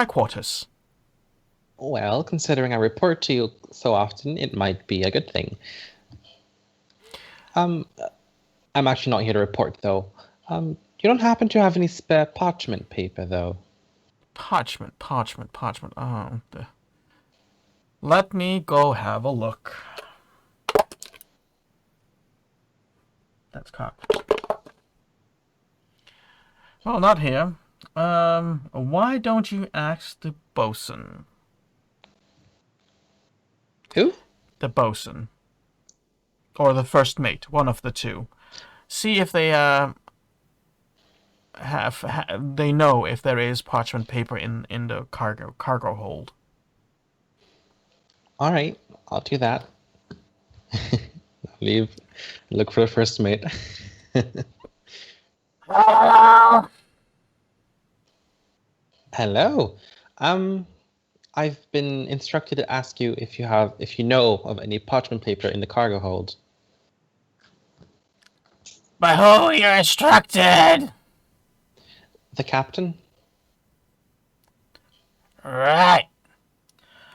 quarters. Well, considering I report to you so often, it might be a good thing. I'm actually not here to report, though. You don't happen to have any spare parchment paper, though? Parchment. Oh, let me go have a look. That's cocked. Well, not here. Why don't you ask the bosun? Who? The bosun. Or the first mate, one of the two. See if they they know if there is parchment paper in the cargo hold. All right, I'll do that. Leave. Look for the first mate. Hello. I've been instructed to ask you if you know of any parchment paper in the cargo hold. By who you're instructed? The captain? Right.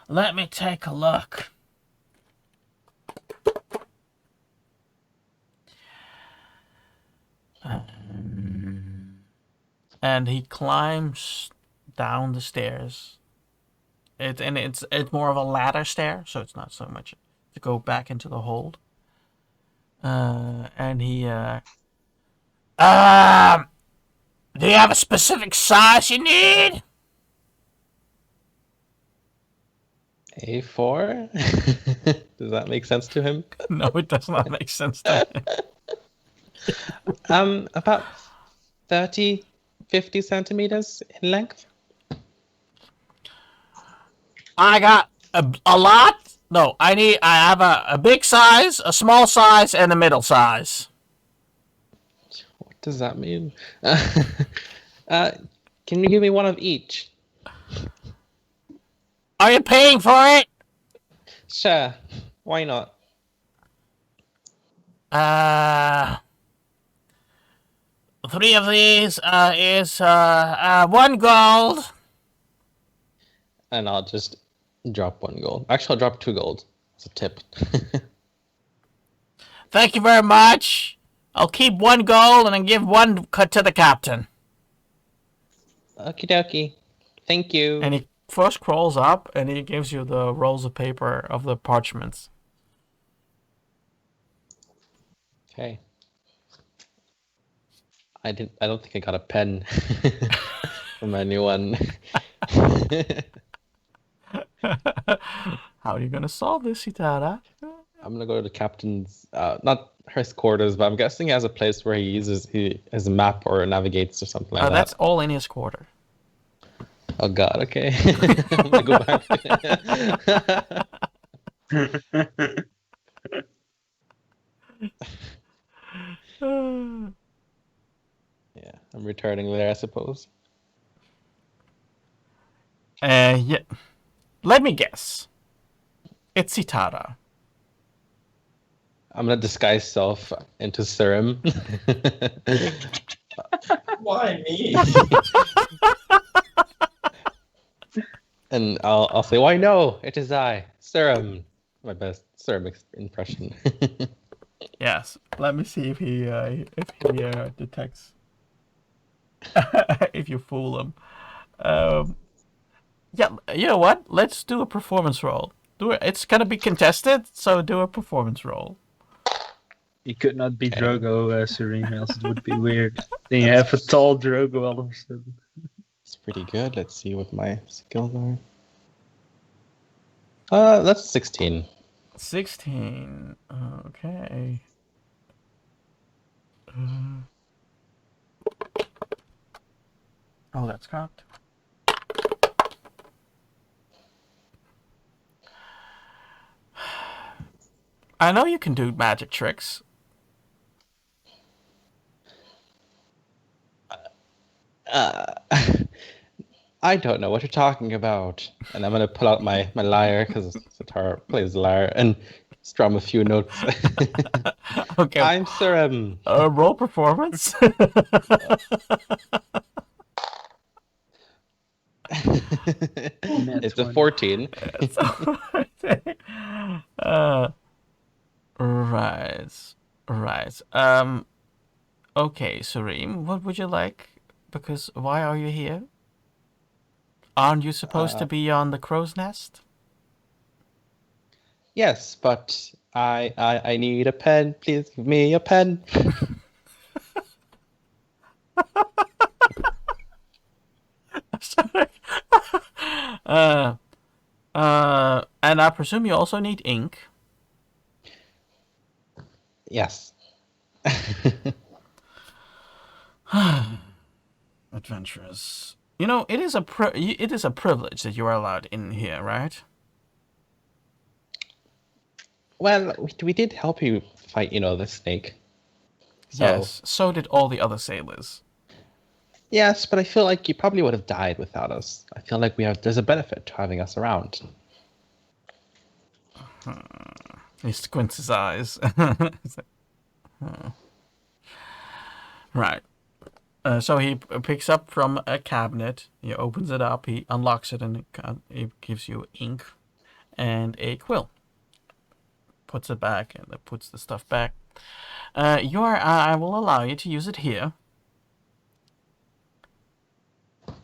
Let me take a look. And he climbs down the stairs. It's more of a ladder stair, so it's not so much to go back into the hold. And he do you have a specific size you need? A4? Does that make sense to him? No, it does not make sense to him. About 30, 50 centimeters in length. I got a lot. No, I have a big size, a small size, and a middle size. What does that mean? Can you give me one of each? Are you paying for it? Sure. Why not? 3 of these is 1 gold. And I'll just drop 1 gold. Actually, I'll drop 2 gold. It's a tip. Thank you very much. I'll keep 1 gold and then give 1 cut to the captain. Okie dokie. Thank you. And he first crawls up and he gives you the rolls of paper of the parchments. Okay. I don't think I got a pen from anyone. How are you gonna solve this, Itara? I'm gonna go to the captain's, not his quarters, but I'm guessing he has a place where he has a map or navigates or something like that. That's all in his quarter. Oh God, okay. I'm gonna go back. Yeah, I'm returning there, I suppose. Yeah. Let me guess. It's Itara. I'm gonna disguise self into serum. Why me? And I'll say, why no, it is I, serum. My best serum impression. Yes. Let me see if he detects. If you fool him. Yeah. You know what? Let's do a performance roll. It's gonna be contested, so do a performance roll. You could not be Drogo, Serene, else it would be weird. Then you have a tall Drogo all of a sudden. It's pretty good. Let's see what my skills are. That's 16. 16. Okay. Oh, that's cocked. I know you can do magic tricks. I don't know what you're talking about. And I'm going to pull out my lyre, because Satara plays the lyre, and strum a few notes. Okay. I'm Sir Roll performance. It's a 20. 14. Right. Right. Okay, Sureem, what would you like? Because why are you here? Aren't you supposed to be on the crow's nest? Yes, but I need a pen. Please give me a pen. Sorry. And I presume you also need ink. Yes. Adventurers. You know, it is a privilege that you are allowed in here, right? Well, we did help you fight, the snake. So, Yes. So did all the other sailors. yes, but I feel like you probably would have died without us. I feel like there's a benefit to having us around. He squints his eyes. He's like, "Hmm." Right. So he picks up from a cabinet. He opens it up. He unlocks it, and it gives you ink and a quill. Puts it back and puts the stuff back. I will allow you to use it here.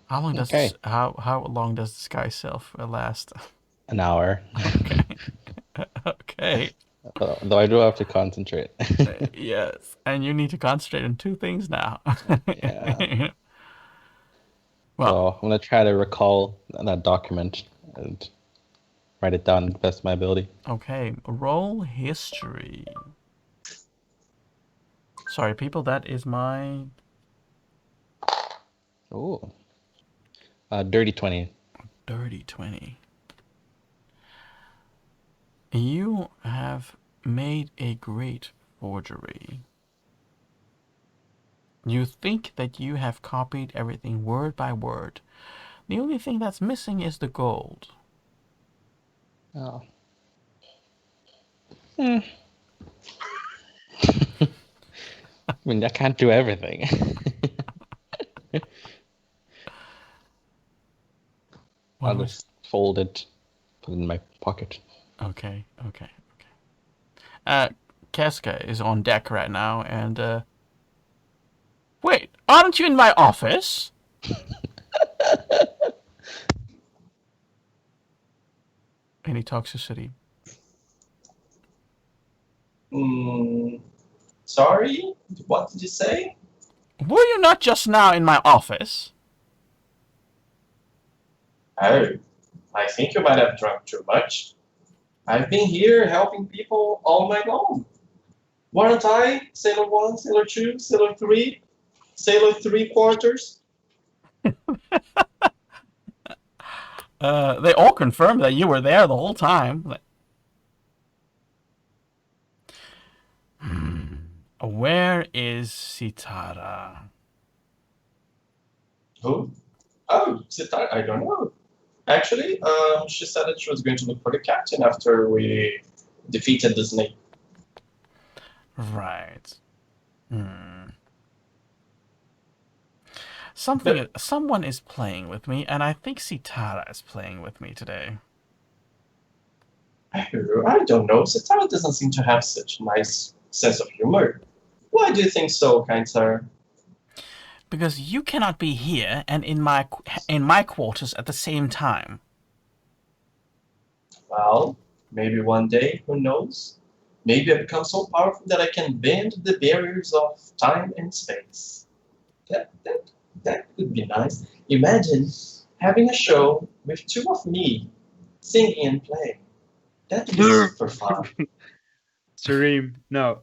How long does Okay. how long does this guy's self last? An hour. Okay. Okay. Though I do have to concentrate. Yes, and you need to concentrate on two things now. Yeah. Well, So I'm gonna try to recall that document and write it down to the best of my ability. okay. Roll history. Sorry, people. That is my Oh. Dirty 20. dirty 20. You have made a great forgery. You think that you have copied everything word by word. The only thing that's missing is the gold. Oh. I mean, I can't do everything. I'll just fold it, put it in my pocket. Okay. Casca is on deck right now, and wait, aren't you in my office? And he talks to City. Sorry? What did you say? Were you not just now in my office? Oh, I think you might have drunk too much. I've been here helping people all night long. Weren't I? Sailor 1, Sailor 2, Sailor 3, Sailor 3/4? They all confirmed that you were there the whole time. Where is Sitara? Who? Oh, Sitara, I don't know. Actually, she said that she was going to look for the captain after we defeated the snake. Right. Someone is playing with me, and I think Sitara is playing with me today. I don't know. Sitara doesn't seem to have such a nice sense of humor. Why do you think so, kind sir? Because you cannot be here and in my quarters at the same time. Well, maybe one day, who knows? Maybe I become so powerful that I can bend the barriers of time and space. That would be nice. Imagine having a show with two of me singing and playing. That would be super fun. Sureem, no.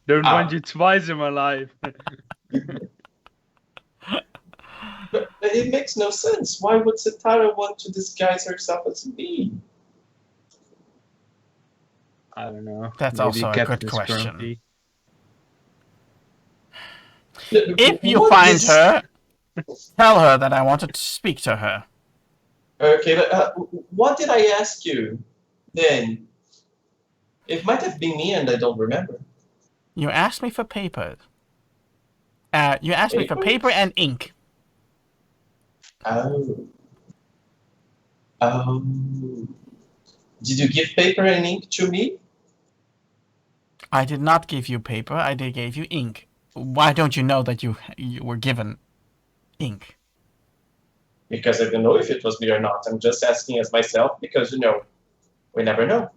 Don't want you twice in my life. But it makes no sense. Why would Sitara want to disguise herself as me? I don't know. That's Maybe also a Captain good question. Scrumpy. If you What find is- her, tell her that I wanted to speak to her. Okay, but what did I ask you then? It might have been me and I don't remember. You asked me for paper. You asked me for Paper? paper and ink. Oh. Oh. Did you give paper and ink to me? I did not give you paper. I did gave you ink. Why don't you know that you were given ink? Because I don't know if it was me or not. I'm just asking as myself because, we never know.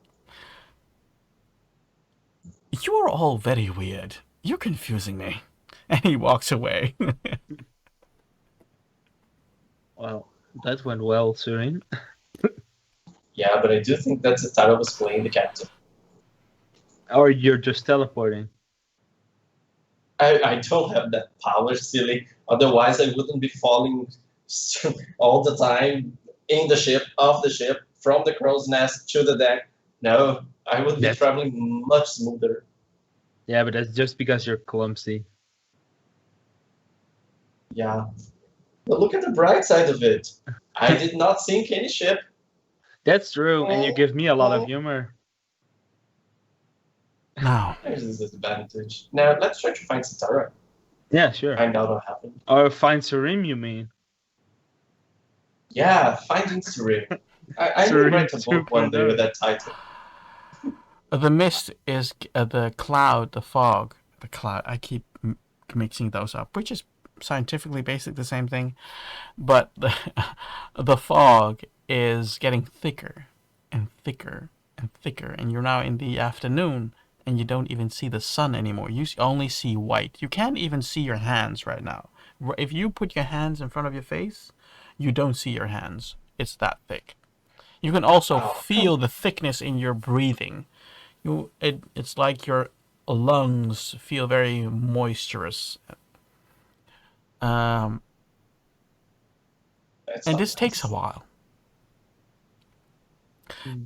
You are all very weird. You're confusing me. And he walks away. Well, that went well, Surin. Yeah, but I do think that Zatara was playing the captain. Or you're just teleporting. I don't have that power, silly. Otherwise, I wouldn't be falling all the time in the ship, off the ship, from the crow's nest to the deck. No, I would be traveling much smoother. Yeah, but that's just because you're clumsy. Yeah. But look at the bright side of it. I did not sink any ship. That's true, and you give me a lot of humor. Now, There's a disadvantage. Now, let's try to find Zatara. Yeah, sure. Find out what happened. Or find Surim, you mean? Yeah, finding Surim. I will write a book one day with that title. the mist is the cloud, the fog. The cloud. I keep mixing those up, which is scientifically basically the same thing. But the fog is getting thicker and thicker and thicker. And you're now in the afternoon. And you don't even see the sun anymore. You only see white. You can't even see your hands right now. If you put your hands in front of your face, you don't see your hands. It's that thick. You can also feel the thickness in your breathing. It's like your lungs feel very moisturous. And this takes a while.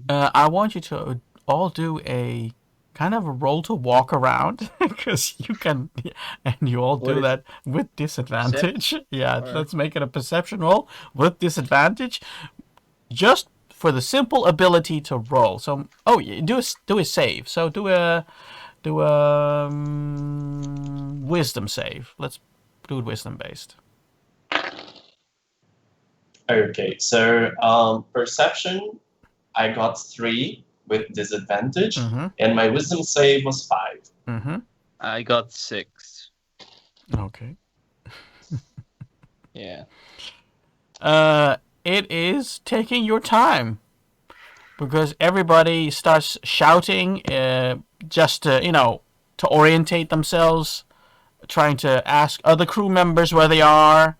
I want you to all do a kind of a roll to walk around because you can, and you all do that with disadvantage. Yeah, let's make it a perception roll with disadvantage, just for the simple ability to roll. So, do a save. So do a wisdom save. Let's do it wisdom based. Okay, so perception, I got 3 with disadvantage, and my wisdom save was 5. I got 6. Okay. Yeah. It is taking your time because everybody starts shouting, just to orientate themselves, trying to ask other crew members where they are,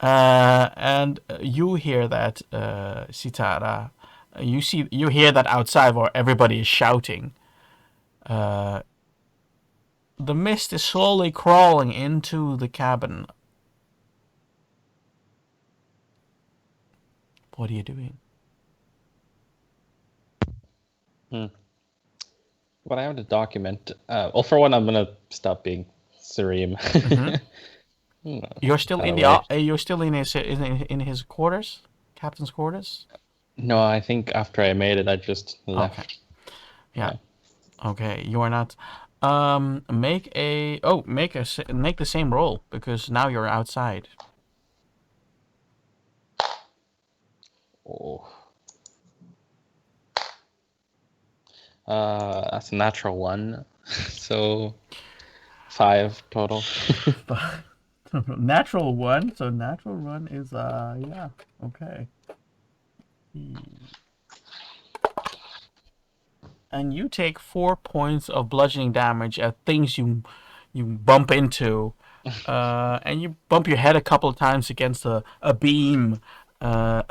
and you hear that, Sitara. You hear that outside where everybody is shouting. The mist is slowly crawling into the cabin. What are you doing? What I have to document. Well, for one, I'm gonna stop being Surim. You're still in the. You're still in his quarters, captain's quarters. No, I think after I made it, I just left. Okay. Yeah. Okay, you are not. Make the same roll because now you're outside. Oh. That's a natural 1, so 5 total. Natural 1, so natural 1 is yeah, okay. And you take 4 points of bludgeoning damage at things you bump into, and you bump your head a couple of times against a beam, a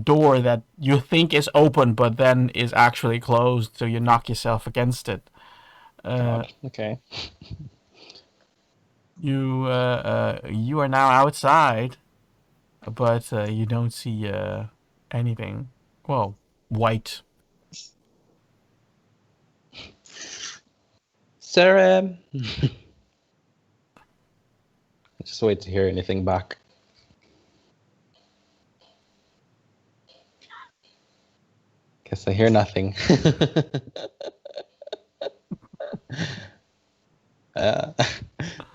door that you think is open but then is actually closed, so you knock yourself against it. Okay. You are now outside, but you don't see anything. Well, white. Sarah. Just wait to hear anything back. Guess I hear nothing.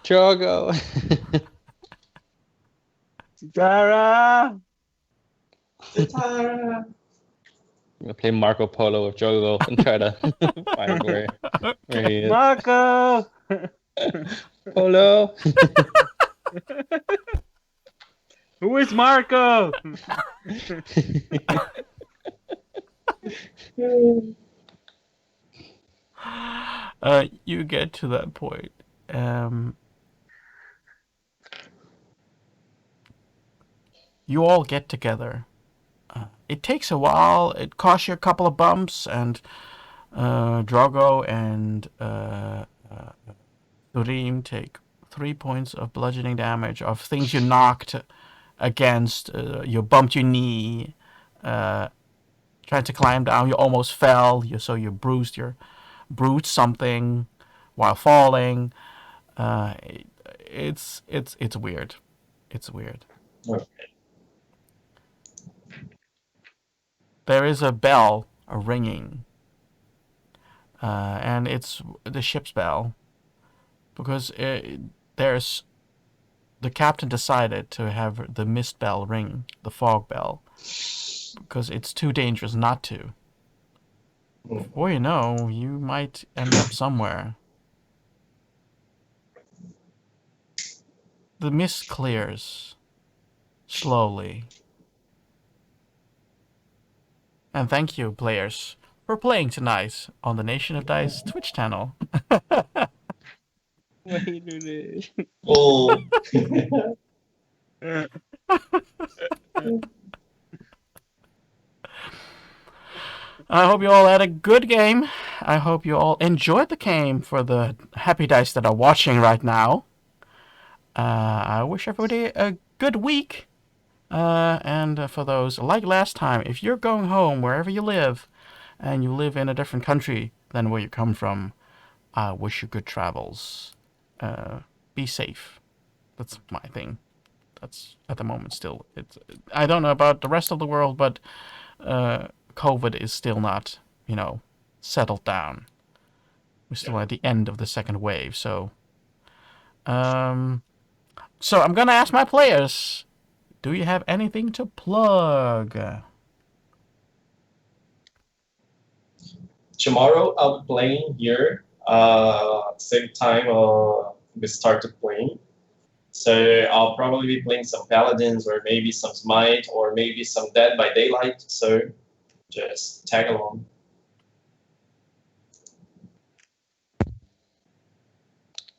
Drogo. Tara! Tara! I'm gonna play Marco Polo with Drogo and try to find where he is. Marco! Polo. Who is Marco? You get to that point. You all get together. It takes a while. It costs you a couple of bumps, and Drogo and Durim take 3 points of bludgeoning damage of things you knocked against. You bumped your knee. Tried to climb down. You almost fell. So you bruised something while falling. It's weird. It's weird. Okay. There is a bell ringing, and it's the ship's bell, because the captain decided to have the mist bell ring, the fog bell, because it's too dangerous not to. Before you know, you might end up somewhere. The mist clears slowly. And thank you, players, for playing tonight on the Nation of Dice Twitch channel. Oh. I hope you all had a good game. I hope you all enjoyed the game for the happy dice that are watching right now. I wish everybody a good week. And for those, like last time, if you're going home wherever you live, and you live in a different country than where you come from, I wish you good travels. Be safe. That's my thing. That's at the moment still. I don't know about the rest of the world, but COVID is still not, settled down. We're still at the end of the second wave, so I'm gonna ask my players, do you have anything to plug? Tomorrow I'll be playing here. Same time we started playing. So I'll probably be playing some Paladins, or maybe some Smite, or maybe some Dead by Daylight. So just tag along.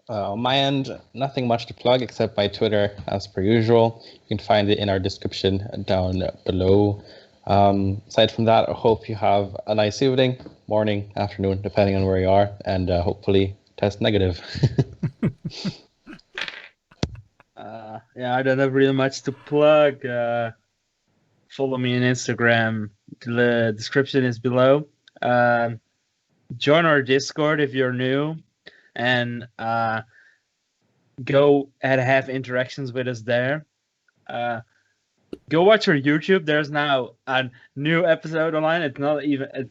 On my end, nothing much to plug except my Twitter as per usual. You can find it in our description down below. Aside from that, I hope you have a nice evening, morning, afternoon, depending on where you are, and hopefully test negative. Yeah, I don't have really much to plug. Follow me on Instagram. The description is below. Join our Discord if you're new, and go and have interactions with us there. Go watch our YouTube. There's now a new episode online. It's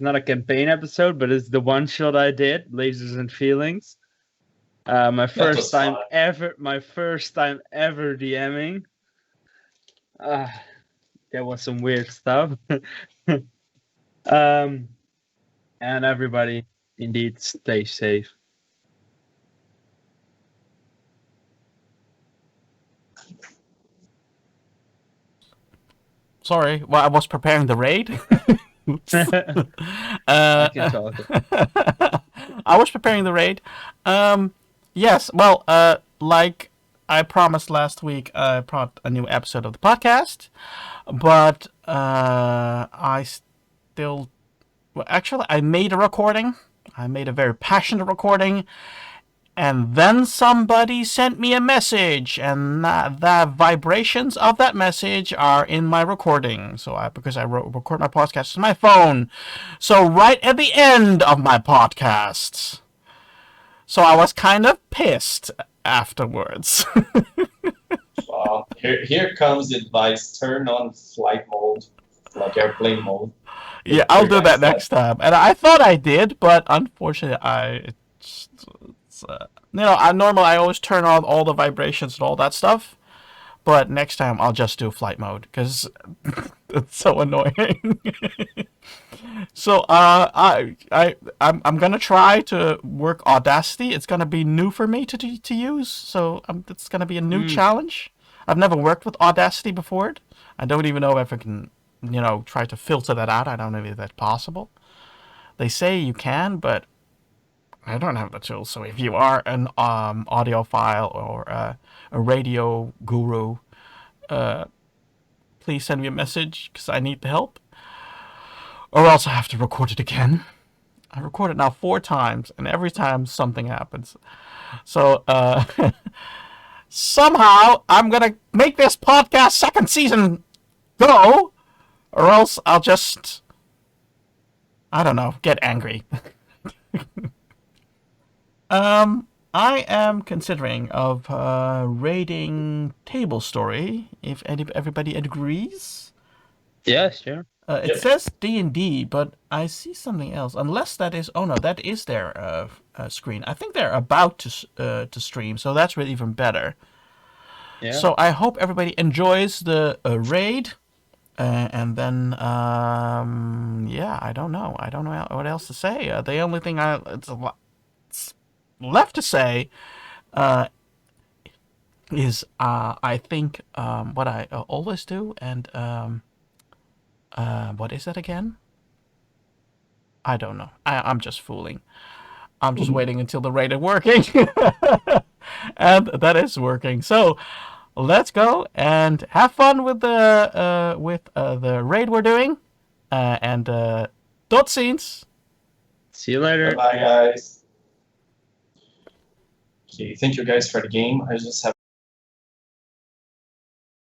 not a campaign episode, but it's the one shot I did, Lasers and Feelings. My first time ever DMing. There was some weird stuff. And everybody, indeed, stay safe. Sorry, well, I was preparing the raid. I can talk. I was preparing the raid. Yes, well, like I promised last week, I brought a new episode of the podcast, but I made a recording. I made a very passionate recording, and then somebody sent me a message, and the vibrations of that message are in my recording. Because I record my podcast on my phone, so right at the end of my podcast. So I was kind of pissed afterwards. Here comes the advice: turn on flight mode. like airplane mode. Yeah, I'll Very do that nice. next time. And I thought I did, but unfortunately, normally I always turn on all the vibrations and all that stuff. But next time I'll just do flight mode because it's so annoying. So I'm gonna try to work Audacity. It's gonna be new for me to use, so it's gonna be a new challenge. I've never worked with Audacity before. I don't even know if I can, try to filter that out. I don't know if that's possible. They say you can, but I don't have the tools. So if you are an audiophile or a radio guru, please send me a message because I need the help. Or else I have to record it again. I recorded now 4 times, and every time something happens. So somehow I'm gonna make this podcast second season go, or else I'll just, I don't know, get angry. I am considering of raiding Table Story, if everybody agrees. Yeah, sure. It says D&D, but I see something else. Unless that is, oh no, that is their screen. I think they're about to stream, so that's really even better. Yeah. So I hope everybody enjoys the raid, and then yeah, I don't know what else to say. The only thing it's left to say is I think what I always do, and what is that again? I don't know. I'm just fooling. I'm just waiting until the raid is working. And that is working. So let's go and have fun with the raid we're doing. And dot scenes. See you later. Bye, guys. Okay, thank you guys for the game. I just have